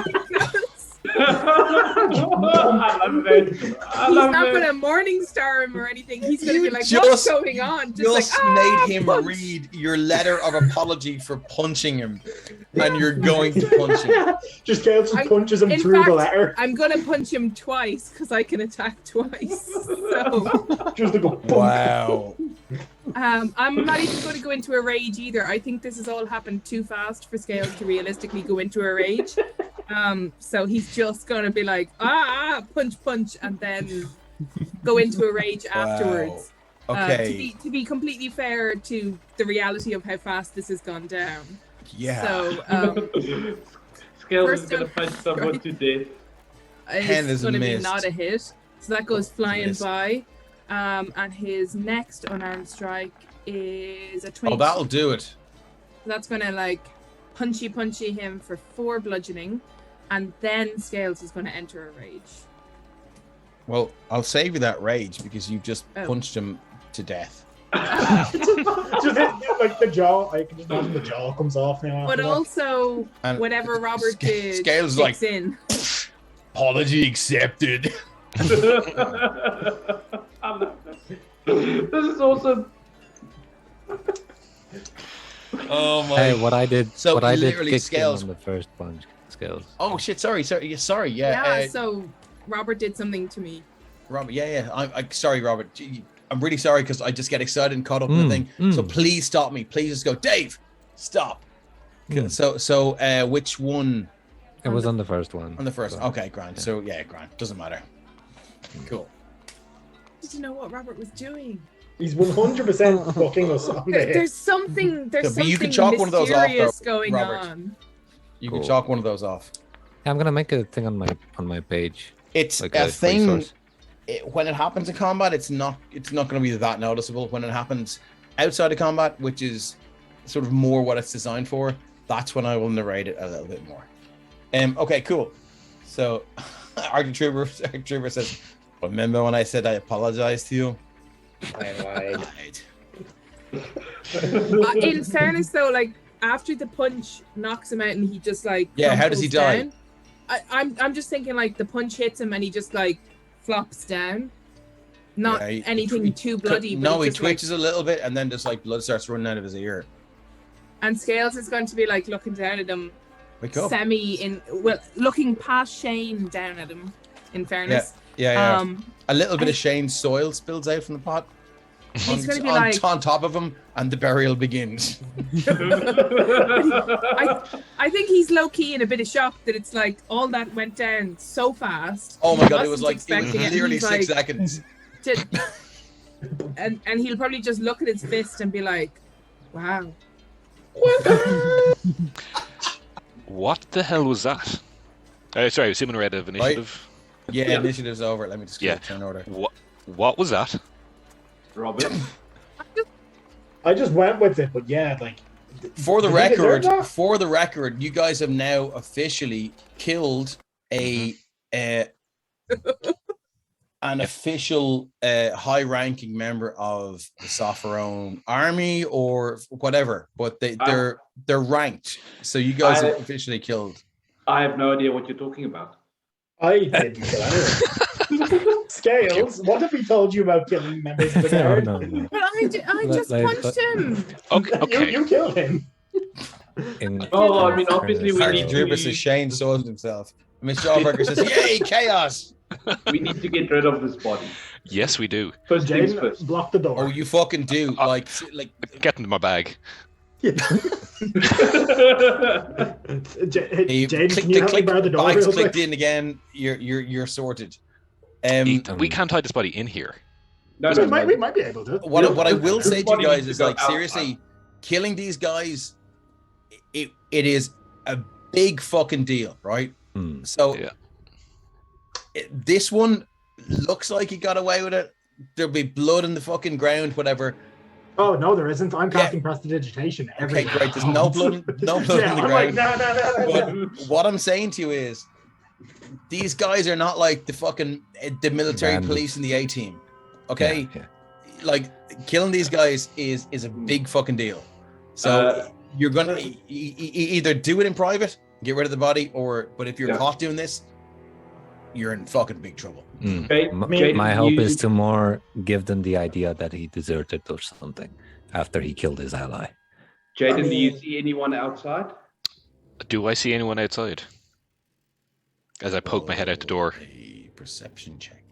I love it. He's not going to morning star him or anything. He's going to be like, what's going on? Just like, made him punch. read your letter of apology for punching him, and you're going to punch him. Just Gale just punches him in through the fact, letter. I'm going to punch him twice because I can attack twice. So Just like a Wow. I'm not even going to go into a rage either. I think this has all happened too fast for Scales to realistically go into a rage. So he's just going to be like, punch, and then go into a rage afterwards. Okay. To be completely fair to the reality of how fast this has gone down. Yeah. So Scales first is gonna one- punch someone to death. Pen is it's going to be missed. not a hit. So that goes flying missed. by. And his next unarmed strike is a 20. Oh, that'll do it. That's going to like punchy him for 4 bludgeoning. And then Scales is going to enter a rage. Well, I'll save you that rage because you just Oh. punched him to death. just hit, like the jaw. I can just imagine the jaw comes off now. But after that. also, And whatever Robert did Scales is kicks like, in. apology accepted. I love this. This is awesome. Oh my. Hey, what I did, So what I did literally kicked Scales- him on the first punch. Scales. Oh shit! Sorry. Yeah. Yeah, so Robert did something to me. Robert. Yeah. I'm sorry, Robert. I'm really sorry because I just get excited and caught up in the thing. So please stop me. Please just go, Dave. Stop. So which one? It was on the first one. On the first. So, Okay, grand. So yeah, grand. Doesn't matter. Cool. Did you know what Robert was doing? He's 100% fucking us on the hit. There's something. There's Yeah, but you something can chalk one of those off, though, mysterious going Robert. on. You Cool. can chalk one of those off. I'm gonna make a thing on my page. It's Like a a thing. resource. When it happens in combat, it's not going to be that noticeable. When it happens outside of combat, which is sort of more what it's designed for, that's when I will narrate it a little bit more. Okay, cool. So, Arctic Trooper says, "Remember when I said I apologized to you? I lied." In fairness, though, like after the punch knocks him out and he just like Yeah, how does he crumples die? down, I'm just thinking like the punch hits him and he just like flops down. Not Yeah, he- anything too bloody. But No, he just, like- twitches a little bit, and then just like blood starts running out of his ear. and Scales is going to be like looking down at him, Wake up! looking past Shane down at him. In fairness, Yeah. A little bit of Shane's soil spills out from the pot. He's going to be on, like, on top of him, and the burial begins. I think he's low key in a bit of shock that it's like all that went down so fast. Oh my He god, it was wasn't like expecting it. literally He's 6 like, seconds. and he'll probably just look at his fist and be like, "Wow." What the hell was that? Sorry, assuming we're out of initiative. Yeah, Yeah. initiative's over. Let me just Yeah. get turn order. What was that? Robert. I just went with it, but yeah, like. For the did he deserve record, you guys have now officially killed a an official high-ranking member of the Sopherone army or whatever, but they're ranked. So you guys have officially killed. I have no idea what you're talking about. I didn't kill anyone. Scales, what have we told you about killing members of the guard? No. But I just punched him. Okay. You killed him. I mean, obviously we need Sergeant Drubus says Shane soiled himself. Miss Jawbreaker says, "Yay, chaos!" We need to get rid of this body. Yes, we do. First things Jane, first. block the door. Oh, you fucking do. Like Get into my bag. He Jane, can you help me bar the door bags real clicked quick? in again. You're sorted. We can't hide this body in here. No, We might be able to. What I will This say to body you guys needs is to go like seriously, killing these guys, it is a big fucking deal, right? So Yeah. this one looks like he got away with it. There'll be blood in the fucking ground, whatever. Oh no, there isn't. I'm casting prestidigitation. Okay, great. There's no blood in the I'm ground. like, no. But what I'm saying to you is, these guys are not like the fucking the military Bandits. police in the A team. Okay, Yeah. like killing these guys is a big fucking deal. So you're gonna either do it in private, get rid of the body, but if you're caught doing this, you're in fucking big trouble. My hope is to more give them the idea that he deserted or something after he killed his ally. Jaden, do you see anyone outside? Do I see anyone outside? As I poke my head out the door. A perception check.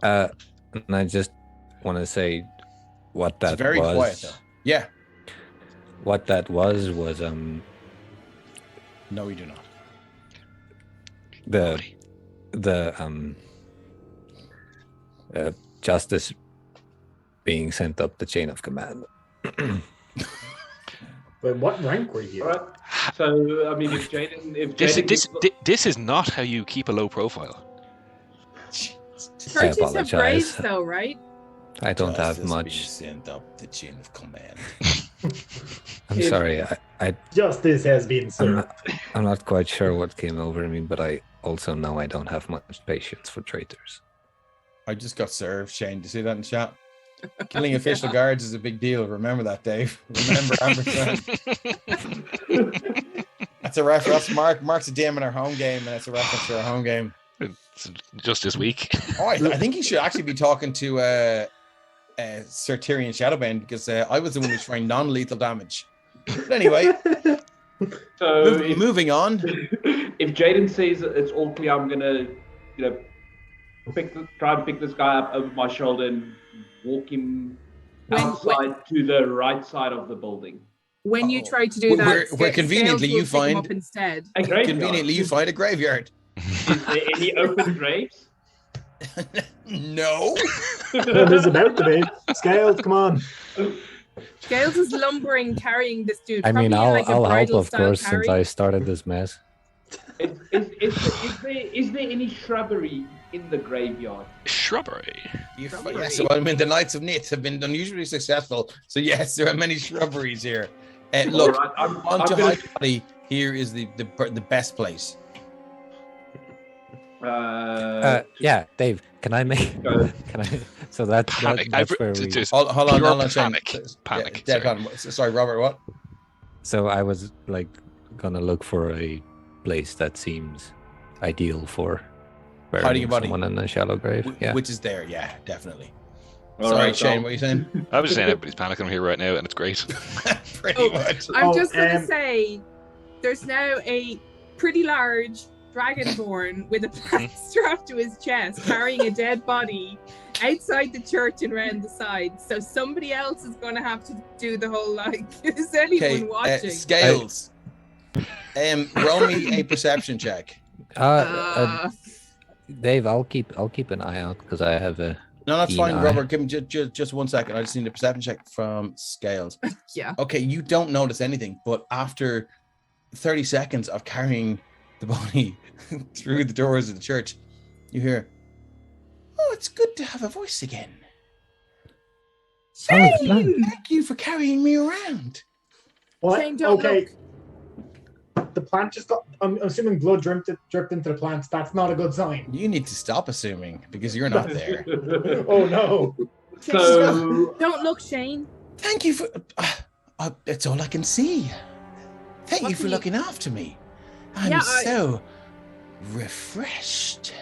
And I just want to say what that It's very was. quiet though. Yeah. What that was No, you do not. the justice being sent up the chain of command. But what rank were you? All right. So, I mean, if Jaden, This is not how you keep a low profile. Curtis have apologize. braids though, right? I don't have Justice much. being sent up the chain of command. I'm sorry. I Justice has been served. I'm not quite sure what came over me, but I also know I don't have much patience for traitors. I just got served, Shane. Do you see that in chat? Killing official guards is a big deal. Remember that, Dave. Remember Amberson. That's a reference. Mark's a DM in our home game, and it's a reference to our home game. It's just this week. Oh, I think he should actually be talking to Sir Tyrion Shadowbane, because I was the one who's trying non-lethal damage. But anyway, so moving on. If Jaden says it's all clear, I'm gonna, try and pick this guy up over my shoulder and walk him outside to the right side of the building. When you try to do that, where conveniently Scales you will pick him find up instead. A graveyard. Conveniently, you find a graveyard. Is there any open graves? No. There's about to be. Scales, come on. Scales is lumbering, carrying this dude. I mean, probably in I'll help, bridal of style course, carry. since I started this mess. Is there any shrubbery in the graveyard? Shrubbery. Yes, well, I mean, the Knights of Nith have been unusually successful. So yes, there are many shrubberies here. Look, All right, on to High Body. Here is the best place. Yeah, Dave, can I make? Can I? So that's where we. Hold on, Shane. Panic. Yeah, sorry, Robert. What? So I was gonna look for a place that seems ideal for Hiding a body. someone in a shallow grave. Yeah, Which is there? Yeah, definitely. All Sorry, right, Shane. What are you saying? I was just saying everybody's panicking here right now, and it's great. Pretty much. I'm just going to say, there's now a pretty large dragonborn with a plant strapped to his chest, carrying a dead body outside the church and around the side. So somebody else is going to have to do the whole is anyone watching? Scales. Roll me a perception check. Dave, I'll keep an eye out because I have a. No, that's fine, eye. Robert. Give me just 1 second. I just need a perception check from Scales. Yeah. Okay, you don't notice anything, but after 30 seconds of carrying the body through the doors of the church, you hear, "Oh, it's good to have a voice again. Shane! Thank you for carrying me around." What? Shane, don't Okay. the plant just got. I'm assuming blood dripped into the plant. That's not a good sign. You need to stop assuming because you're not there. Oh no! So Don't look, Shane. Thank you for. That's all I can see. Thank What you for can you- looking after me. I'm Yeah, so refreshed.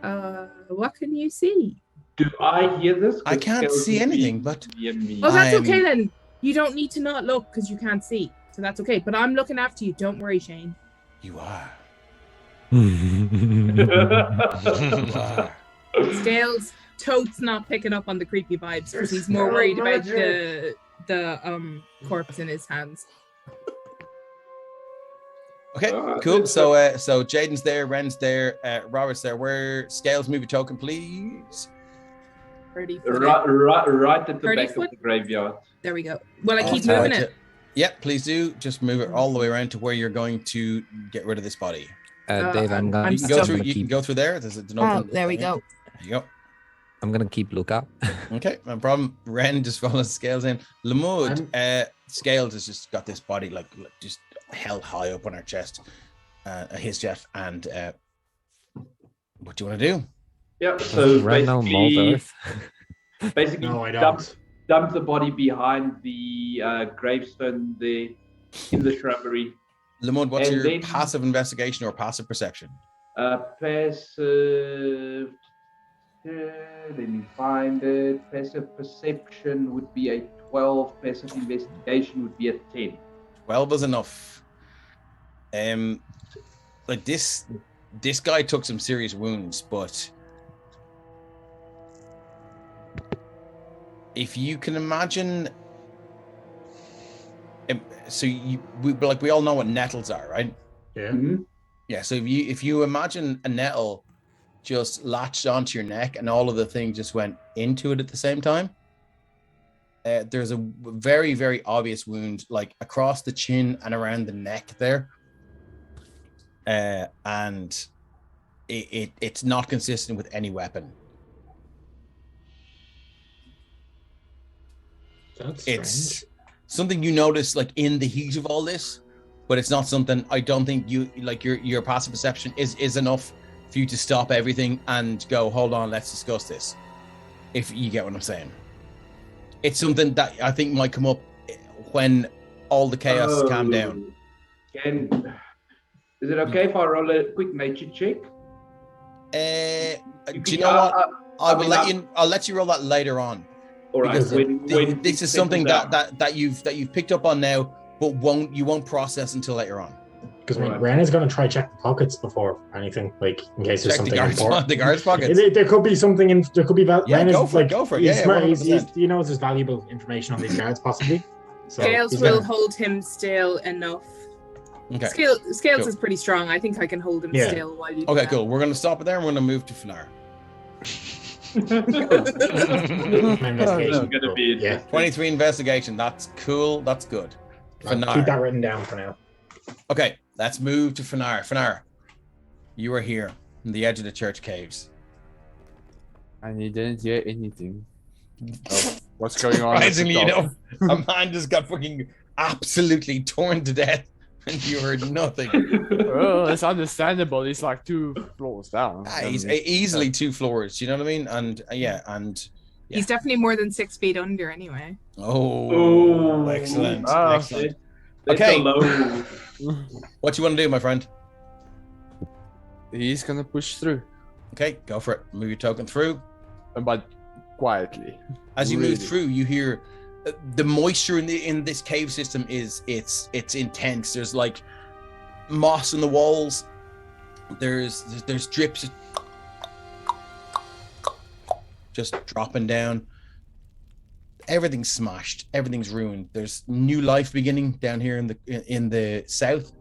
What can you see? do I hear this? I can't see anything, but Oh, that's I'm- okay then. You don't need to not look because you can't see. So that's okay. But I'm looking after you. Don't worry, Shane. You are. Hmm. You are. Scales, Toad's not picking up on the creepy vibes because he's more worried about the corpse in his hands. Okay, Alright, cool. let's So Jaden's there, Ren's there, Robert's there. Where Scales, move your token, please. 30 foot. right at the 30 back foot? of the graveyard. There we go. Well, I Oh, keep right, moving it. Yep, please do. Just move it all the way around to where you're going to get rid of this body. Dave, I'm I'm You can go stuck. through. gonna You can keep. go through there. There's an Oh, open. there we go. There you go. I'm gonna keep lookout. Okay, no problem. Ren just follows Scales in. Lamud, Scales has just got this body like just held high up on her chest, his chest, and what do you want to do? Yep. So Ren know mold basically, earth. basically No, I don't. dump the body behind the gravestone there in the shrubbery. Lamud, what's And your then- passive investigation or passive perception? Passive. Let me find it. Passive perception would be a 12. Passive investigation would be a 10. 12 was enough. Like this guy took some serious wounds, but if you can imagine, so we all know what nettles are, right? Yeah. Mhm. Yeah. So if you imagine a nettle just latched onto your neck and all of the things just went into it at the same time, there's a very, very obvious wound like across the chin and around the neck there, and it's not consistent with any weapon. That's It's strange. something you notice like in the heat of all this, but it's not something. I don't think you like your passive perception is enough for you to stop everything and go, hold on, let's discuss this. If you get what I'm saying, it's something that I think might come up when all the chaos calm down. Is it okay if I roll a quick nature check? Do you know what? I'll let you roll that later on. All right. Because When this is something that you've picked up on now, but you won't process until later on. Because Right. Ren is going to try check the pockets before anything, like in case there's Check the something guards, important. the guards' pockets. There could be something in. There could be. Yeah, Ren is, go for it, like, go for it. He's Yeah, smart. 100%. He knows there's valuable information on these guards, possibly. So Scales he's will gonna- hold him still enough. Okay. Scales Cool. is pretty strong. I think I can hold him Yeah. still while you. Okay, cool. We're gonna stop it there and we're gonna move to Fnar. My investigation. It's gonna be Yeah. 23 investigation. That's cool. That's good. I'll keep Fnar. that written down for now. Okay, let's move to Fnar. Fnar, you are here on the edge of the church caves. And you didn't hear anything of what's going on. at the Surprisingly, you top. know, a man just got fucking absolutely torn to death, and you heard nothing. Well, it's understandable. He's like 2 floors down. He's easily 2 floors. You know what I mean? And He's definitely more than 6 feet under anyway. oh, excellent, Ah. excellent. That's Okay. a low. What you want to do, my friend? He's gonna push through, Okay, go for it. Move your token through. but quietly. As you move Really? through, you hear the moisture in this cave system is it's intense. There's like moss in the walls. There's drips just dropping down. Everything's smashed. Everything's ruined. There's new life beginning down here in the south.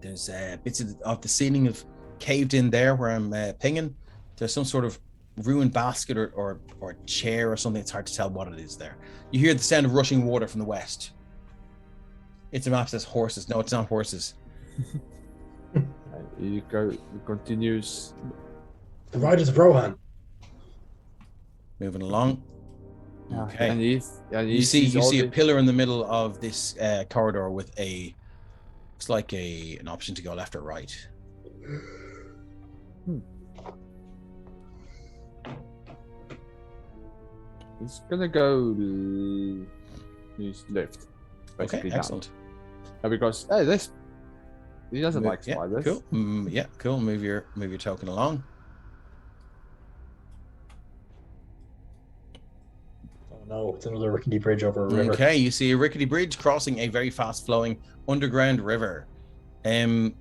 There's bits of the ceiling have caved in there where I'm pinging. There's some sort of ruined basket or chair or something. It's hard to tell what it is there. You hear the sound of rushing water from the west. It's a map that says horses. No, it's not horses. He continues. The Riders of Rohan. Moving along. Okay. And you see a pillar in the middle of this corridor with it's like an option to go left or right. He's gonna go left. Okay, excellent. Because he doesn't like spiders. Cool. Yeah, cool. Move your token along. Oh no, it's another rickety bridge over a river. Okay, you see a rickety bridge crossing a very fast-flowing underground river. You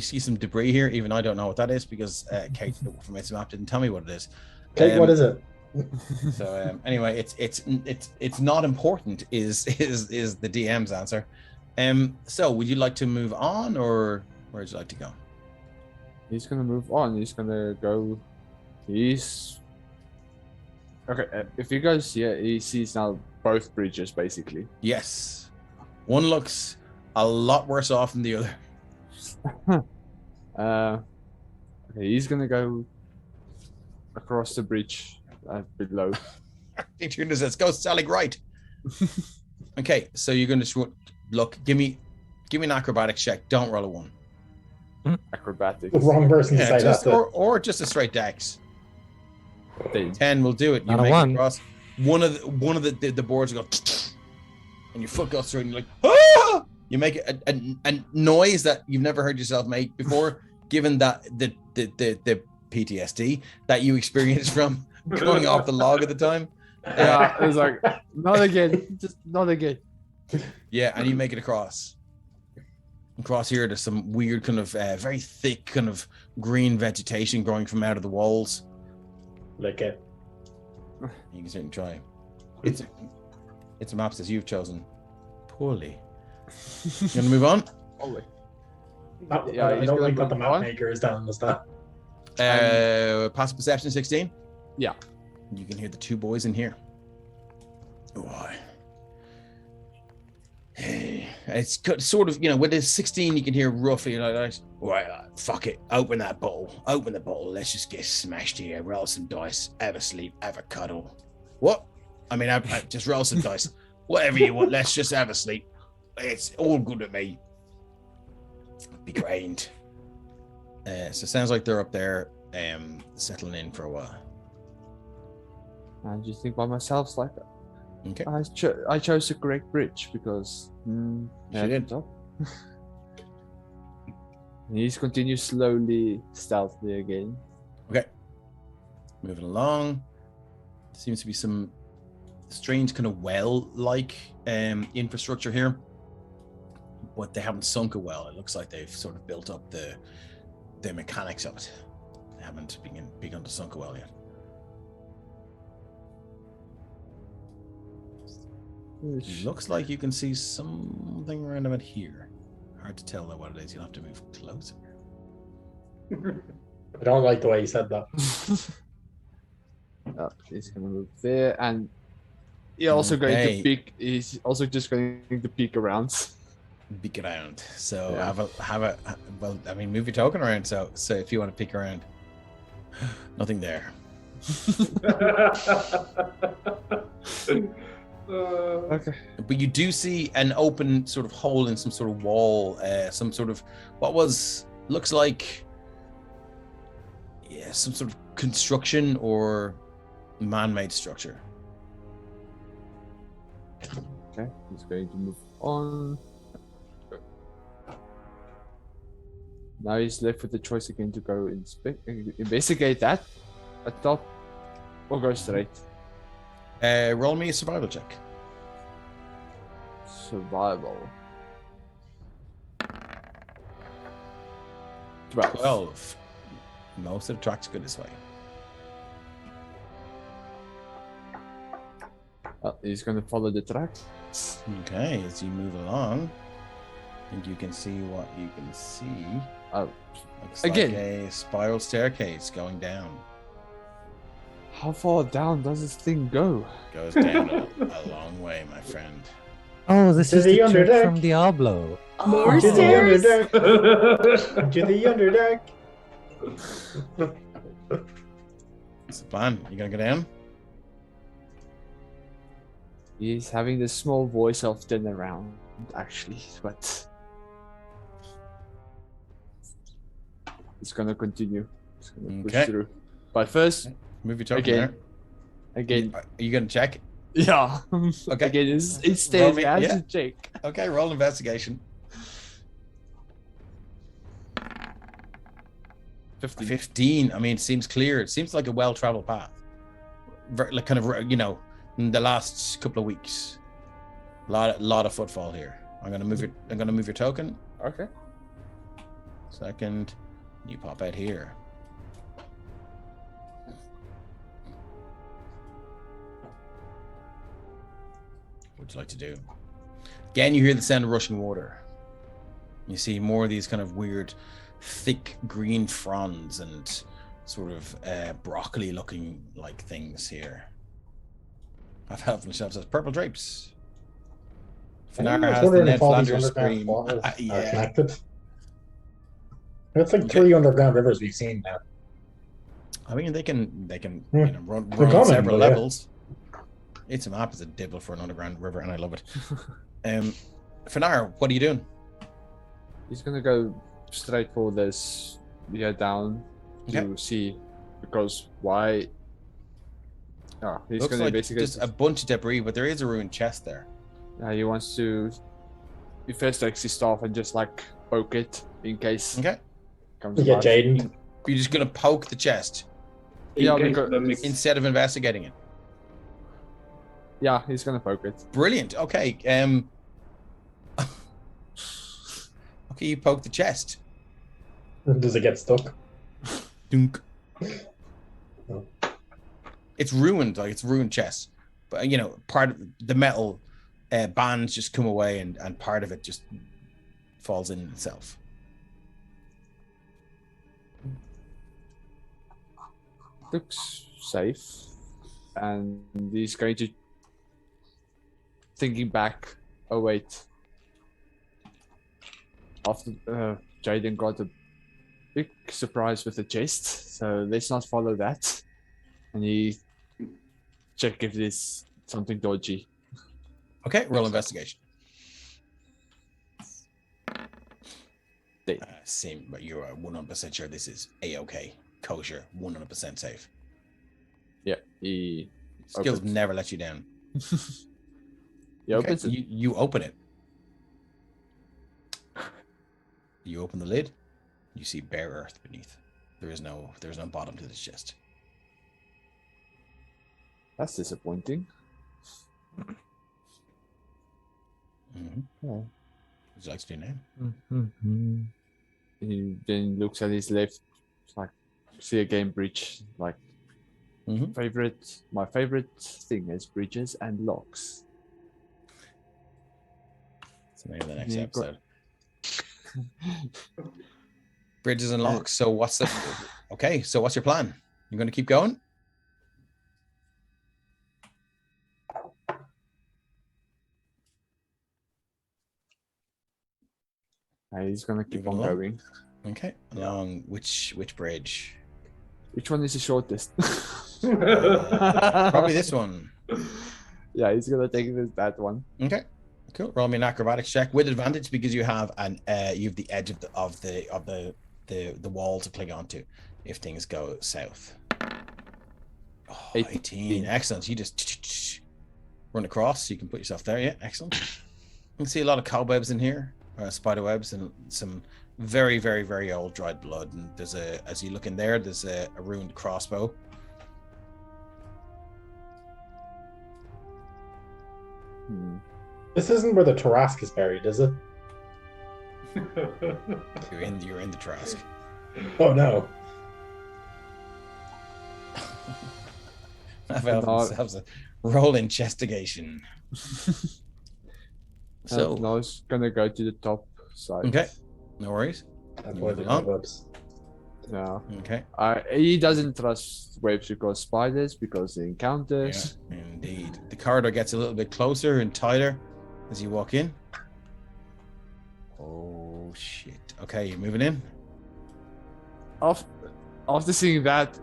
see some debris here. Even I don't know what that is because Kate from It's Map didn't tell me what it is. Kate, what is it? So anyway, it's not important. Is the DM's answer. So would you like to move on, or where would you like to go? He's gonna move on. He's gonna go. Okay. If he goes here, he sees now both bridges basically. Yes, one looks a lot worse off than the other. Okay, he's gonna go across the bridge below. Featuring says, "Go, Sally, right." Okay, so you're going to look. Give me an acrobatics check. Don't roll a 1. Acrobatics. The wrong person to say that. Or just a straight dex. 10 will do it. You Not a make 1. it across. One of the boards will go, and your foot goes through, and you're like, ah! You make a noise that you've never heard yourself make before, given that the PTSD that you experienced from going off the log at the time. Yeah, it was like, not again, just not again. Yeah, and you make it across. Across here, there's some weird kind of very thick kind of green vegetation growing from out of the walls. Like it. You can certainly try. It's a map that you've chosen poorly. You gonna move on? Poorly. Yeah, I don't like that the map maker is telling us that. Passive perception 16. Yeah. You can hear the two boys in here. Oh, hey, it's sort of, with this 16, you can hear roughly like, fuck it, open the bottle, let's just get smashed here, roll some dice, have a sleep, have a cuddle. What? I mean, I just roll some dice, whatever you want, let's just have a sleep. It's all good with me. Be great. So it sounds like they're up there, settling in for a while. I just think by myself, like, Okay. I chose the correct bridge because She did. He's continues slowly, stealthily again. Okay. Moving along. Seems to be some strange kind of well-like infrastructure here, but they haven't sunk a well. It looks like they've sort of built up the mechanics of it. They haven't begun to sunk a well yet. Looks like you can see something around about here. Hard to tell though what it is. You'll have to move closer. I don't like the way you said that. He's gonna move there, and he's also going to peek. He's also just going to peek around. Peek around. So Yeah. have a. Well, I mean, move your token around. So if you want to peek around, nothing there. Okay. But you do see an open sort of hole in some sort of wall, some sort of looks like some sort of construction or man-made structure. Okay, he's going to move on. Now he's left with the choice again to go investigate that at top or go straight. Roll me a survival check. Survival. 12. Most of the tracks go this way. He's going to follow the track. Okay, as you move along, I think you can see what you can see. Looks Again. like a spiral staircase going down. How far down does this thing go? Goes down a long way, my friend. Oh, this To is the the church underdeck. from Diablo. More To the stairs. underdeck. To the underdeck. What's the plan? You gonna go down? He's having this small voice of turn around, actually, but he's gonna continue. He's gonna push through. But first, move your token there. Again. Are you gonna check? Yeah. Okay. Again, it's stairs. It has to check. Okay, roll investigation. 15. I mean, it seems clear. It seems like a well-traveled path. Like kind of, in the last couple of weeks, lot of footfall here. I'm gonna move your token. Okay. Second, you pop out here. What would you like to do? Again, you hear the sound of rushing water. You see more of these kind of weird, thick green fronds and sort of broccoli-looking like things here. I've helped myself as purple drapes. Fenara has the Ned Flanders scream. Are connected. It's like 3 underground rivers we've seen now. I mean, they can run on several levels. It's a map. It's a dibble for an underground river, and I love it. Fenara, what are you doing? He's gonna go straight for this down to see, because why? Oh, he's Looks gonna like basically just a bunch of debris, but there is a ruined chest there. He wants to. He first takes his staff and just like poke it in case. Okay. Comes Yeah, Jaden. You're just gonna poke the chest. Yeah, instead of investigating it. Yeah, he's gonna poke it. Brilliant. Okay. Okay, you poke the chest. Does it get stuck? Dunk. No. It's ruined, like it's ruined chest. But part of the metal bands just come away and part of it just falls in itself. Looks safe, and he's going to thinking back. Oh wait, after Jaden got a big surprise with the chest, so let's not follow that. And he check if there's something dodgy. Okay, roll investigation. Same, but you are 100% sure this is A-OK, kosher, 100% safe. Yeah, he skills never let you down. He opens it. You open it. You open the lid. You see bare earth beneath. There's no bottom to this chest. That's disappointing. Mm-hmm. Yeah. Would you like to do now? Mm-hmm. He then looks at his left, like see a game bridge. Like my favorite thing is bridges and locks. So maybe the next episode. Bridges and locks. So what's your plan? You're going to keep going? He's gonna keep on going. Okay. Along which bridge? Which one is the shortest? Probably this one. Yeah, he's gonna take that one. Okay. Cool. Roll me an acrobatics check with advantage because you have the edge of the wall to cling onto if things go south. 18. Excellent. You just run across. You can put yourself there. Yeah, excellent. You can see a lot of cobwebs in here. Spider webs and some very, very, very old dried blood. And as you look in there, there's a ruined crossbow. This isn't where the Tarrasque is buried, is it? You're in the Tarrasque. Oh no. I've helped themselves a roll investigation. So now it's gonna go to the top side. Okay, no worries. Avoid the cobwebs. Yeah. Okay. He doesn't trust webs because spiders, because the encounters. Yeah, indeed. The corridor gets a little bit closer and tighter as you walk in. Oh shit. Okay, you're moving in. After seeing that,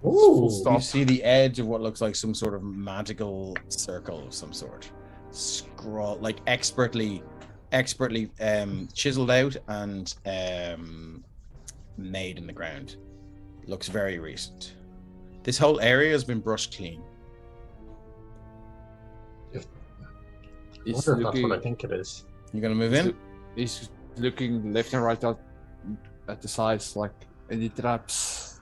Full Ooh. stop. You see the edge of what looks like some sort of magical circle of some sort, scroll like expertly chiseled out and made in the ground. Looks very recent. This whole area has been brushed clean. I He's wonder if that's what I looking. think it is. You gonna move in? He's looking left and right out at the sides, like any traps,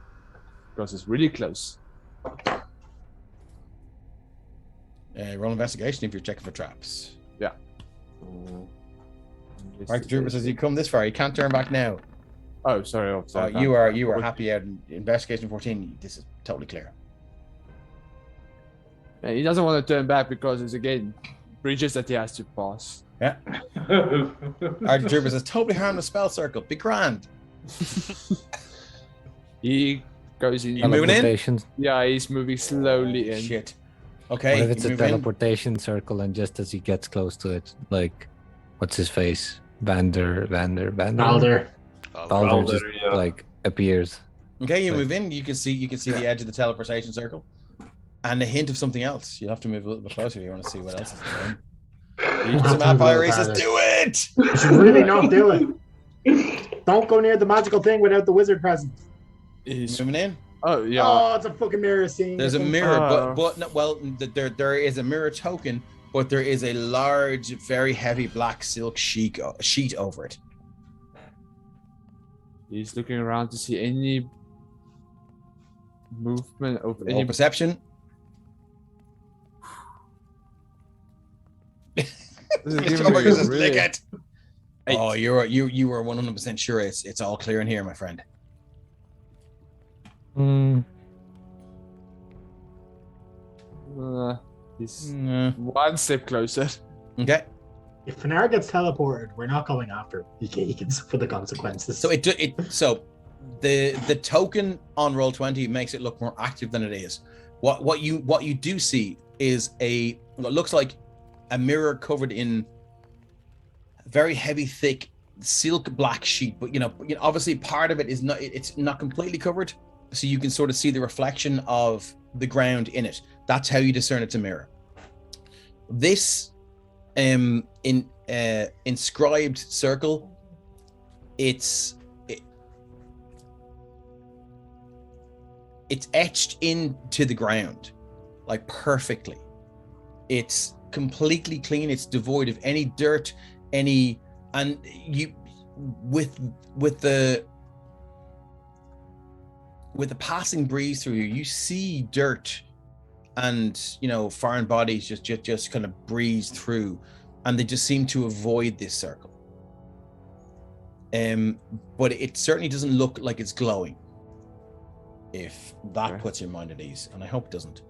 because it's really close. Roll investigation if you're checking for traps. Right, the Drooper says you come this far, you can't turn back now. Oh, sorry. You are happy out in investigation 14. This is totally clear. Yeah, he doesn't want to turn back because it's again bridges that he has to pass. Yeah. Our Drooper says totally harmless spell circle. Be grand. He goes in. You moving in? Teleportation. Yeah, he's moving slowly in. Shit. Okay. What if it's you a move in. teleportation circle and just as he gets close to it, like, what's his face? Balder Balder. Balder just yeah. like appears. Okay, you Right. move in. You can see the edge of the teleportation circle, and a hint of something else. You'll have to move a little bit closer if you want to see what else is going on. You some Empire races. Do it. You should really not do it. Don't go near the magical thing without the wizard present. He's, Moving in. oh yeah. Oh, it's a fucking mirror scene. There's a It's mirror, Oh. but no, well, there is a mirror token, but there is a large, very heavy black silk sheet over it. He's looking around to see any movement of Roll any. perception. This is Mr. giving me Burger says, really- "Lick it." Eight. Oh, you are 100% sure it's all clear in here, my friend. He's Mm, one step closer. okay. If Finar gets teleported, we're not going after him. He can suffer the consequences. So the token on Roll20 makes it look more active than it is. What you do see is what looks like a mirror covered in very heavy, thick silk black sheet, but obviously part of it is not. It's not completely covered, so you can sort of see the reflection of the ground in it. That's how you discern it's a mirror. This inscribed circle, it's etched into the ground like perfectly. It's completely clean. It's devoid of any dirt, and you with the passing breeze through you see dirt and foreign bodies just kind of breeze through, and they just seem to avoid this circle. But it certainly doesn't look like it's glowing, if that Okay. puts your mind at ease, and I hope it doesn't.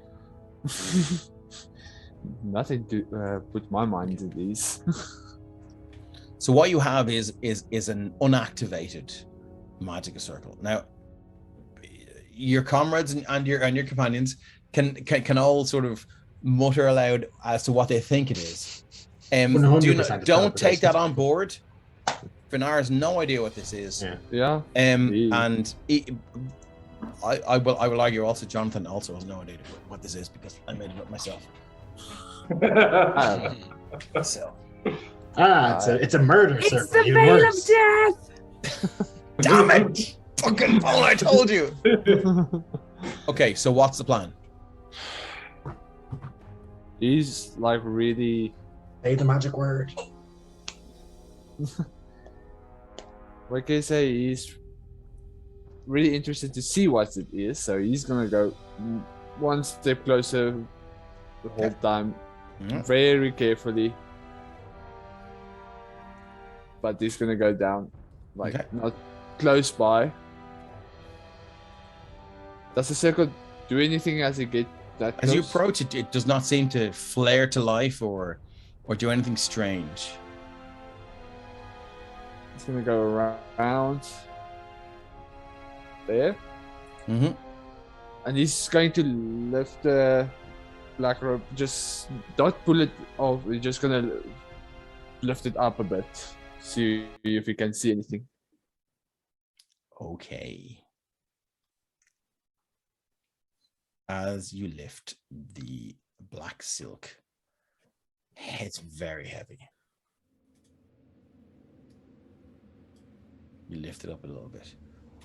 Nothing to put my mind at ease. So what you have is an unactivated magical circle. Now, your comrades and your companions can all sort of mutter aloud as to what they think it is. 100% Don't take that on board. Finar has no idea what this is. Yeah. Yeah. And I will argue also Jonathan also has no idea what this is because I made it up myself. So It's a murder It's circle. the Even veil worse. of death. damn it! Fucking phone! I told you. Okay, so what's the plan? He's like really. Say the magic word. Like I say, he's really interested to see what it is, so he's gonna go one step closer the whole time, very carefully. But he's gonna go down, like Okay. not close by. Does the circle do anything as it get that close? As you approach it, it does not seem to flare to life or do anything strange. He's gonna go around there, Mm-hmm. and he's going to lift the black rope. Just don't pull it off. We're just gonna lift it up a bit, see if we can see anything. Okay. as you lift the black silk. It's very heavy. You lift it up a little bit.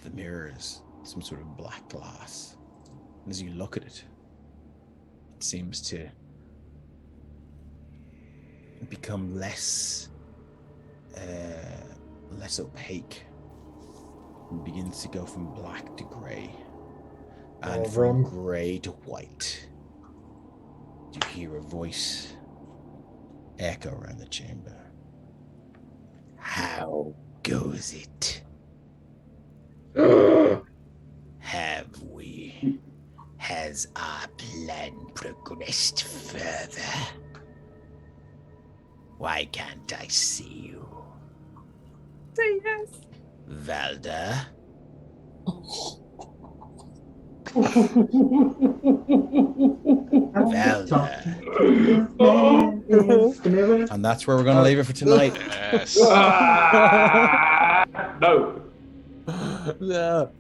The mirror is some sort of black glass. And as you look at it, it seems to become less opaque. It begins to go from black to grey. And from grey to white. You hear a voice echo around the chamber. How goes it? Has our plan progressed further? Why can't I see you? Say yes. Valda? Valda. And that's where we're going to leave it for tonight. Yes. No. No.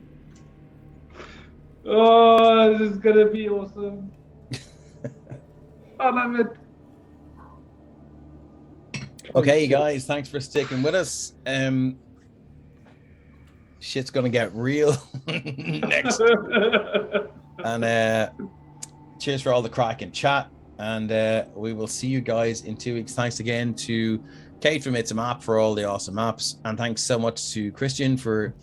Oh, this is gonna be awesome. I love it. Okay, guys, thanks for sticking with us. Shit's gonna get real next. And cheers for all the crack and chat. And we will see you guys in 2 weeks. Thanks again to Kate from It's a Map for all the awesome maps. And thanks so much to Christian for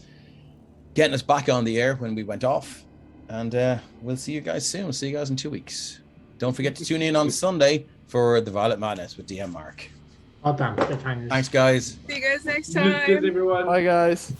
getting us back on the air when we went off. And we'll see you guys soon. We'll see you guys in 2 weeks. Don't forget to tune in on Sunday for the Violet Madness with DM Mark. Oh, damn. Thanks, guys. See you guys next time. Cheers, everyone. Bye, guys.